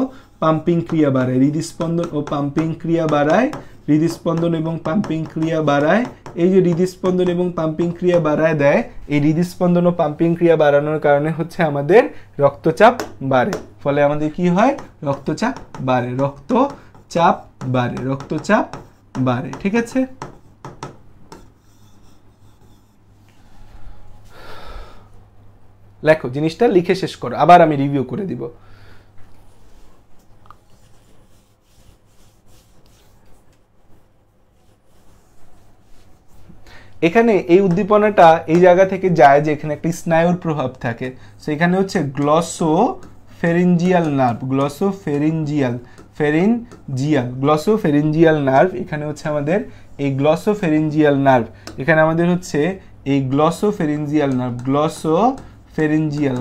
পাম্পিং ক্রিয়া বাড়ায়, হৃদস্পন্দন ও পাম্পিং ক্রিয়া বাড়ায়, হৃদস্পন্দন এবং পাম্পিং ক্রিয়া বাড়ায়। এই যে হৃদস্পন্দন এবং পাম্পিং ক্রিয়া বাড়ায় দেয়, এই হৃদস্পন্দন ও পাম্পিং ক্রিয়া বাড়ানোর কারণে হচ্ছে আমাদের রক্তচাপ বাড়ে, ফলে আমাদের কি হয়? রক্তচাপ বাড়ে, রক্তচাপ বাড়ে, রক্তচাপ বাড়ে। ঠিক আছে, লেখো, জিনিসটা লিখে শেষ করো, আবার আমি রিভিউ করে দিব। এখানে এই উদ্দীপনাটা এই জায়গা থেকে যায় যে এখানে একটি স্নায়ুর প্রভাব থাকে। সো এখানে হচ্ছে গ্লসোফেরিঞ্জিয়াল নার্ভ, গ্লসোফেরিঞ্জিয়াল নার্ভ, এখানে হচ্ছে আমাদের এই গ্লসোফেরিঞ্জিয়াল নার্ভ, এখানে আমাদের হচ্ছে এই গ্লসোফেরিঞ্জিয়াল নার্ভ, গ্লসোফেরিঞ্জিয়াল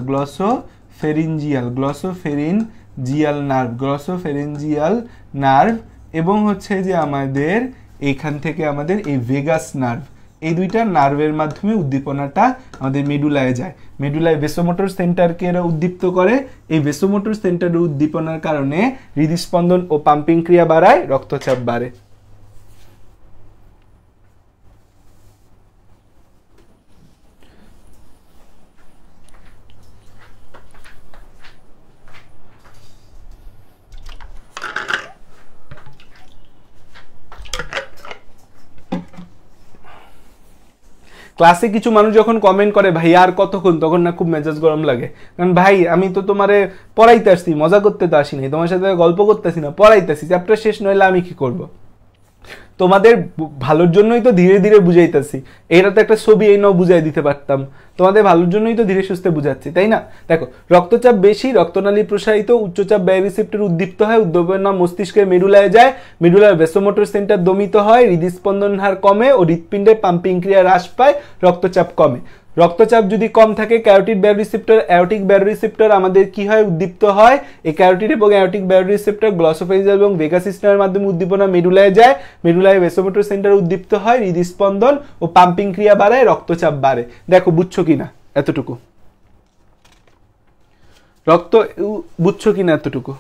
নার্ভ এবং হচ্ছে যে আমাদের এইখান থেকে আমাদের এই ভেগাস নার্ভ, এই দুইটা নার্ভের মাধ্যমে উদ্দীপনাটা আমাদের মেডুলায় যায়। মেডুলায় ভেসোমোটর সেন্টারকে এরা উদ্দীপ্ত করে, এই ভেসোমোটর সেন্টারের উদ্দীপনার কারণে হৃদস্পন্দন ও পাম্পিং ক্রিয়া বাড়ায়, রক্তচাপ বাড়ে। ক্লাসে কিছু মানুষ যখন কমেন্ট করে ভাই আর কতক্ষণ, তখন না খুব মেজাজ গরম লাগে, কারণ ভাই আমি তো তোমারে পড়াইতে আসছি, মজা করতে তো আসিনি, তোমার সাথে গল্প করতেছি না, পড়াইতেছি, চ্যাপ্টার শেষ নইলে আমি কি করব? তোমাদের ভালোর জন্যই তো ধীরে ধীরে বুঝাইতেছি, এটা তো একটা ছবি এই নাও বুঝাই দিতে পারতাম, তোমাদের ভালোর জন্যই তো ধীরে সুস্থে বুঝাচ্ছি, তাই না? দেখো, রক্তচাপ বেশি, রক্তনালী প্রসারিত, উচ্চচাপ ব্যারোরিসেপ্টর উদ্দীপ্ত হয়, উদ্দীপনা মস্তিষ্কের মেডুলায় যায়, মেডুলার ভেসোমোটর সেন্টার দমিত হয়, হৃদস্পন্দন হার কমে ও হৃৎপিণ্ডের পাম্পিং ক্রিয়া হ্রাস পায়, রক্তচাপ কমে। রক্তচাপ যদি কম থাকে ক্যারোটিড ব্যারোরিসেপ্টর, অ্যাওর্টিক ব্যারোরিসেপ্টর আমাদের কি হয়? উদ্দীপ্ত হয়। এই ক্যারোটিড এবং অ্যাওর্টিক ব্যারোরিসেপ্টর গ্লসোফেরিঞ্জিয়াল এবং ভেগাস নার্ভের মাধ্যমে উদ্দীপনা মেডুলায় যায়, মেডুলায় ভেসোমোটর সেন্টার উদ্দীপ্ত হয়, হৃদস্পন্দন ও পাম্পিং ক্রিয়া বাড়ায়, রক্তচাপ বাড়ে। দেখো বুঝছো কিনা এতটুকু? বুঝছো কিনা এতটুকু?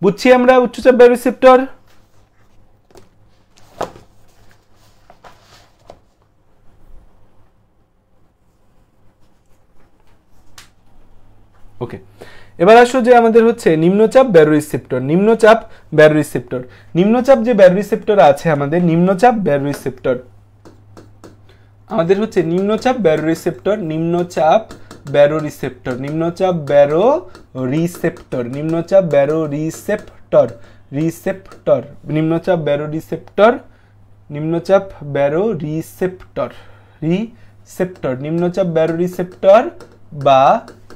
বুঝছি আমরা উচ্চচাপ ব্যারোরিসেপ্টর। ওকে। ওকে, এবার আসো যে আমাদের হচ্ছে নিম্নচাপ ব্যারোরিসেপ্টর। নিম্নচাপ ব্যারোরিসেপ্টর, নিম্নচাপ যে ব্যারোরিসেপ্টর আছে আমাদের, নিম্নচাপ ব্যারোরিসেপ্টর আমাদের হচ্ছে নিম্নচাপ ব্যারোরিসেপ্টর, নিম্নচাপ ব্যারোরিসেপ্টর, নিম্নচাপ ব্যারোরিসেপ্টর, নিম্নচাপ ব্যারোরিসেপ্টর, রিসেপ্টর, নিম্নচাপ ব্যারোরিসেপ্টর, নিম্নচাপ ব্যারোরিসেপ্টর, রিসেপ্টর, নিম্নচাপ ব্যারোরিসেপ্টর, বা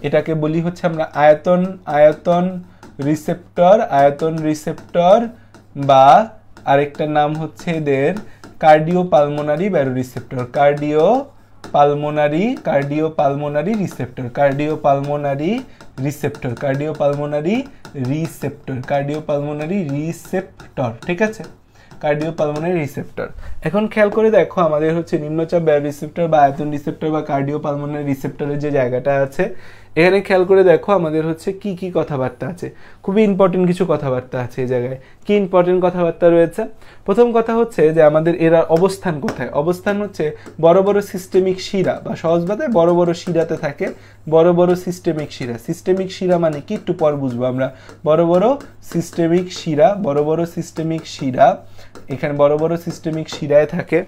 এটাকে বলি হচ্ছে আমরা আয়তন, আয়তন রিসেপ্টর, আয়তন রিসেপ্টর, বা আরেকটা নাম হচ্ছে এদের cardiopulmonary baroreceptor, cardiopulmonary, cardiopulmonary receptor, cardiopulmonary receptor, cardiopulmonary receptor, cardiopulmonary receptor, ঠিক আছে, কার্ডিওপালমোনারি রিসেপ্টর। এখন খেয়াল করে দেখো আমাদের হচ্ছে নিম্নচাপ ব্যারোরিসেপ্টর বা আয়তন রিসেপ্টর বা কার্ডিওপালমোনারি রিসেপ্টরের যে জায়গাটা আছে, এখানে খেয়াল করে দেখো আমাদের হচ্ছে কি কি কথাবার্তা আছে, খুবই ইম্পর্টেন্ট কিছু কথাবার্তা আছে এই জায়গায়। কি ইম্পর্টেন্ট কথাবার্তা রয়েছে? প্রথম কথা হচ্ছে যে আমাদের এরা অবস্থান কোথায়? অবস্থান হচ্ছে বড় বড় সিস্টেমিক শিরা, বা সহজ ভাবে বড় বড় শিরাতে থাকে, বড় বড় সিস্টেমিক শিরা। সিস্টেমিক শিরা মানে কি একটু পর বুঝবো আমরা। বড় বড় সিস্টেমিক শিরা, বড় বড় সিস্টেমিক শিরা, এখানে বড় বড় সিস্টেমিক শিরায় থাকে।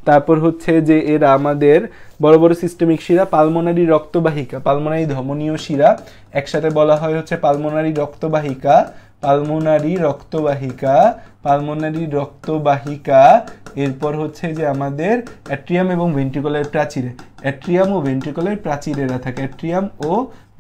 তারপর হচ্ছে যে এরা আমাদের বড় বড় সিস্টেমিক শিরা, পালমোনারি রক্তবাহিকা, পালমোনারি ধমনীয় শিরা, একসাথে বলা হয় হচ্ছে পালমোনারি রক্তবাহিকা, পালমোনারি রক্তবাহিকা, পালমোনারি রক্তবাহিকা। এরপর হচ্ছে যে আমাদের অ্যাট্রিয়াম এবং ভেন্ট্রিকলের প্রাচীরে, অ্যাট্রিয়াম ও ভেন্ট্রিকলের প্রাচীরেরা থাকে, অ্যাট্রিয়াম ও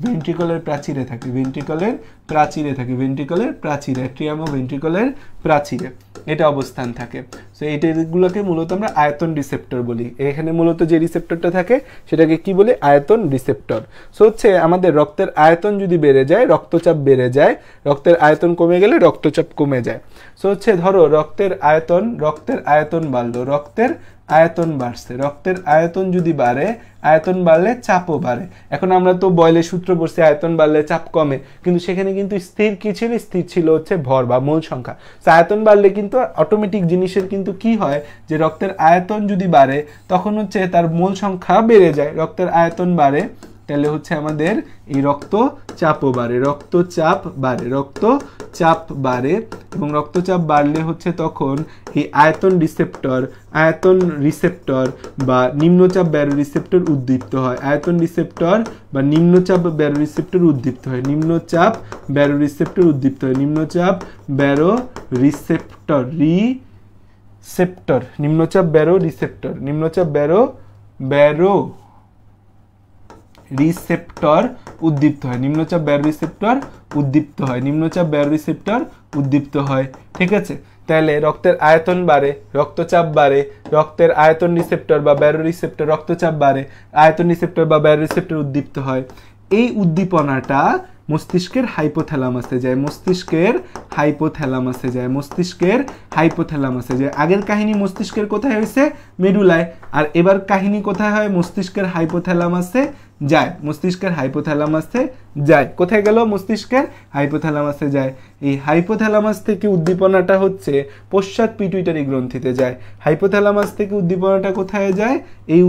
ভেন্ট্রিকলের প্রাচীরে থাকে, ভেন্ট্রিকলের প্রাচীরে থাকে, ভেন্ট্রিকলের প্রাচীরে, অ্যাট্রিয়াম ও ভেন্ট্রিকলের প্রাচীরে এটা অবস্থান থাকে। সো এইগুলোকে মূলত আমরা আয়তন রিসেপ্টর বলি। এখানে মূলত যে রিসেপ্টরটা থাকে সেটাকে কি বলি? আয়তন রিসেপ্টর। সো হচ্ছে আমাদের রক্তের আয়তন যদি বেড়ে যায়, রক্তচাপ বেড়ে যায়, রক্তের আয়তন কমে গেলে রক্তচাপ কমে যায়। সো হচ্ছে ধরো রক্তের আয়তন বাড়লো, রক্তের আয়তন বাড়ছে, রক্তের আয়তন যদি বাড়ে, আয়তন বাড়লে চাপও বাড়ে। এখন আমরা তো বয়লের সূত্র পড়ছি আয়তন বাড়লে চাপ কমে, কিন্তু সেখানে কিন্তু স্থির কি ছিল? স্থির ছিল হচ্ছে ভর বা মূল সংখ্যা। আয়তন বাড়লে কিন্তু অটোমেটিক জিনিসের কিন্তু কি হয় যে রক্তের আয়তন যদি বাড়ে তখন হচ্ছে তার মূল সংখ্যা বেড়ে যায়। রক্তের আয়তন বাড়ে তাহলে হচ্ছে আমাদের এই রক্তচাপও বাড়ে, রক্তচাপ বাড়ে, রক্তচাপ বাড়ে, এবং রক্তচাপ বাড়লে হচ্ছে তখন এই আয়তন রিসেপ্টর বা নিম্নচাপ ব্যারোরিসেপ্টর উদ্দীপ্ত হয়, আয়তন রিসেপ্টর বা নিম্নচাপ ব্যারোরিসেপ্টর উদ্দীপ্ত হয়, নিম্নচাপ ব্যারোরিসেপ্টর উদ্দীপ্ত হয়, নিম্নচাপ ব্যারোরিসেপ্টর, নিম্নচাপ ব্যারোরিসেপ্টর, নিম্নচাপ রিসেপ্টর উদ্দীপ্ত হয়, নিম্নচাপ ব্যারোরিসেপ্টর উদ্দীপ্ত হয়, নিম্নচাপ ব্যারোরিসেপ্টর উদ্দীপ্ত হয়, ঠিক আছে। তাহলে রক্তের আয়তন বাড়ে, রক্তচাপ বাড়ে, রক্তের আয়তন রিসেপ্টর বা ব্যারোরিসেপ্টর, রক্তচাপ বাড়ে, আয়তন রিসেপ্টর বা ব্যারোরিসেপ্টর উদ্দীপ্ত হয়। এই উদ্দীপনাটা মস্তিষ্কের হাইপোথ্যালামাসে যায়, মস্তিষ্কের হাইপোথ্যালামাসে যায়, মস্তিষ্কের হাইপোথ্যালামাসে যায়। আগের কাহিনী মস্তিষ্কের কোথায় হয়েছে? মেডুলায়। আর এবার কাহিনী কোথায় হয়? মস্তিষ্কের হাইপোথ্যালামাসে যায়, মস্তিষ্কের হাইপোথ্যালামাসে যায়। কোথায় গেল? মস্তিষ্কের হাইপোথ্যালামাসে যায়। এই হাইপোথ্যালামাস থেকে উদ্দীপনাটা হচ্ছে পশ্চাৎ পিটুইটারি গ্রন্থিতে যায়। হাইপোথ্যালামাস থেকে উদ্দীপনাটা কোথায় যায়? এই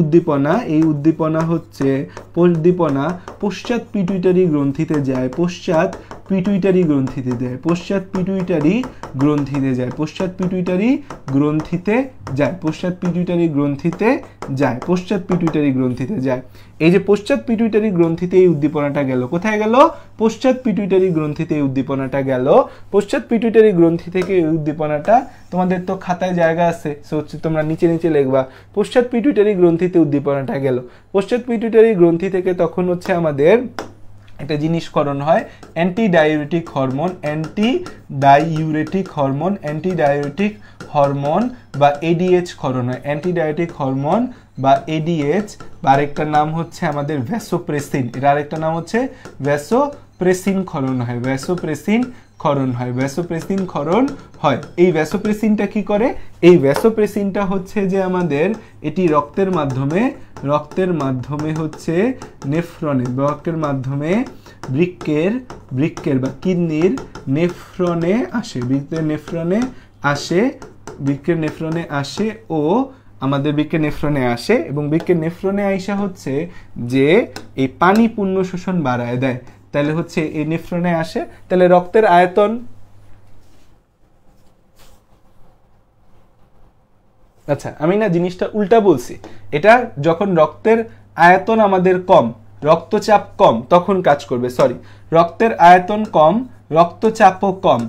উদ্দীপনা হচ্ছে পশ্চাৎ পিটুইটারি গ্রন্থিতে যায়, পশ্চাৎ পিটুইটারি গ্রন্থিতে যায়, পশ্চাৎ পিটুইটারি গ্রন্থিতে যায়, পশ্চাৎ পিটুইটারি গ্রন্থিতে যায়, পশ্চাৎ পিটুইটারি গ্রন্থিতে যায়, পশ্চাৎ পিটুইটারি গ্রন্থিতে যায়। এই যে পশ্চাৎ পিটুইটারি গ্রন্থিতে এই উদ্দীপনাটা গেল, কোথায় গেল? পশ্চাৎ পিটুইটারি গ্রন্থিতে এই উদ্দীপনাটা গেল। পশ্চাৎ পিটুইটারি গ্রন্থি থেকে এই উদ্দীপনাটা, তোমাদের তো খাতায় জায়গা আছে, সো হচ্ছে তোমরা নিচে নিচে লিখবা পশ্চাৎ পিটুইটারি গ্রন্থিতে উদ্দীপনাটা গেল। পশ্চাৎ পিটুইটারি গ্রন্থি থেকে তখন হচ্ছে আমাদের একটা জিনিসকরণ হয়, অ্যান্টিডাইউরেটিক হরমোন, অ্যান্টিডাইউরেটিক হরমোন বা এডিএইচ ক্ষরণ হয়, অ্যান্টিডাইউরেটিক হরমোন বা এডিএইচ, বা আরেকটার নাম হচ্ছে আমাদের ভ্যাসোপ্রেসিন, এর আরেকটা নাম হচ্ছে ভ্যাসোপ্রেসিন ক্ষরণ হয়, ভ্যাসোপ্রেসিন ক্ষরণ হয়, ভ্যাসোপ্রেসিন ক্ষরণ হয়। এই ভ্যাসোপ্রেসিনটা কি করে? এই ভ্যাসোপ্রেসিনটা হচ্ছে যে আমাদের এটি রক্তের মাধ্যমে হচ্ছে নেফ্রনে, রক্তের মাধ্যমে বৃক্কের বা কিডনির নেফ্রনে আসে, বৃক্কের নেফ্রনে আসে ও আমাদের বৃক্কের নেফ্রনে আসে, এবং বৃক্কের নেফ্রনে আইসা হচ্ছে যে এই পানি পুণ্য শোষণ বাড়ায় দেয়, তাহলে হচ্ছে এই নেফ্রনে আসে। তাহলে রক্তের আয়তন, আচ্ছা আমি না জিনিসটা উল্টা বলছি, এটা যখন রক্তের আয়তন আমাদের কম, রক্তচাপ কম, তখন কাজ করবে। সরি, রক্তের আয়তন কম, রক্তচাপও কম।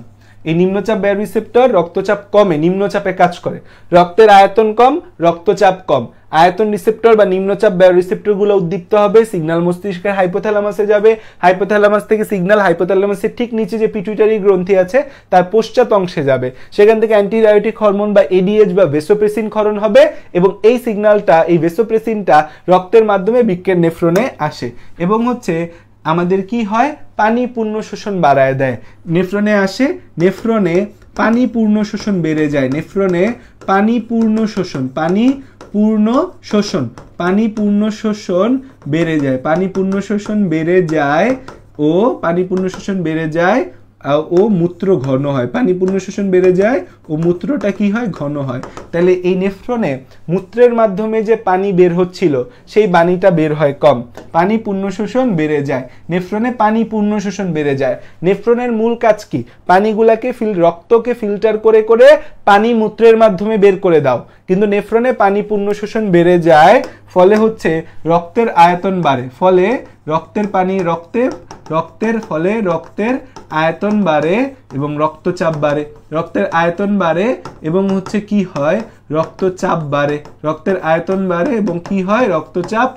এই নিম্নচাপ বায়োরিসেপ্টর রক্তচাপ কমে নিম্নচাপে কাজ করে। রক্তের আয়তন কম, রক্তচাপ কম, আয়তন রিসেপ্টর বা নিম্নচাপ বায়োরিসেপ্টর গুলো উদ্দীপ্ত হবে, সিগন্যাল মস্তিষ্কের হাইপোথ্যালামাসে যাবে, হাইপোথ্যালামাস থেকে সিগন্যাল হাইপোথ্যালামাসের ঠিক নিচে যে পিটুইটারি গ্রন্থি আছে তার পশ্চাৎ অংশে যাবে, সেখান থেকে অ্যান্টিডায়োটিক হরমোন বা এডিএইচ বা ভেসোপ্রেসিন ক্ষরণ হবে এবং এই সিগন্যালটা, এই ভেসোপ্রেসিনটা রক্তের মাধ্যমে বৃক্কের নেফ্রনে আসে এবং হচ্ছে আমাদের কি হয়, পানি পূর্ণ শোষণ বাড়ায় দেয়। নেফ্রনে আসে, নেফ্রনে পানি পূর্ণ শোষণ বেড়ে যায়, নেফ্রনে পানি পূর্ণ শোষণ, পানি পূর্ণ শোষণ, পানি পূর্ণ শোষণ বেড়ে যায়, পানি পূর্ণ শোষণ বেড়ে যায় ও পানি পূর্ণ শোষণ বেড়ে যায় ও মূত্র ঘন হয়, পানি পূর্ণ শোষণ বেড়ে যায় ও মূত্রটা কি হয়, ঘন হয়। তাহলে এই নেফ্রনে মূত্রের মাধ্যমে যে পানি বের হচ্ছিল সেই পানিটা বের হয় কম, পানি পূর্ণ শোষণ বেড়ে যায়, নেফ্রনে পানি পূর্ণ শোষণ বেড়ে যায়। নেফ্রনের মূল কাজ কি, পানিগুলাকে রক্তকে ফিল্টার করে করে পানি মূত্রের মাধ্যমে বের করে দাও, কিন্তু নেফ্রনে পানি পূর্ণ শোষণ বেড়ে যায়, ফলে হচ্ছে রক্তের আয়তন বাড়ে, ফলে রক্তের পানি রক্তের ফলে রক্তের আয়তন বাড়ে এবং রক্তচাপ বাড়ে, রক্তের আয়তন বাড়ে এবং হচ্ছে কি হয়, রক্তচাপ বাড়ে, রক্তের আয়তন বাড়ে এবং কি হয়, রক্তচাপ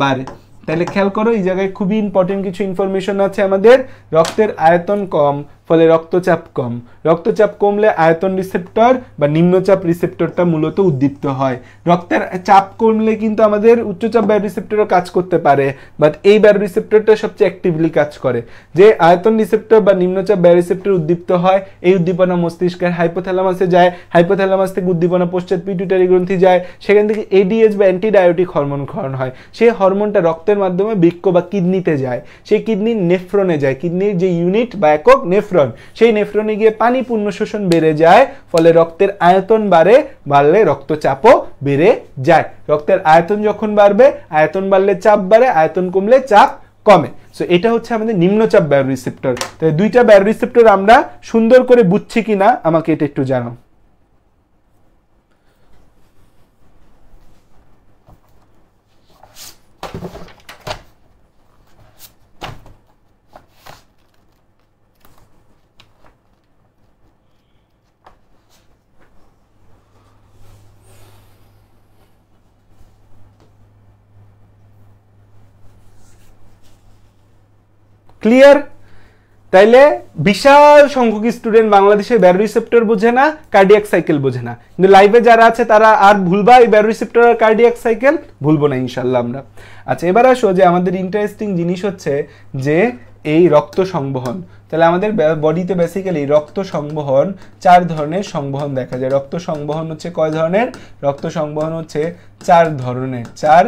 বাড়ে। তাহলে খেয়াল করো, এই জায়গায় খুবই ইম্পর্টেন্ট কিছু ইনফরমেশন আছে আমাদের। রক্তের আয়তন কম, ফলে রক্তচাপ কম, রক্তচাপ কমলে আয়তন রিসেপ্টর বা নিম্নচাপ রিসেপ্টরটা মূলত উদ্দীপ্ত হয়। রক্তের চাপ কমলে কিন্তু আমাদের উচ্চচাপ বায়োরিসেপ্টরও কাজ করতে পারে, বাট এই বায়োরিসেপ্টরটা সবচেয়ে অ্যাক্টিভলি কাজ করে। যে আয়তন রিসেপ্টর বা নিম্নচাপ বায়োরিসেপ্টর উদ্দীপ্ত হয়, এই উদ্দীপনা মস্তিষ্কের হাইপোথ্যালামাসে যায়, হাইপোথ্যালামাস থেকে উদ্দীপনা পশ্চাৎ পিটুইটারি গ্রন্থি যায়, সেখান থেকে এডিএইচ বা অ্যান্টিডায়োটিক হরমোন ক্ষরণ হয়, সেই হরমোনটা রক্তের মাধ্যমে বৃক্ক বা কিডনিতে যায়, সেই কিডনি নেফ্রনে যায়, কিডনির যে ইউনিট বা একক নেফ্রন, সেই নেফ্রনে গিয়ে পানি পূর্ণ শোষণ বেড়ে যায়, ফলে রক্তের আয়তন বাড়লে রক্তচাপও বেড়ে যায়। রক্তের আয়তন যখন বাড়বে, আয়তন বাড়লে চাপ বাড়ে, আয়তন কমলে চাপ কমে। সো এটা হচ্ছে আমাদের নিম্নচাপ বায়োরিসেপ্টর। তাই দুইটা বায়োরিসেপ্টর আমরা সুন্দর করে বুঝছি কিনা আমাকে এটা একটু জানাও। ক্লিয়ার? তাইলে বিশাল সংখ্যক স্টুডেন্ট বাংলাদেশের বায়োরিসেপ্টর বোঝে না, কার্ডিয়াক সাইকেল বোঝে না, কিন্তু লাইভে যারা আছে তারা আর ভুলবা এই বায়োরিসেপ্টর আর কার্ডিয়াক সাইকেল ভুলবো না ইনশাল্লাহ আমরা। আচ্ছা এবার আসো যে আমাদের ইন্টারেস্টিং জিনিস হচ্ছে যে এই রক্ত সংবহন। তাহলে আমাদের বডিতে বেসিক্যালি রক্ত সংবহন 4 ধরনের সংবহন দেখা যায়। রক্ত সংবহন হচ্ছে কয় ধরনের? রক্ত সংবহন হচ্ছে 4 ধরনের। 4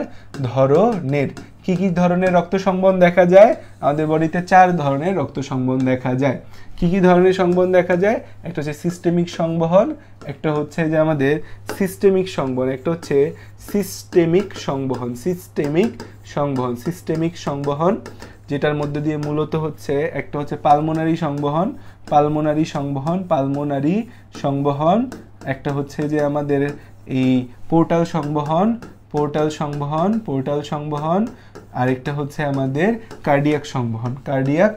ধরনের। কি কি ধরনের রক্ত সংবহন দেখা যায়? আমাদের বডিতে 4 ধরনের রক্ত সংবহন দেখা যায়। কি কি ধরনের সংবহন দেখা যায়? একটা হচ্ছে সিস্টেমিক সংবহন, একটা হচ্ছে যে আমাদের সিস্টেমিক সংবহন, একটা হচ্ছে সিস্টেমিক সংবহন, সিস্টেমিক সংবহন, সিস্টেমিক সংবহন, যেটার মধ্যে দিয়ে মূলত হচ্ছে একটা হচ্ছে পালমোনারি সংবহন, পালমোনারি সংবহন, পালমোনারি সংবহন, একটা হচ্ছে যে আমাদের এই পোর্টাল সংবহন, পোর্টাল সংবহন, পোর্টাল সংবহন, আরেকটা হচ্ছে আমাদের কার্ডিয়াক সংবহন, কার্ডিয়াক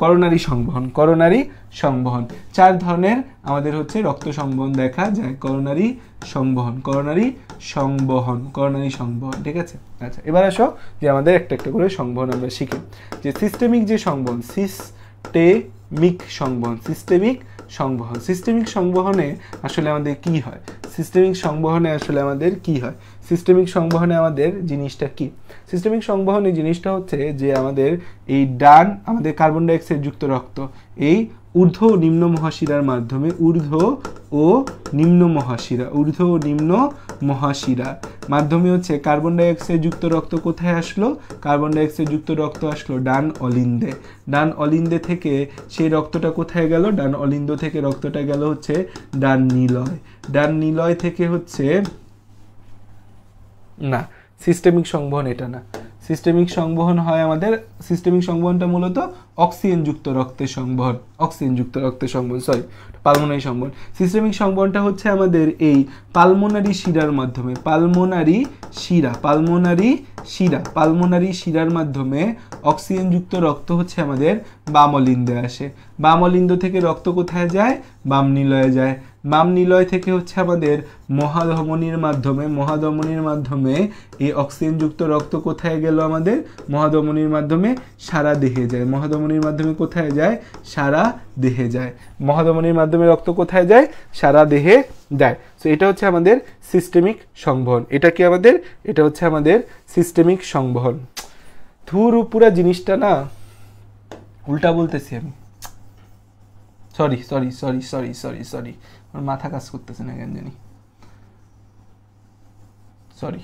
করোনারি সংবহন, করোনারি সংবহন। 4 ধরনের আমাদের হচ্ছে রক্ত সংবহন দেখা যায়। করোনারি সংবহন, করোনারি সংবহন, করোনারি সংবহন, ঠিক আছে? আচ্ছা এবার আসো যে আমাদের একটা একটা করে সংবহন আমরা শিখি। যে সিস্টেমিক যে সংবহন, সিস্টেমিক সংবহন, সিস্টেমিক সংবহন, সিস্টেমিক সংবহনে আসলে আমাদের কি হয়? সিস্টেমিক সংবহনে আসলে আমাদের কি হয়? সিস্টেমিক সংবহনে আমাদের জিনিসটা কি? সিস্টেমিক সংবহনে জিনিসটা হচ্ছে যে আমাদের এই ডান আমাদের কার্বন ডাই অক্সাইড যুক্ত রক্ত এই ঊর্ধ্ব ও নিম্ন মহাশিরার মাধ্যমে, ঊর্ধ্ব ও নিম্ন মহাশিরা, ঊর্ধ্ব ও নিম্ন মহাশিরা মাধ্যমে হচ্ছে কার্বন ডাই অক্সাইড যুক্ত রক্ত কোথায় আসলো? কার্বন ডাই অক্সাইড যুক্ত রক্ত আসলো ডান অলিন্দে। ডান অলিন্দে থেকে সেই রক্তটা কোথায় গেল? ডান অলিন্দ থেকে রক্তটা গেল হচ্ছে ডান নিলয়। ডান নিলয় থেকে হচ্ছে না, সিস্টেমিক সংবহন এটা না। সিস্টেমিক সংবহন হয় আমাদের, সিস্টেমিক সংবহনটা মূলত অক্সিজেনযুক্ত রক্তের সংবহন, অক্সিজেনযুক্ত রক্তের সংবহন, সরি পালমোনারি সংবহন। সিস্টেমিক সংবহনটা হচ্ছে আমাদের এই পালমোনারি শিরার মাধ্যমে, পালমোনারি শিরা, পালমোনারি শিরা, পালমোনারি শিরার মাধ্যমে অক্সিজেনযুক্ত রক্ত হচ্ছে আমাদের বাম অলিন্দে আসে। বাম অলিন্দ থেকে রক্ত কোথায় যায়? বাম নিলয়ে যায়। বাম নিলয় থেকে হচ্ছে আমাদের মহাধমনির মাধ্যমে, মহাধমনির মাধ্যমে এই অক্সিজেনযুক্ত রক্ত কোথায় গেল আমাদের? মহাধমনির মাধ্যমে সারা দেহে যায়। মহাধমনির মাধ্যমে কোথায় যায়? সারা দেহে যায়। মহাধমনির মাধ্যমে রক্ত কোথায় যায়? সারা দেহে যায়। সো এটা হচ্ছে আমাদের সিস্টেমিক সংবহন। এটা কি আমাদের? এটা হচ্ছে আমাদের সিস্টেমিক সংবহন। ধুর, পুরা জিনিসটা না উল্টা বলতেছি আমি, sorry sorry sorry sorry sorry sorry, আমার মাথা কাজ করতেছে না কেন জানি, সরি।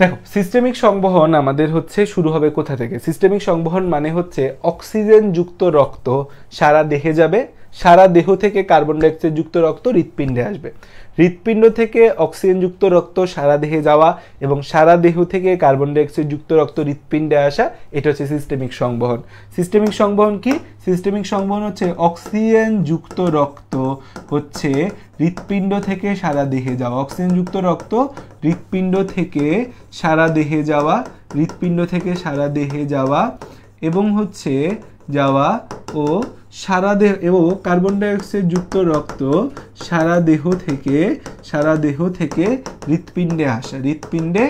দেখো, সিস্টেমিক সংবহন আমাদের হচ্ছে শুরু হবে কোথা থেকে? সিস্টেমিক সংবহন মানে হচ্ছে অক্সিজেন যুক্ত রক্ত সারা দেহে যাবে, সারা দেহ থেকে কার্বন ডাইঅক্সাইড যুক্ত রক্ত হৃৎপিণ্ডে আসবে, হৃৎপিণ্ড থেকে অক্সিজেন যুক্ত রক্ত সারা দেহে যাওয়া এবং সারা দেহ থেকে কার্বন ডাইঅক্সাইড যুক্ত রক্ত হৃৎপিণ্ডে আসা, এটা হচ্ছে সিস্টেমিক সংবহন। সিস্টেমিক সংবহন কি? সিস্টেমিক সংবহন হচ্ছে অক্সিজেন যুক্ত রক্ত হচ্ছে হৃৎপিণ্ড থেকে সারা দেহে যাওয়া, অক্সিজেন যুক্ত রক্ত হৃৎপিণ্ড থেকে সারা দেহে যাওয়া, হৃৎপিণ্ড থেকে সারা দেহে যাওয়া এবং হচ্ছে যাওয়া ও সারা দেহ, এবং কার্বন ডাইঅক্সাইড যুক্ত রক্ত সারা দেহ থেকে হৃৎপিণ্ডে আসা, হৃৎপিণ্ডে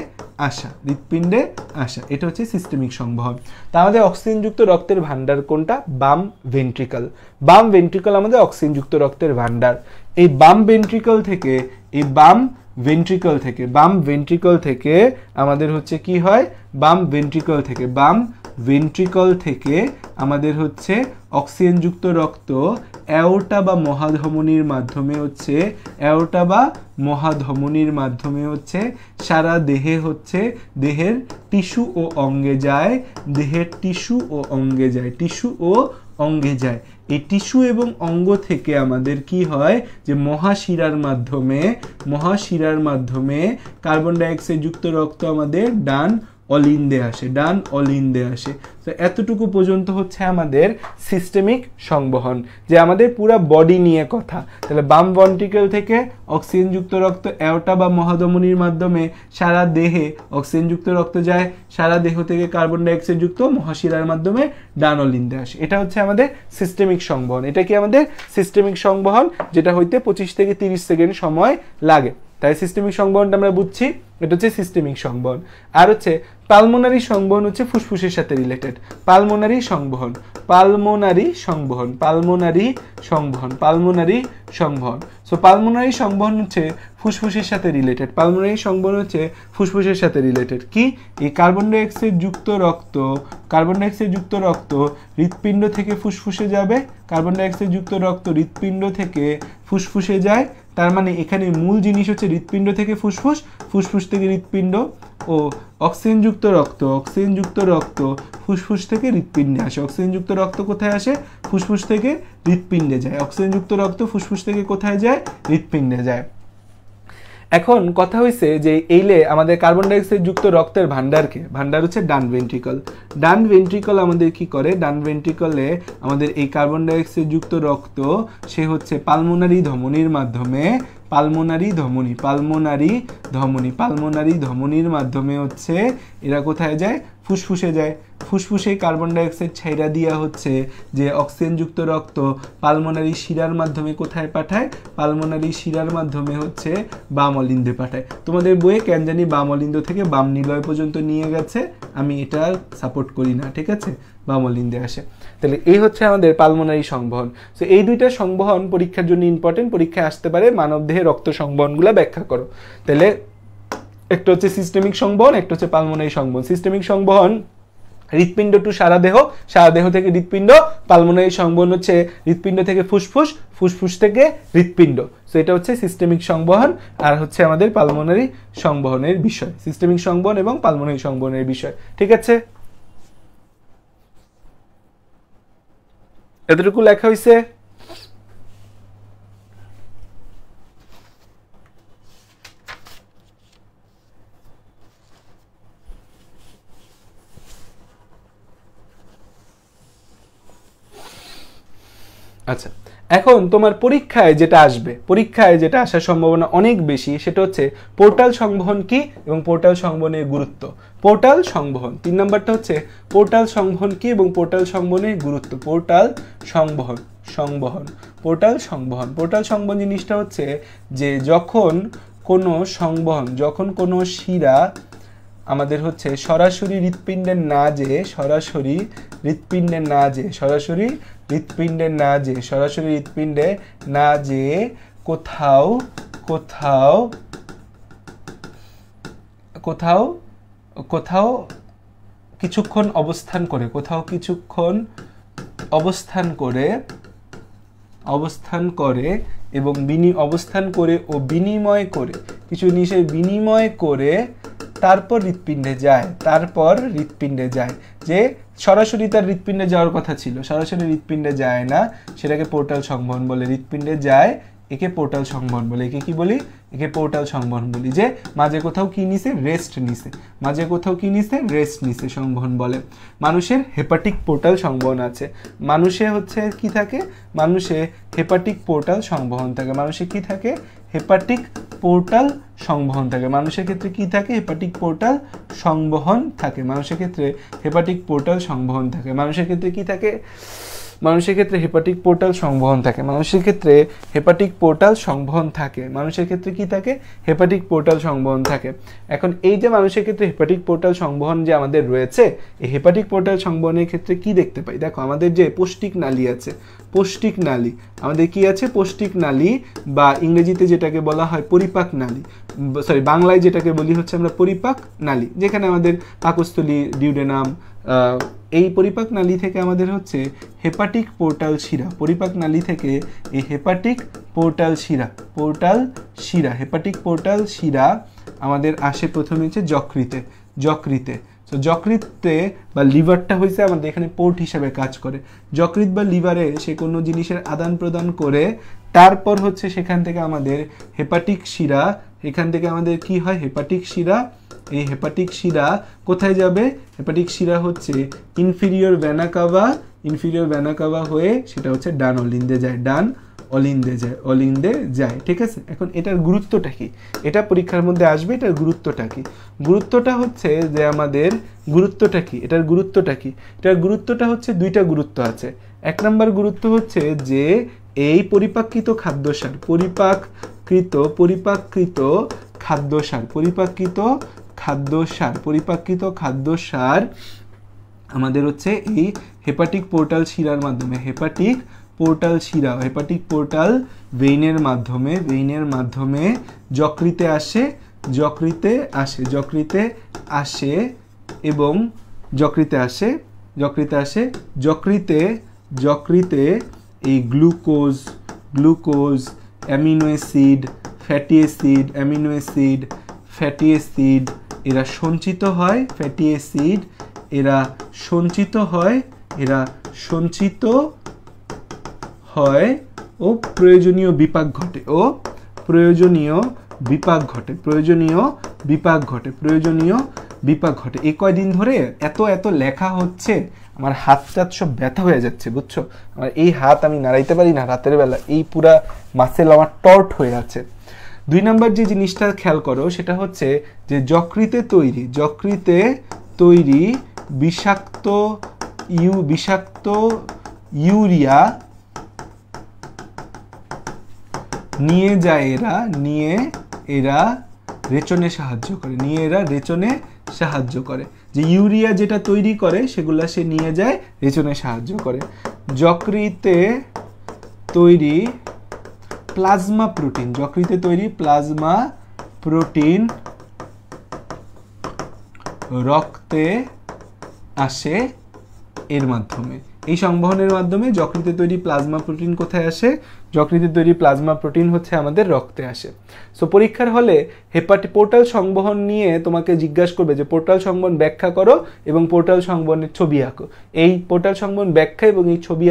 আসা, হৃৎপিণ্ডে আসা, এটা হচ্ছে সিস্টেমিক সংবহন। তা আমাদের অক্সিজেনযুক্ত রক্তের ভান্ডার কোনটা? বাম ভেন্ট্রিকল। বাম ভেন্ট্রিকল আমাদের অক্সিজেনযুক্ত রক্তের ভান্ডার। এই বাম ভেন্ট্রিকল থেকে, এই বাম ভেন্ট্রিকল থেকে, বাম ভেন্ট্রিকল থেকে আমাদের হচ্ছে কি হয়? বাম ভেন্ট্রিকল থেকে, বাম ভেন্ট্রিকল থেকে আমাদের হচ্ছে অক্সিজেনযুক্ত রক্ত অ্যাওর্টা বা মহাধমনির মাধ্যমে হচ্ছে, অ্যাওর্টা বা মহাধমনির মাধ্যমে হচ্ছে সারা দেহে হচ্ছে দেহের টিস্যু ও অঙ্গে যায়, দেহের টিস্যু ও অঙ্গে যায়, টিস্যু ও অঙ্গে যায়। এই টিস্যু এবং অঙ্গ থেকে আমাদের কি হয়? যে মহাশিরার মাধ্যমে, মহাশিরার মাধ্যমে কার্বন ডাইঅক্সাইড যুক্ত রক্ত আমাদের ডান অলিন্দে আসে, ডান অলিন্দে আসে। তো এতটুকু পর্যন্ত হচ্ছে আমাদের সিস্টেমিক সংবহন, যে আমাদের পুরো বডি নিয়ে কথা। তাহলে বাম ভেন্ট্রিকল থেকে অক্সিজেনযুক্ত রক্ত অ্যাওর্টা বা মহাধমনির মাধ্যমে সারা দেহে অক্সিজেনযুক্ত রক্ত যায়, সারা দেহ থেকে কার্বন ডাইঅক্সাইড যুক্ত মহাশিরার মাধ্যমে ডান অলিন্দে আসে। এটা হচ্ছে আমাদের সিস্টেমিক সংবহন। এটা কি আমাদের সিস্টেমিক সংবহন, যেটা হইতে 25 থেকে 30 সেকেন্ড সময় লাগে। তাই সিস্টেমিক সংবহনটা আমরা বুঝছি, এটা হচ্ছে সিস্টেমিক সংবহন। আর হচ্ছে পালমোনারি সংবহন হচ্ছে ফুসফুসের সাথে রিলেটেড। পালমোনারি সংবহন, পালমোনারি সংবহন, পালমোনারি সংবহন, পালমোনারি সংবহন। সো পালমোনারি সংবহন হচ্ছে ফুসফুসের সাথে রিলেটেড। পালমোনারি সংবহন হচ্ছে ফুসফুসের সাথে রিলেটেড। কি? এই কার্বন ডাইঅক্সাইড যুক্ত রক্ত, কার্বন ডাইঅক্সাইড যুক্ত রক্ত হৃৎপিণ্ড থেকে ফুসফুসে যাবে, কার্বন ডাইঅক্সাইড যুক্ত রক্ত হৃৎপিণ্ড থেকে ফুসফুসে যায়। তার মানে এখানে মূল জিনিস হচ্ছে হৃৎপিণ্ড থেকে ফুসফুস, ফুসফুস থেকে হৃৎপিণ্ড, ও অক্সিজেনযুক্ত রক্ত, অক্সিজেনযুক্ত রক্ত ফুসফুস থেকে হৃৎপিণ্ডে আসে। অক্সিজেনযুক্ত রক্ত কোথায় আসে? ফুসফুস থেকে হৃৎপিণ্ডে যায়। অক্সিজেনযুক্ত রক্ত ফুসফুস থেকে কোথায় যায়? হৃৎপিণ্ডে যায়। এখন কথা হয়েছে যে এইলে আমাদের কার্বন ডাইঅক্সাইড যুক্ত রক্তের ভান্ডারকে, ভান্ডার হচ্ছে ডান ভেন্ট্রিকল। ডান ভেন্ট্রিকল আমাদের কি করে? ডান ভেন্ট্রিকলে আমাদের এই কার্বন ডাইঅক্সাইড যুক্ত রক্ত সে হচ্ছে পালমোনারি ধমনির মাধ্যমে, পালমোনারি ধমনি, পালমোনারি ধমনি, পালমোনারি ধমনির মাধ্যমে হচ্ছে এরা কোথায় যায়? ফুসফুসে যায়। ফুসফুসে কার্বন ডাইঅক্সাইড ছাইরা দিয়া হচ্ছে যে অক্সিজেনযুক্ত রক্ত পালমোনারি শিরার মাধ্যমে কোথায় পাঠায়? পালমোনারি শিরার মাধ্যমে হচ্ছে বাম অলিন্দে পাঠায়। তোমাদের বইয়ে কেন জানি বাম অলিন্দ থেকে বাম নিলয় পর্যন্ত নিয়ে গেছে, আমি এটা সাপোর্ট করি না, ঠিক আছে? বাম অলিন্দে আসে। তাহলে এই হচ্ছে আমাদের পালমোনারি সংবহন। সো এই দুইটা সংবহন পরীক্ষার জন্য ইম্পর্টেন্ট, পরীক্ষায় আসতে পারে। মানবদেহে রক্ত সংবহনগুলো ব্যাখ্যা করো। তাহলে একটা হচ্ছে সিস্টেমিক সংবহন, একটা হচ্ছে পালমোনারি সংবহন। সিস্টেমিক সংবহন হৃৎপিণ্ড টু সারা দেহ, সারা দেহ থেকে হৃৎপিণ্ড। পালমোনারি সংবহন হচ্ছে হৃৎপিণ্ড থেকে ফুসফুস, ফুসফুস থেকে হৃৎপিণ্ড। সো এটা হচ্ছে সিস্টেমিক সংবহন আর হচ্ছে আমাদের পালমোনারি সংবহনের বিষয়। সিস্টেমিক সংবহন এবং পালমোনারি সংবহনের বিষয়, ঠিক আছে? এতটুকু লেখা হয়েছে। আচ্ছা, এখন তোমার পরীক্ষায় যেটা আসবে, পরীক্ষায় যেটা আসার সম্ভাবনা অনেক বেশি, সেটা হচ্ছে পোর্টাল সংবহন কি এবং পোর্টাল সংবহনের গুরুত্ব। পোর্টাল সংবহন 3 নাম্বারটা হচ্ছে পোর্টাল সংবহন কি এবং পোর্টাল সংবহনের গুরুত্ব। পোর্টাল সংবহন, সংবহন, পোর্টাল সংবহন। পোর্টাল সংবহন জিনিসটা হচ্ছে যে যখন কোনো সংবহন, যখন কোনো শিরা আমাদের হচ্ছে সরাসরি হৃৎপিণ্ডের না যেয়ে, সরাসরি হৃৎপিণ্ডের না যেয়ে, সরাসরি হৃৎপিণ্ডের না যেয়ে, সরাসরি হৃৎপিণ্ডে না যেয়ে কোথাও কোথাও কোথাও কোথাও কিছুক্ষণ অবস্থান করে, কোথাও কিছুক্ষণ অবস্থান করে, অবস্থান করে এবং অবস্থান করে ও বিনিময় করে, কিছু জিনিসের বিনিময় করে তারপর হৃৎপিণ্ডে যায়, তারপর হৃৎপিণ্ডে যায়। যে সরাসরি তার হৃৎপিণ্ডে যাওয়ার কথা ছিল, সরাসরি হৃৎপিণ্ডে যায় না, সেটাকে পোর্টাল সংবহন বলে। হৃৎপিণ্ডে যায়, একে পোর্টাল সংবহন বলে। একে কি বলি? একে পোর্টাল সংবহন বলি। যে মাঝে কোথাও কি নিছে? রেস্ট নিছে। মাঝে কোথাও কি নিছে? রেস্ট নিছে, সংবহন বলে। মানুষের হেপাটিক পোর্টাল সংবহন আছে। মানুষে হচ্ছে কি থাকে? মানুষে হেপাটিক পোর্টাল সংবহন থাকে। মানুষে কি থাকে? হেপাটিক পোর্টাল সংবহন থাকে। মানুষের ক্ষেত্রে কি থাকে? হেপাটিক পোর্টাল সংবহন থাকে। মানুষের ক্ষেত্রে হেপাটিক পোর্টাল সংবহন থাকে। মানুষের ক্ষেত্রে কি থাকে? মানুষের ক্ষেত্রে হেপাটিক পোর্টাল সংবহন থাকে। মানুষের ক্ষেত্রে হেপাটিক পোর্টাল সংবহন থাকে। মানুষের ক্ষেত্রে কি থাকে? হেপাটিক পোর্টাল সংবহন থাকে। এখন এই যে মানুষের ক্ষেত্রে হেপাটিক পোর্টাল সংবহন যে আমাদের রয়েছে, এই হেপাটিক পোর্টাল সংবহনের ক্ষেত্রে কি দেখতে পাই? দেখো, আমাদের যে পৌষ্টিক নালী আছে, পৌষ্টিক নালী আমাদের কি আছে? পৌষ্টিক নালী, বা ইংরেজিতে যেটাকে বলা হয় পরিপাক নালী, সরি বাংলায় যেটাকে বলি হচ্ছে আমরা পরিপাক নালী, যেখানে আমাদের পাকস্থলী, ডিউডেনাম, এই পরিপাক নালী থেকে আমাদের হচ্ছে হেপাটিক পোর্টাল শিরা, পরিপাক নালী থেকে এই হেপাটিক পোর্টাল শিরা, পোর্টাল শিরা, হেপাটিক পোর্টাল শিরা আমাদের আসে প্রথমে হচ্ছে যকৃতে, যকৃতে। তো যকৃতে বা লিভারটা হয়েছে আমাদের এখানে পোর্ট হিসাবে কাজ করে। যকৃৎ বা লিভারে সে কোনো জিনিসের আদান প্রদান করে, তারপর হচ্ছে সেখান থেকে আমাদের হেপাটিক শিরা, এখান থেকে আমাদের কি হয়? হেপাটিক শিরা। এই হেপাটিক শিরা কোথায় যাবে? হেপাটিক শিরা হচ্ছে inferior vena CAVA, inferior vena CAVA হয়ে সেটা হচ্ছে ডান অলিন্দে যায়, ডান অলিন্দে যায়, অলিন্দে যায়। ঠিক আছে? এখন এটার গুরুত্বটা কি? এটা পরীক্ষার মধ্যে আসবে। এটার গুরুত্বটা কি? গুরুত্বটা হচ্ছে যে আমাদের গুরুত্বটা কি? এটার গুরুত্বটা কি? এটার গুরুত্বটা হচ্ছে দুইটা গুরুত্ব আছে। 1 নম্বর গুরুত্ব হচ্ছে যে এই পরিপাকৃত খাদ্যসার, পরিপাকৃত খাদ্যসার, পরিপাকৃত খাদ্যসার, পরিপাকৃত খাদ্যসার আমাদের হচ্ছে এই হেপাটিক পোর্টাল শিরার মাধ্যমে, হেপাটিক পোর্টাল শিরা, হেপাটিক পোর্টাল ভেইনের মাধ্যমে, ভেইনের মাধ্যমে যকৃতে আসে, যকৃতে আসে, যকৃতে আসে এবং যকৃতে আসে, যকৃতে আসে, যকৃতে, যকৃতে এই glucose, glucose, amino acid, fatty acid, amino acid, fatty acid এরা সঞ্চিত হয়, ফ্যাটি অ্যাসিড এরা সঞ্চিত হয়, এরা সঞ্চিত হয় ও প্রয়োজনীয় বিপাক ঘটে, ও প্রয়োজনীয় বিপাক ঘটে, প্রয়োজনীয় বিপাক ঘটে, প্রয়োজনীয় বিপাক ঘটে। এই কয়দিন ধরে এত এত লেখা হচ্ছে, আমার হাত টাত সব ব্যথা হয়ে যাচ্ছে, বুঝছো? আমার এই হাত আমি নাড়াইতে পারি না রাতের বেলা, এই পুরা মাসেল আমার টর্ট হয়ে আছে। 2 নম্বর যে জিনিসটা খেয়াল করো সেটা হচ্ছে যে যকৃতে তৈরি, যকৃতে তৈরি বিষাক্ত বিষাক্ত ইউরিয়া নিয়ে যায় এরা, নিয়ে এরা রেচনে সাহায্য করে, নিয়ে এরা রেচনে সাহায্য করে। যে ইউরিয়া যেটা তৈরি করে সেগুলা সে নিয়ে যায়, রেচনে সাহায্য করে। যকৃতে তৈরি প্লাজমা প্রোটিন, যকৃতে তৈরি প্লাজমা প্রোটিন রক্তে আসে এর মাধ্যমে, এই সংবহনের মাধ্যমে যকৃতে তৈরি প্লাজমা প্রোটিন কোথায় আসে? যকৃতে তৈরি প্লাজমা প্রোটিন হচ্ছে আমাদের রক্তে আসে। সো পরীক্ষার হলে পোর্টাল সংবহন নিয়ে তোমাকে জিজ্ঞাসা করবে যে পোর্টাল সংবহন ব্যাখ্যা করো এবং পোর্টাল সংবহনের ছবি আঁকো। এই পোর্টাল সংবহন ব্যাখ্যা এবং এই ছবি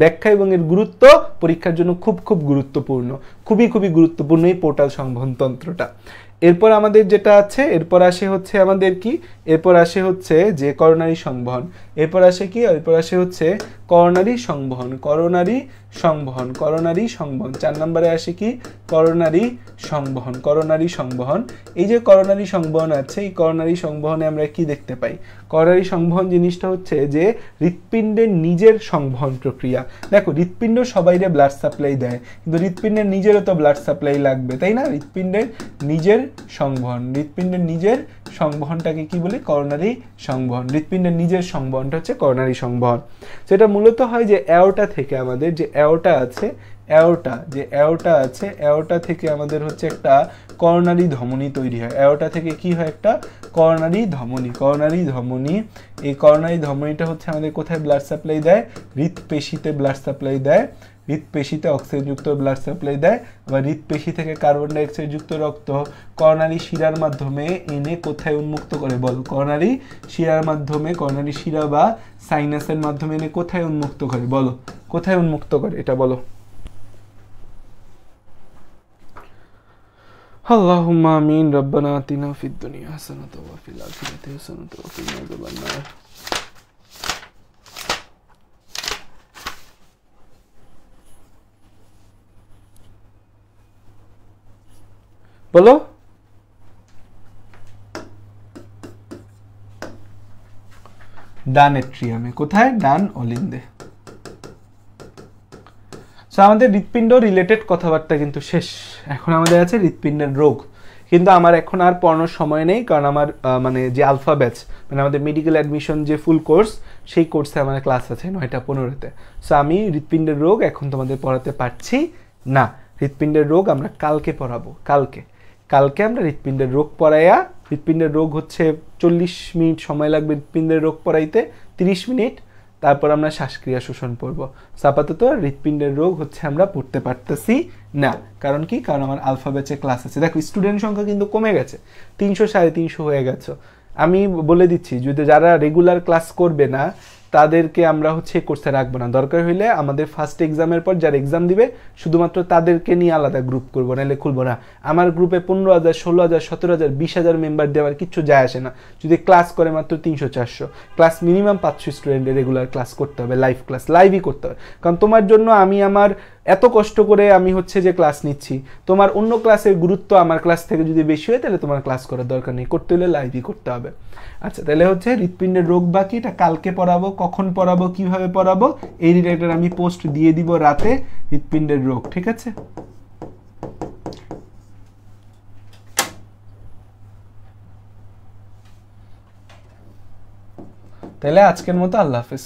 ব্যাখ্যা এবং এর গুরুত্ব পরীক্ষার জন্য খুব খুব গুরুত্বপূর্ণ, খুবই খুবই গুরুত্বপূর্ণ এই পোর্টাল সংবহন তন্ত্রটা। এরপর আমাদের যেটা আছে, এরপর আসে হচ্ছে আমাদের কি? এরপর আসে হচ্ছে যে করোনারি সংবহন। এরপর আসে কি? এরপর আসে হচ্ছে করোনারি সংবহন, করোনারি সংবহন, করোনারি সংবহন। 4 নম্বরে আসে কি করোনারি সংবহন, করোনারি সংবহন। এই যে করোনারি সংবহন আছে, এই করোনারি সংবহনে আমরা কি দেখতে পাই? করোনারি সংবহন জিনিসটা হচ্ছে যে হৃৎপিণ্ডের নিজের সংবহন প্রক্রিয়া। দেখো হৃৎপিণ্ড সবাইরে ব্লাড সাপ্লাই দেয়, কিন্তু হৃৎপিণ্ডের নিজেরও তো ব্লাড সাপ্লাই লাগবে, তাই না? হৃৎপিণ্ডের নিজের সংবহন, হৃৎপিণ্ডের নিজের সংবহনটাকে কি বলে? করোনারি সংবহন। হৃৎপিণ্ডের নিজের সংবহনটা হচ্ছে করোনারি সংবহন। সেটা মূলত হয় যে অ্যাওর্টা থেকে, আমাদের যে অ্যাওর্টা আছে, অ্যাওর্টা থেকে আমাদের হচ্ছে একটা করোনারি ধমনী তৈরি হয়। অ্যাওর্টা থেকে কি হয়? একটা করোনারি ধমনী। এই করোনারি ধমনীটা হচ্ছে আমাদের কোথায় ব্লাড সাপ্লাই দেয়? হৃৎপেশিতে ব্লাড সাপ্লাই দেয়, হৃৎপেশিতে অক্সিজেনযুক্ত ব্লাড সাপ্লাই দেয়। বা হৃৎপেশি থেকে কার্বন ডাইঅক্সাইড যুক্ত রক্ত করোনারি শিরার মাধ্যমে এনে কোথায় উন্মুক্ত করে? বলো। করোনারি শিরার মাধ্যমে, করোনারি শিরা বা সাইনাসের মাধ্যমে এনে কোথায় উন্মুক্ত করে? বলো, কোথায় উন্মুক্ত করে? এটা বলো। আল্লাহুম্মা আমিন। রব্বানা আতিনা ফিদ দুনিয়া হাসানাতাও ওয়া ফিল আখিরাতি হাসানাতাও ওয়া কিনা আযাবান নার। বলো। ডান এট্রিয়ামে। কোথায়? ডান অলিন্দে। আমাদের হৃৎপিণ্ড রিলেটেড কথাবার্তা কিন্তু শেষ। এখন আমাদের আছে হৃৎপিণ্ডের রোগ। কিন্তু আমার এখন আর পড়ানোর সময় নেই, কারণ আমার মানে যে আলফা ব্যাচ, মানে আমাদের মেডিকেল অ্যাডমিশন যে ফুল কোর্স, সেই কোর্সে আমার ক্লাস আছে 9টা 15-তে। সো আমি হৃৎপিণ্ডের রোগ এখন তোমাদের পড়াতে পারছি না। হৃৎপিণ্ডের রোগ আমরা কালকে পড়াবো। কালকে আমরা হৃৎপিণ্ডের রোগ পড়াইয়া, হৃৎপিণ্ডের রোগ হচ্ছে 40 মিনিট সময় লাগবে হৃৎপিণ্ডের রোগ পড়াইতে, 30 মিনিট, তারপর আমরা শ্বাসক্রিয়া শোষণ পড়বো। আপাতত হৃৎপিণ্ডের রোগ হচ্ছে আমরা পড়তে পারতেছি না। কারণ কি? কারণ আমার আলফা ব্যাচে ক্লাস আছে। দেখো স্টুডেন্ট সংখ্যা কিন্তু কমে গেছে, 300 350 হয়ে গেছে। আমি বলে দিচ্ছি, যদি যারা রেগুলার ক্লাস করবে না তাদেরকে আমরা হচ্ছে কোর্সে রাখবো না। দরকার হইলে আমাদের ফার্স্ট এক্সামের পর যারা এক্সাম দিবে শুধুমাত্র তাদেরকে নিয়ে আলাদা গ্রুপ করবো, নাহলে খুলবো না। আমার গ্রুপে 15,000 16,000 17,000 20,000 মেম্বার দিয়ে আমার কিচ্ছু যায় আসে না যদি ক্লাস করে মাত্র 300 400। ক্লাস মিনিমাম 500 স্টুডেন্টের রেগুলার ক্লাস করতে হবে, লাইভ ক্লাস, লাইভই করতে হবে। কারণ তোমার জন্য আমি আমার এত কষ্ট করে আমি হচ্ছে যে ক্লাস নিচ্ছি, তোমার অন্য ক্লাসের গুরুত্ব আমার ক্লাস থেকে যদি বেশি হয় তাহলে তোমার ক্লাস করার দরকার নেই, করতে হলে লাইভই করতে হবে। আচ্ছা, তাহলে হচ্ছে হৃৎপিণ্ডের রোগ বাকি, এটা কালকে পড়াবো। কখন পড়াবো, কিভাবে পড়াবো, এই রিলেটেড আমি পোস্ট দিয়ে দিব রাতে। হৃৎপিণ্ডের রোগ, ঠিক আছে? তাহলে আজকের মতো আল্লাহ হাফেজ।